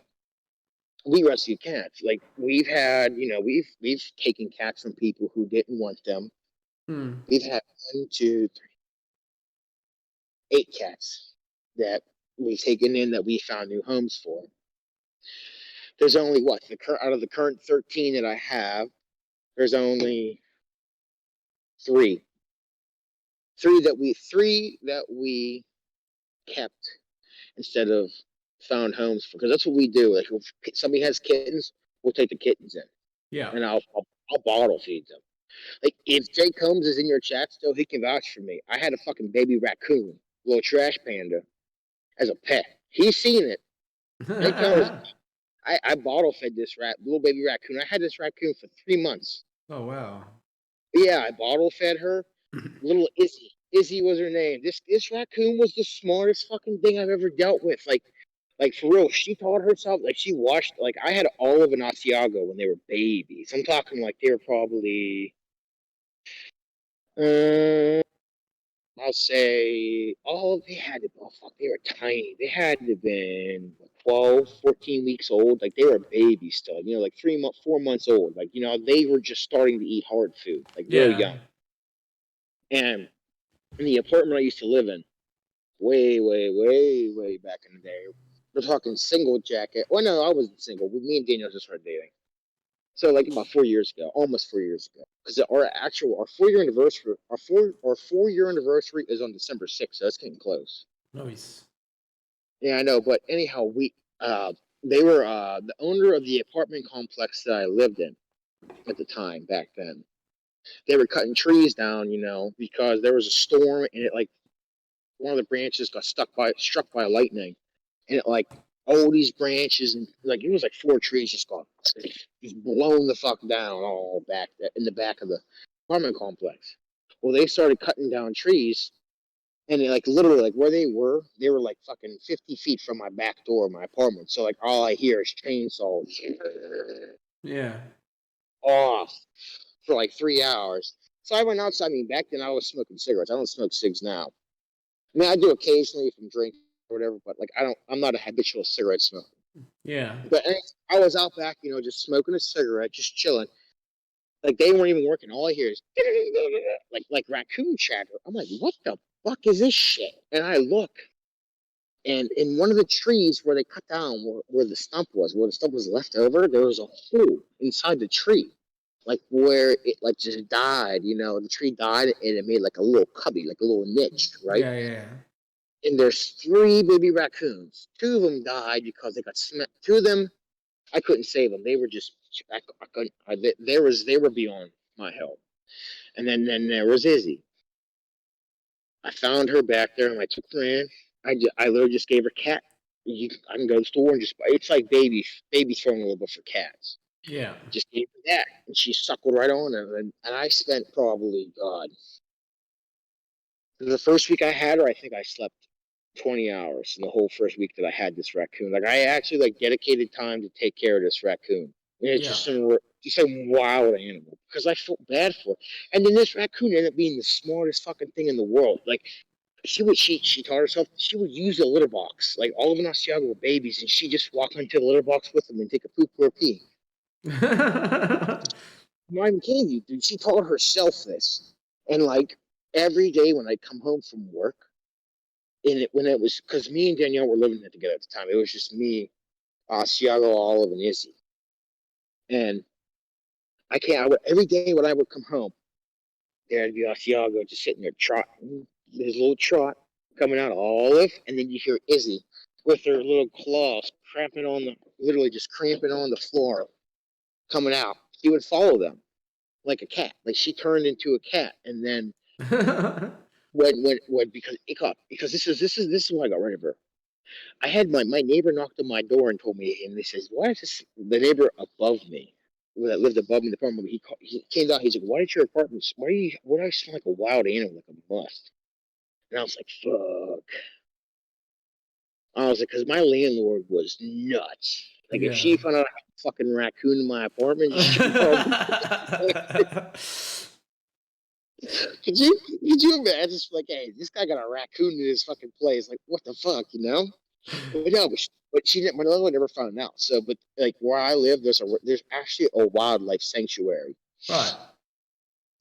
we rescue cats. Like we've had, we've taken cats from people who didn't want them. We've had 1, 2, 3, 8 cats that we've taken in that we found new homes for. There's only out of the current 13 that I have, there's only 3 that we kept instead of found homes for, because that's what we do. Like if somebody has kittens, we'll take the kittens in. Yeah. And I'll bottle feed them. Like if Jay Combs is in your chat still, he can vouch for me. I had a fucking baby raccoon, little trash panda, as a pet. He's seen it. Jay Combs, I bottle fed this little baby raccoon. I had this raccoon for 3 months. Oh wow. Yeah, I bottle fed her. Little Izzy. Izzy was her name. This raccoon was the smartest fucking thing I've ever dealt with. Like for real, she taught herself. Like she watched. Like I had Olive and Asiago when they were babies. I'm talking like they were probably. Uh, I'll say, oh, they had to, oh, fuck, they were tiny. They had to have been 12, 14 weeks old. Like, they were babies still, like 3 months, 4 months old. Like, they were just starting to eat hard food, like, real Yeah. young. And in the apartment I used to live in, way, way, way, way back in the day, we're talking single jacket. Well, no, I wasn't single. Me and Daniel just started dating. So like about 4 years ago, almost 4 years ago, because our 4 year anniversary, our 4 year anniversary is on December 6th, so it's getting close. Nice. Yeah, I know, but anyhow, they were the owner of the apartment complex that I lived in at the time back then. They were cutting trees down, because there was a storm and it like one of the branches got struck by lightning, and it like all these branches and like it was like four trees just blown the fuck down all back in the back of the apartment complex. Well, they started cutting down trees, and like literally like where they were like fucking 50 feet from my back door of my apartment. So like all I hear is chainsaws Yeah. off for like 3 hours. So I went outside. I mean, back then I was smoking cigarettes. I don't smoke cigs now. I mean, I do occasionally if I'm drinking or whatever, but like I'm not a habitual cigarette smoker. Yeah. But I was out back, just smoking a cigarette, just chilling. Like they weren't even working. All I hear is like raccoon chatter. I'm like, what the fuck is this shit? And I look, and in one of the trees where they cut down, where the stump was, where the stump was left over, there was a hole inside the tree, like where it like just died. The tree died, and it made like a little cubby, like a little niche, right? Yeah. Yeah. And there's three baby raccoons. Two of them died because they got smacked. Two of them, I couldn't save them. They were just, I couldn't. They were beyond my help. And then there was Izzy. I found her back there, and I took her in. I literally just gave her cat. I can go to the store and just. It's like baby formula, for cats. Yeah. Just gave her that, and she suckled right on it. And I spent probably the first week I had her. I think I slept 20 hours in the whole first week that I had this raccoon. Like I actually like dedicated time to take care of this raccoon. And it's Yeah. just a wild animal because I felt bad for it. And then this raccoon ended up being the smartest fucking thing in the world. Like she taught herself she would use the litter box. Like all of them Asiago were babies, and she just walk into the litter box with them and take a poop or a pee. I'm not even kidding you, dude. She taught herself this. And like every day when I come home from work, when it was because me and Danielle were living there together at the time. It was just me, Asiago, Olive, and Izzy. And I can't. Every day when I would come home, there'd be Asiago just sitting there trotting, his little trot coming out of Olive, and then you hear Izzy with her little claws literally just cramping on the floor, coming out. He would follow them like a cat. Like she turned into a cat, and then when because this is why I got rid of her. I had my neighbor knocked on my door and told me, and he says, "Why is this?" The neighbor above me, that lived above me in the apartment, he came down. He's like, "Why did your apartment? Why do I smell like a wild animal, like a musk?" And I was like, "Fuck." I was like, "Because my landlord was nuts. Like, if Yeah. she found out I had a fucking raccoon in my apartment, she probably could you imagine? Just like, hey, this guy got a raccoon in his fucking place. Like, what the fuck? But no, but she didn't. My landlord never found out. So, but like where I live, there's actually a wildlife sanctuary. Right.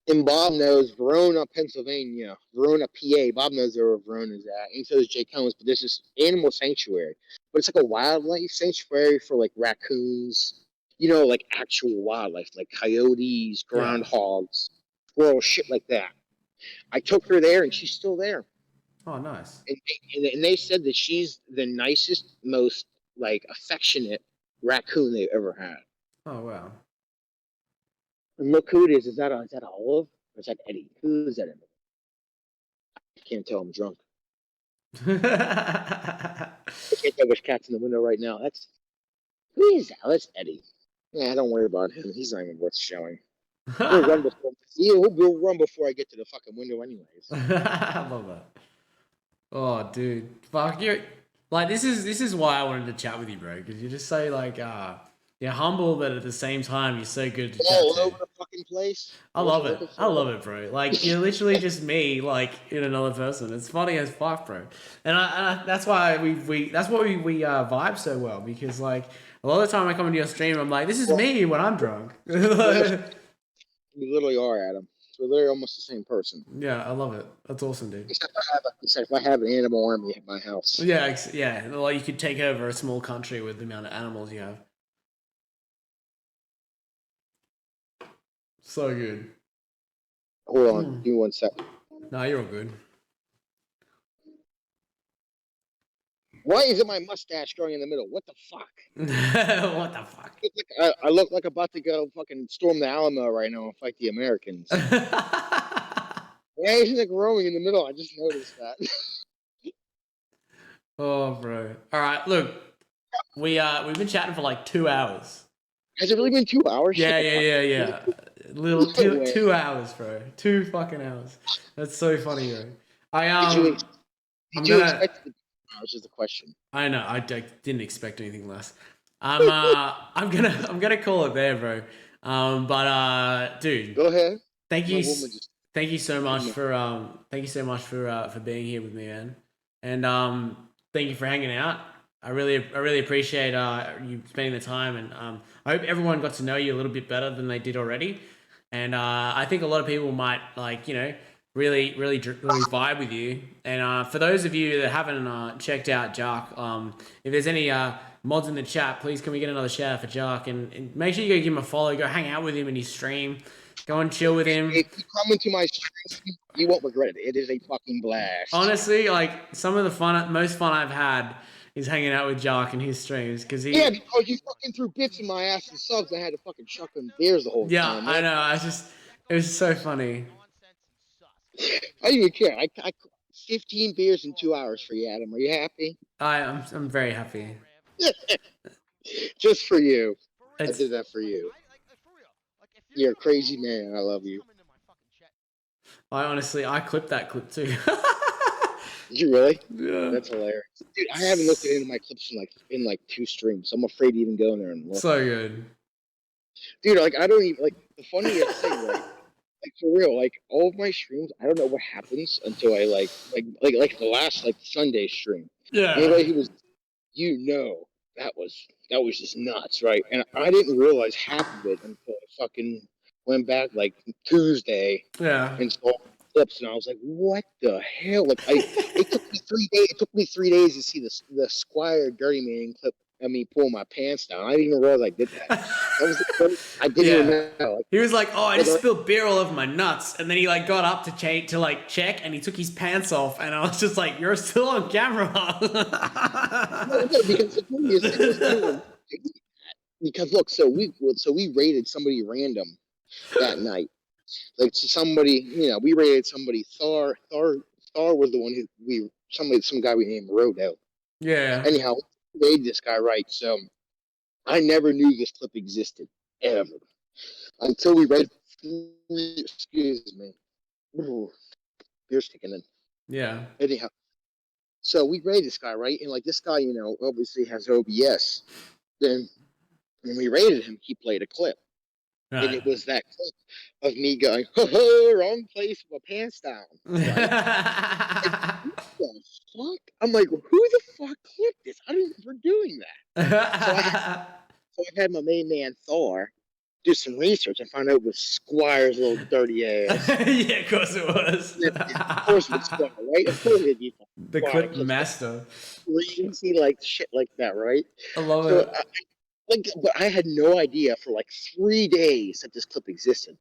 And Bob knows Verona, Pennsylvania, Verona, PA. Bob knows where Verona's at, and so does Jake Holmes. But there's this animal sanctuary, but it's like a wildlife sanctuary for like raccoons, like actual wildlife, like coyotes, Yeah. groundhogs, squirrels, shit like that. I took her there, and she's still there. Oh, nice. And they said that she's the nicest, most like affectionate raccoon they've ever had. Oh, wow. And look who it is. Is that Olive or is that Eddie? Who is that? I can't tell. I'm drunk. I can't tell which cat's in the window right now. Who is that? That's Eddie. Yeah, don't worry about him. He's not even worth showing. He'll run before. He'll run before I get to the fucking window, anyways. I love that. Oh, dude, fuck you. Like this is why I wanted to chat with you, bro. Because you're just so like you're humble, but at the same time you're so good to chat All to. over the fucking place. I What love you it. looking I for? love it, bro. Like you're literally just me, like in another person. It's funny as fuck, bro. And that's why that's what we vibe so well because like a lot of the time I come into your stream, I'm like, this is Well, me when I'm drunk. almost, we literally are, Adam. We're literally almost the same person. Yeah, I love it. That's awesome, dude. Except if I have an animal army at my house. Yeah, yeah. Like you could take over a small country with the amount of animals you have. So good. Hold on, give me 1 second. No, you're all good. Why isn't my mustache growing in the middle? What the fuck? What the fuck? I look like I'm about to go fucking storm the Alamo right now and fight the Americans. Why isn't it growing in the middle? I just noticed that. Oh, bro. All right, look, we've been chatting for like 2 hours. Has it really been 2 hours? Yeah. Little 2 hours, bro. 2 fucking hours. That's so funny, bro. Did you expect the 2 hours is the question. I know. I didn't expect anything less. I'm gonna call it there, bro. But dude, Go ahead. thank you so much for being here with me, man. And thank you for hanging out. I really appreciate you spending the time, and I hope everyone got to know you a little bit better than they did already. And I think a lot of people might really vibe with you. And for those of you that haven't checked out Jaq, if there's any mods in the chat, please can we get another shout out for Jaq, and make sure you go give him a follow, go hang out with him in his stream, go and chill with him. If you come into my stream, you won't regret it. It is a fucking blast. Honestly, like some of the most fun I've had is hanging out with Jaq in his streams because because you fucking threw bits in my ass and subs. I had to fucking chuck them beers the whole time. Yeah, I know. It was so funny. I didn't even care. I 15 beers in 2 hours for you, Adam. Are you happy? I'm very happy. Just for you. I did that for you. You're a crazy man. I love you. I clipped that clip too. Did you really? Yeah. That's hilarious. Dude, I haven't looked into my clips in 2 streams. I'm afraid to even go in there and look. So good. Dude, I don't even the funniest thing, right? For real, all of my streams, I don't know what happens until I like the last Sunday stream. Yeah. Anybody who was, that was just nuts, right? And I didn't realize half of it until I fucking went back Tuesday. Yeah. And saw clips, and I was like, "What the hell?" It took me 3 days. It took me 3 days to see the Squire Dirty Man clip. I mean, pulling my pants down. I didn't even realize I did that. I didn't even know. He was like, "Oh, I just spilled beer all over my nuts," and then he got up to check, and he took his pants off, and I was just like, "You're still on camera." Because look, so we raided somebody random that night. Somebody, we raided somebody. Thar was the one who some guy we named Rodo. Yeah. Anyhow, we raided this guy, right? So I never knew this clip existed ever until we read. Excuse me. Ooh, beer's kicking in. Yeah. Anyhow, so we raided this guy, right? And this guy, obviously has OBS. Then when we raided him, he played a clip. And it was that clip of me going, wrong place with my pants down. Right? What the fuck? I'm like, who the fuck clipped this? I don't remember doing that. So I had my main man Thor do some research and find out it was Squire's little dirty ass. Yeah, of course it was. Of course it was Squire, right? Of course it'd be the clip master. You see shit like that, right? I love it. But I had no idea for 3 days that this clip existed.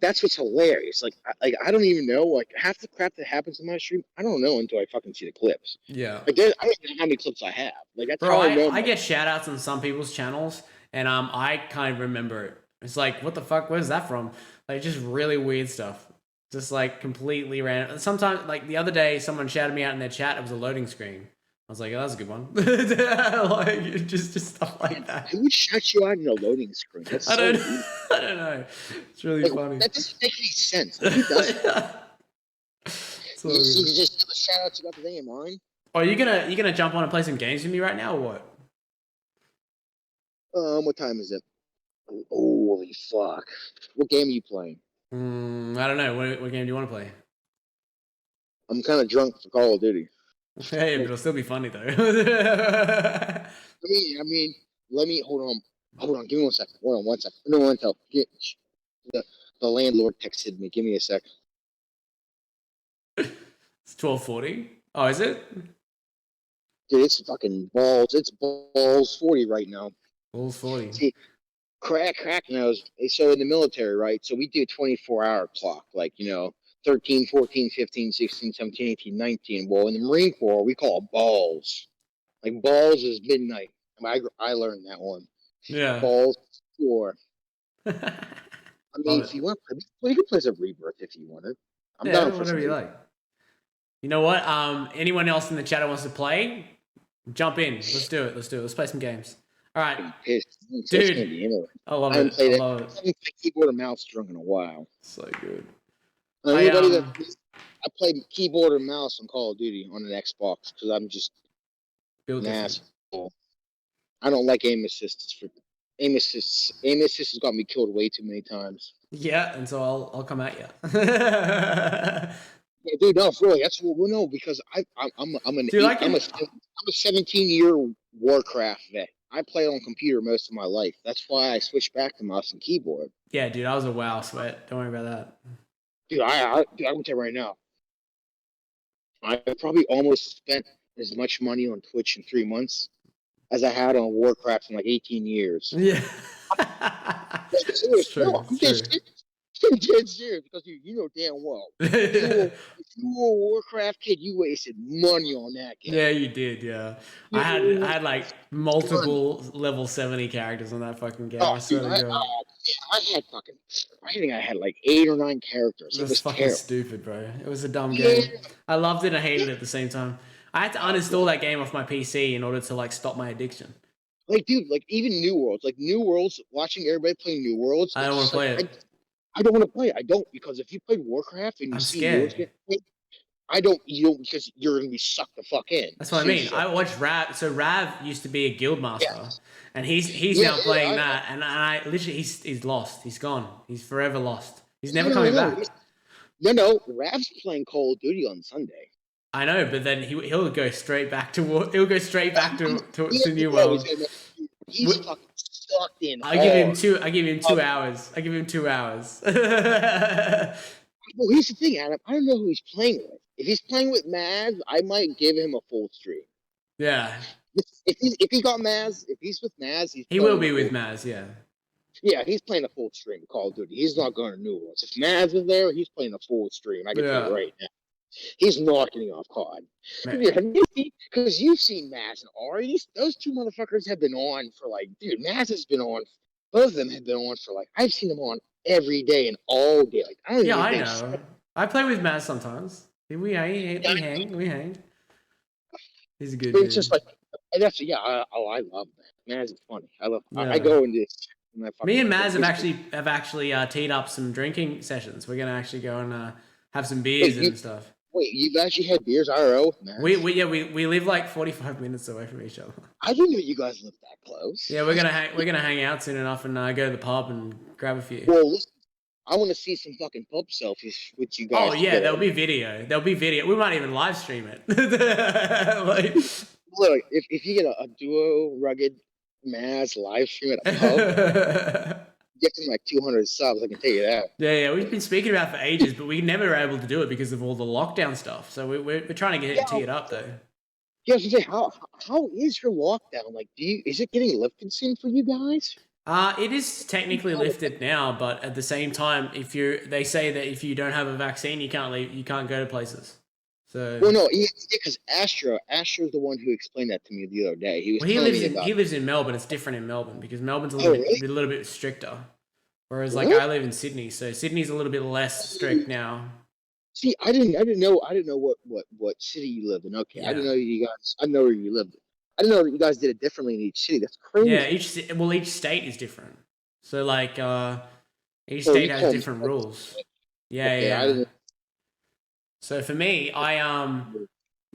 That's what's hilarious. I don't even know. Half the crap that happens in my stream, I don't know until I fucking see the clips. Yeah. I don't know how many clips I have. That's Bro, how I know. I get shout outs on some people's channels, and I kind of remember it. It's like, what the fuck? Where's that from? Just really weird stuff. Just completely random. Sometimes, the other day, someone shouted me out in their chat. It was a loading screen. I was like, oh, that's a good one. Like just stuff like that. Who would shut you out in a loading screen? That's I so don't, weird. I don't know. It's really Like, funny. that doesn't make any sense. Like, who does that? So You just give a shout out. You got the thing in mind. Oh, you gonna jump on and play some games with me right now, or what? What time is it? Holy fuck! What game are you playing? I don't know. What game do you want to play? I'm kind of drunk for Call of Duty. Hey, but it'll still be funny though. I mean, let me hold on. Give me 1 second. Hold on 1 second. No one tell. The landlord texted me. Give me a sec. It's 12:40. Oh, is it? Dude, it's fucking balls. It's balls 40 right now. Balls 40. See, crack knows. So in the military, right? So we do a 24-hour clock, like, 13, 14, 15, 16, 17, 18, 19. Well, in the Marine Corps, we call it balls. Like, balls is midnight. I learned that one. Yeah. Balls 4. I mean, Love if you want to play, well, you can play some Rebirth if you want it. I'm yeah, down for whatever you like. You know what? Anyone else in the chat who wants to play, jump in. Let's do it. Let's play some games. All right, dude. I love it. I haven't played keyboard and mouse drunk in a while. So good. I play keyboard and mouse on Call of Duty on an Xbox because I'm just an asshole. I don't like aim assists. Aim assists has got me killed way too many times. Yeah, and so I'll come at you. Yeah, dude, no, really, that's what we know because I'm a 17-year Warcraft vet. I play on computer most of my life. That's why I switched back to mouse and keyboard. Yeah, dude, I was a WoW sweat. Don't worry about that. Dude, I'm gonna tell you right now. I probably almost spent as much money on Twitch in 3 months as I had on Warcraft in like 18 years. Yeah. It's true. No, I'm dead serious because you know damn well. If you were a Warcraft kid, you wasted money on that game. Yeah, you did. Yeah, I had like multiple level 70 characters on that fucking game. I swear to God. I think I had like 8 or 9 characters. It was fucking terrible. Stupid, bro. It was a dumb game. I loved it and hated it at the same time. I had to uninstall that game off my PC in order to like stop my addiction. Like, dude, like even New Worlds, watching everybody play New Worlds. I don't want to play it. I don't want to play it. I don't, because if you played Warcraft and you see New Worlds get played, you don't, because you're gonna be sucked the fuck in. That's what I mean. I watched Rav. So Rav used to be a guild master, and he's now playing that. And I literally, he's lost. He's gone. He's forever lost. He's never coming back. No, Rav's playing Call of Duty on Sunday. I know, but then he'll go straight back to New World. He's fucking sucked in. I give him 2 hours. I give him 2 hours. Well, here's the thing, Adam. I don't know who he's playing with. If he's playing with Maz, I might give him a full stream. Yeah. If he got Maz, if he's with Maz, he will be with Maz. Yeah. Yeah, he's playing a full stream of Call of Duty. He's not going to New Worlds. If Maz is there, he's playing a full stream. I can tell you right now. He's not getting off COD. Because you've seen Maz and Ari. Those two motherfuckers have been on for like, dude, Maz has been on. Both of them have been on for like, I've seen them on every day and all day. Like, I know. I play with Maz sometimes. We hang. He's a good dude. It's just like, I love that. Maz is funny. I go into this. Me and Maz have actually teed up some drinking sessions. We're gonna actually go and have some beers and stuff. Wait, you've actually had beers IRL with Maz? We live like 45 minutes away from each other. I didn't know you guys lived that close. Yeah, we're gonna hang out soon enough and go to the pub and grab a few. Well, listen, I want to see some fucking pub selfies with you guys. Oh yeah, there'll be video. We might even live stream it. Look, if you get a duo rugged Maz live stream at a pub, get them like 200 subs. I can tell you that. Yeah, we've been speaking about it for ages, but we never were able to do it because of all the lockdown stuff. So we're trying to get it teed up though. Yeah, I was gonna say, how is your lockdown? Like, is it getting lifted soon for you guys? It is technically lifted now, but at the same time, they say that if you don't have a vaccine, you can't leave. You can't go to places. So. Well, no, because Astro's the one who explained that to me the other day. He lives in Melbourne. It's different in Melbourne because Melbourne's a little bit stricter, whereas like I live in Sydney, so Sydney's a little bit less strict now. See, I didn't know what city you lived in. Okay, I didn't Yeah. know you guys. I know where you lived. I didn't know that you guys did it differently in each city. That's Yeah, crazy. each state is different. So like each Oh, state you has call me. different rules. Yeah, Okay, I yeah. didn't. So for me,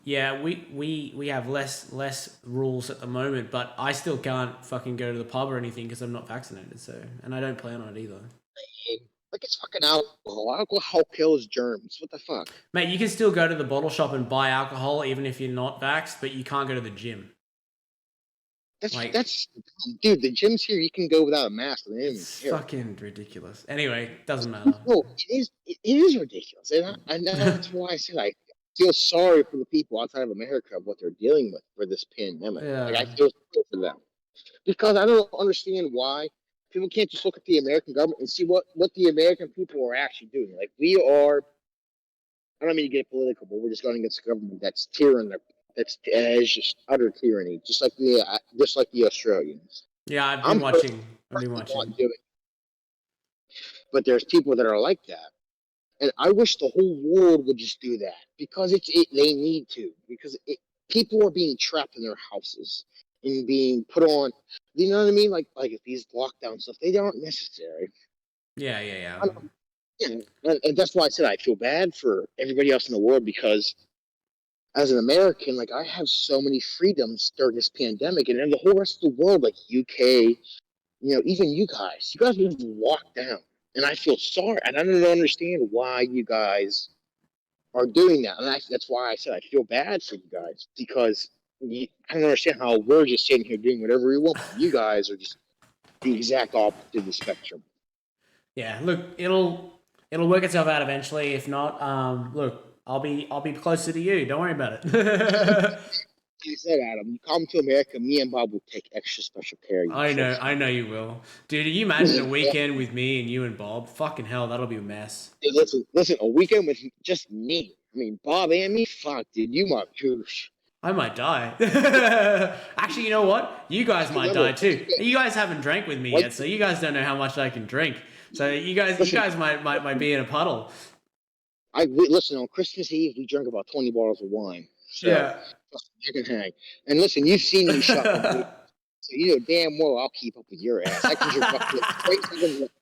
yeah, we have less rules at the moment, but I still can't fucking go to the pub or anything because I'm not vaccinated. So, and I don't plan on it either. Like it's fucking alcohol. Alcohol kills germs. What the fuck? Mate, you can still go to the bottle shop and buy alcohol even if you're not vaxxed, but you can't go to the gym. Like, That's dude. The gyms here, you can go without a mask, and they don't even it's care. fucking ridiculous. Anyway, doesn't matter. No, it is. It is ridiculous, and that's why I said I feel sorry for the people outside of America of what they're dealing with for this pandemic. Like Yeah. I feel sorry for them because I don't understand why people can't just look at the American government and see what the American people are actually doing. Like we are. I don't mean to get political, but we're just going against a government that's tyranny. That's is just utter tyranny, just like the Australians. Yeah, I've been I'm watching. I've been personally watching. not doing, but there's people that are like that. And I wish the whole world would just do that because they need to because people are being trapped in their houses and being put on. You know what I mean? Like these lockdown stuff, they aren't necessary. Yeah, yeah, yeah. I don't, and that's why I said I feel bad for everybody else in the world because as an American, like I have so many freedoms during this pandemic, and then the whole rest of the world, like UK, even you guys are just locked down, and I feel sorry, and I don't understand why you guys are doing that. And that's why I said I feel bad for you guys because I don't understand how we're just sitting here doing whatever we want. But you guys are just the exact opposite of the spectrum. Yeah, look, it'll work itself out eventually. If not, look, I'll be closer to you. Don't worry about it. Like I said, Adam, you come to America, me and Bob will take extra special care of you. Trust I me. know you will, dude. Can you imagine a weekend with me and you and Bob? Fucking hell, that'll be a mess. Hey, listen. A weekend with just me. I mean, Bob and me. Fuck, dude, you my goose. I might die. Actually, you know what? You guys might Remember, die too. You guys haven't drank with me like, yet, so you guys don't know how much I can drink. So you listen, guys might be in a puddle. listen. On Christmas Eve, we drank about 20 bottles of wine. So Yeah. I can hang. And listen, you've seen me shot with me, so you know damn well I'll keep up with your ass. I can drink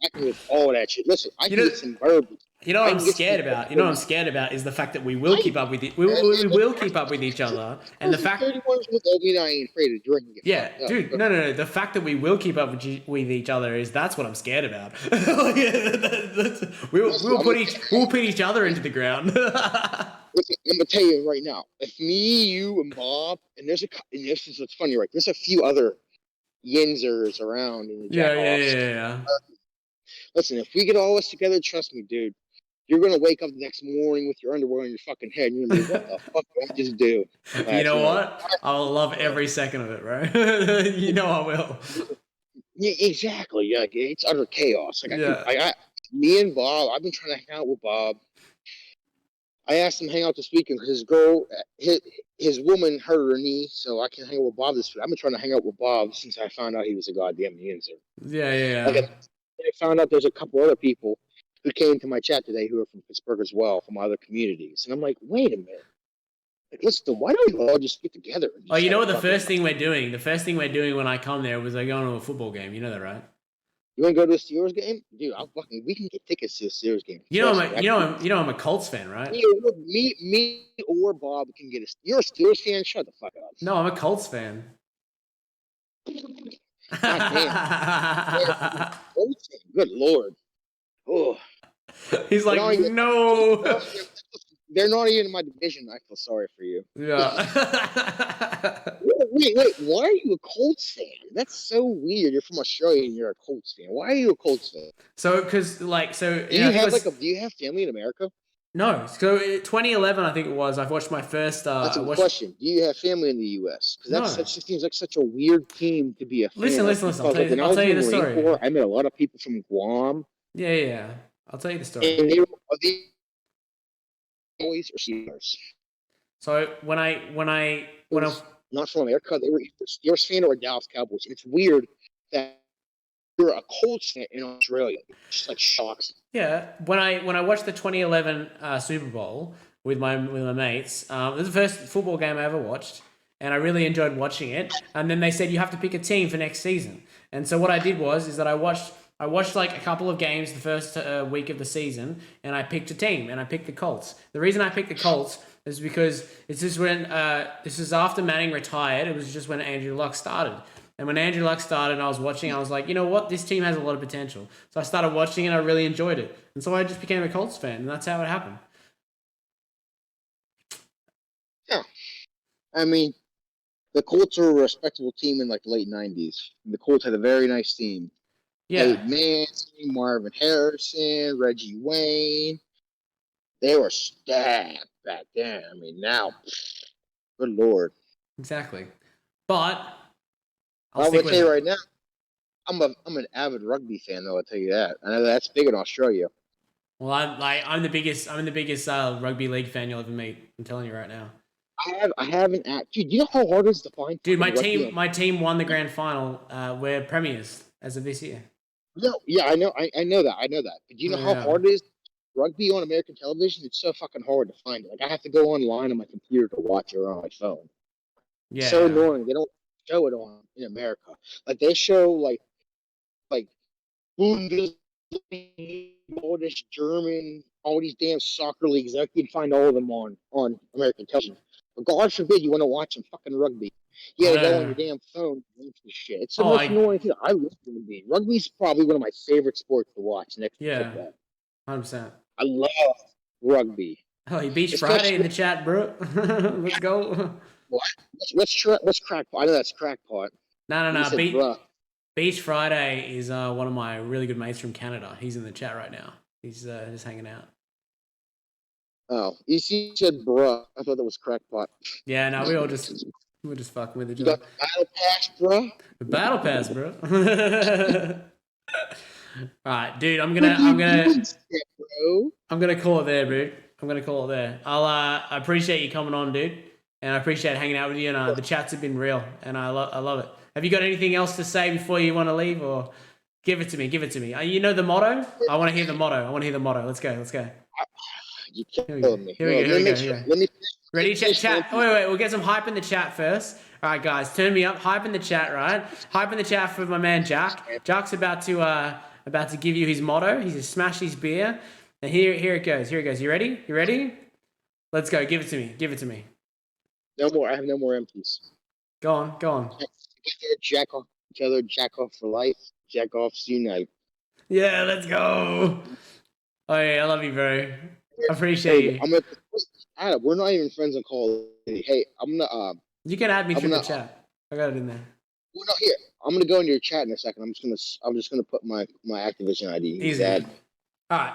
I can drink all that shit. Listen, I You can know, get some bourbon. you know what I I'm can get some. scared about? You know what I'm scared about is the fact that we will I, keep up with it. We will keep up with each other, and the person fact 31 with me, I ain't afraid to drink and get yeah, fucked up. dude, no. The fact that we will keep up with each other is that's what I'm scared about. We'll put each other into the ground. Listen, I'm gonna tell you right now. If me, you, and Bob, and this is what's funny, right? There's a few other Yinzers around in the Jaqoffs. Yeah. Listen, if we get all this together, trust me, dude, you're gonna wake up the next morning with your underwear on your fucking head, and you're gonna be, what the fuck did I just do You last know night? what? I'll love every second of it, bro. You know I will. Yeah, exactly. Yeah, it's utter chaos. Like Yeah. me and Bob. I've been trying to hang out with Bob. I asked him to hang out this weekend because his woman hurt her knee, so I can hang out with Bob this week. I've been trying to hang out with Bob since I found out he was a goddamn Yanzer. Like Yeah. I found out there's a couple other people who came to my chat today who are from Pittsburgh as well, from other communities, and I'm like, wait a minute. Like, listen, why don't we all just get together? And Oh, just you know have what a the fucking. first thing we're doing? The first thing we're doing when I come there was I go to a football game. You know that, right? You want to go to a Steelers game, dude? We can get tickets to a Steelers game. Trust me. I'm a Colts fan, right? Me or Bob can get a. You're a Steelers fan? Shut the fuck up. No, I'm a Colts fan. God damn. Good lord. Oh. He's like, no. They're not even in my division. I feel sorry for you. Yeah. Wait. Why are you a Colts fan? That's so weird. You're from Australia and you're a Colts fan. Why are you a Colts fan? So, because Do you have family in America? no. So 2011, I think it was. I've watched my first. That's I a watched. question. Do you have family in the U.S.? Because No. that seems like such a weird team to be a fan Listen. of. I'll Because when I I'll was tell you in the the Marine story. Corps, I met a lot of people from Guam, Yeah. I'll tell you the story. and they were always or Steelers. So when I Not from America. They were either Steelers fan or a Dallas Cowboys. And it's weird that you're a Colts fan in Australia. Just like shocks. Yeah, when I watched the 2011 Super Bowl with my mates, it was the first football game I ever watched, and I really enjoyed watching it. And then they said you have to pick a team for next season. And so what I did is that I watched like a couple of games the first week of the season, and I picked a team, and I picked the Colts. The reason I picked the Colts is because it's just when this is after Manning retired. It was just when Andrew Luck started. And when Andrew Luck started and I was watching, I was like, you know what? This team has a lot of potential. So I started watching and I really enjoyed it. And so I just became a Colts fan, and that's how it happened. Yeah. I mean, the Colts were a respectable team in like the late 90s. The Colts had a very nice team. Yeah, Peyton Manning, Marvin Harrison, Reggie Wayne. They were stacked back then. I mean, now, good Lord. exactly. But I'll I'm stick going to with tell you it. right now, I'm an avid rugby fan, though, I'll tell you that. I know that's big in Australia. Well, I'm the biggest rugby league fan you'll ever meet. I'm telling you right now. I haven't dude. Do you know how hard it is to find Dude, fucking rugby on? my team won the grand final. We're premiers as of this year. No, yeah, I know, I know that, I know that. But do you know how Yeah, hard it is? Rugby on American television, it's so fucking hard to find it. Like I have to go online on my computer to watch it or on my phone. It's so yeah. annoying. They don't show it on in America. Like they show like Bundesliga, all this German, all these damn soccer leagues. I can find all of them on American television. But God forbid you want to watch some fucking rugby. You I gotta go on know. your damn phone and watch this shit. It's the Oh, most annoying thing. I love rugby. Rugby's probably one of my favorite sports to watch next to yeah, football. 100%. I love rugby. Oh, Beach Friday in Especially the chat, bro. Let's go. what? What's crackpot? I know that's crackpot. No, no, You no. said bruh. Beach Friday is one of my really good mates from Canada. He's in the chat right now. He's just hanging out. Oh, you said bruh. I thought that was crackpot. Yeah, no, we're just fucking with each You other. got the battle pass, bruh? The battle pass, bro. All right, dude. Bro. I'm gonna call it there, dude. I'm gonna call it there. I appreciate you coming on, dude, and I appreciate hanging out with you. And the chats have been real, and I love it. Have you got anything else to say before you want to leave, or give it to me? Give it to me. You know the motto. I want to hear the motto. Let's go. You Here we go. killing me. Here we go. Let me make sure. Let me Ready, finish chat. Oh, wait. We'll get some hype in the chat first. All right, guys, turn me up. Hype in the chat, right? Hype in the chat for my man Jack. Jack's about to give you his motto. He's to smash his beer. And here it goes. You ready? Let's go. Give it to me. No more. I have no more empties. Go on. Jaqoff each other. Jaqoff for life. Jaqoffs unite. Yeah, let's go. Oh yeah, I love you, bro. I appreciate you. Adam, we're not even friends on Call of Duty. Hey, I'm gonna You can add me I'm through gonna the chat. I got it in there. well, no, here. I'm gonna go into your chat in a second. I'm just gonna put my Activision ID. Easy. All right.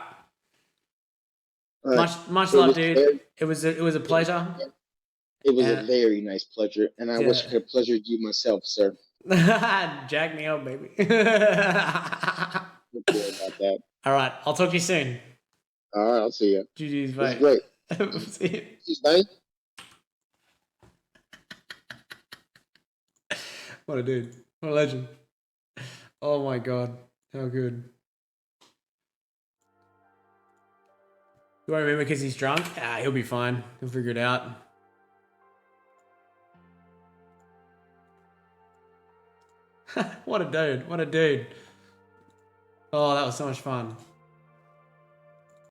All right. Much love, dude. It was a pleasure. It was a very nice pleasure, and I wish I could pleasure you myself, sir. Jack me up, baby. Don't worry about that. All right. I'll talk to you soon. All right, I'll see you. GG's, This is mate. great. See you. He's nice. What a dude. What a legend. Oh my god. How good. Do I remember because he's drunk? He'll be fine. He'll figure it out. What a dude. Oh, that was so much fun.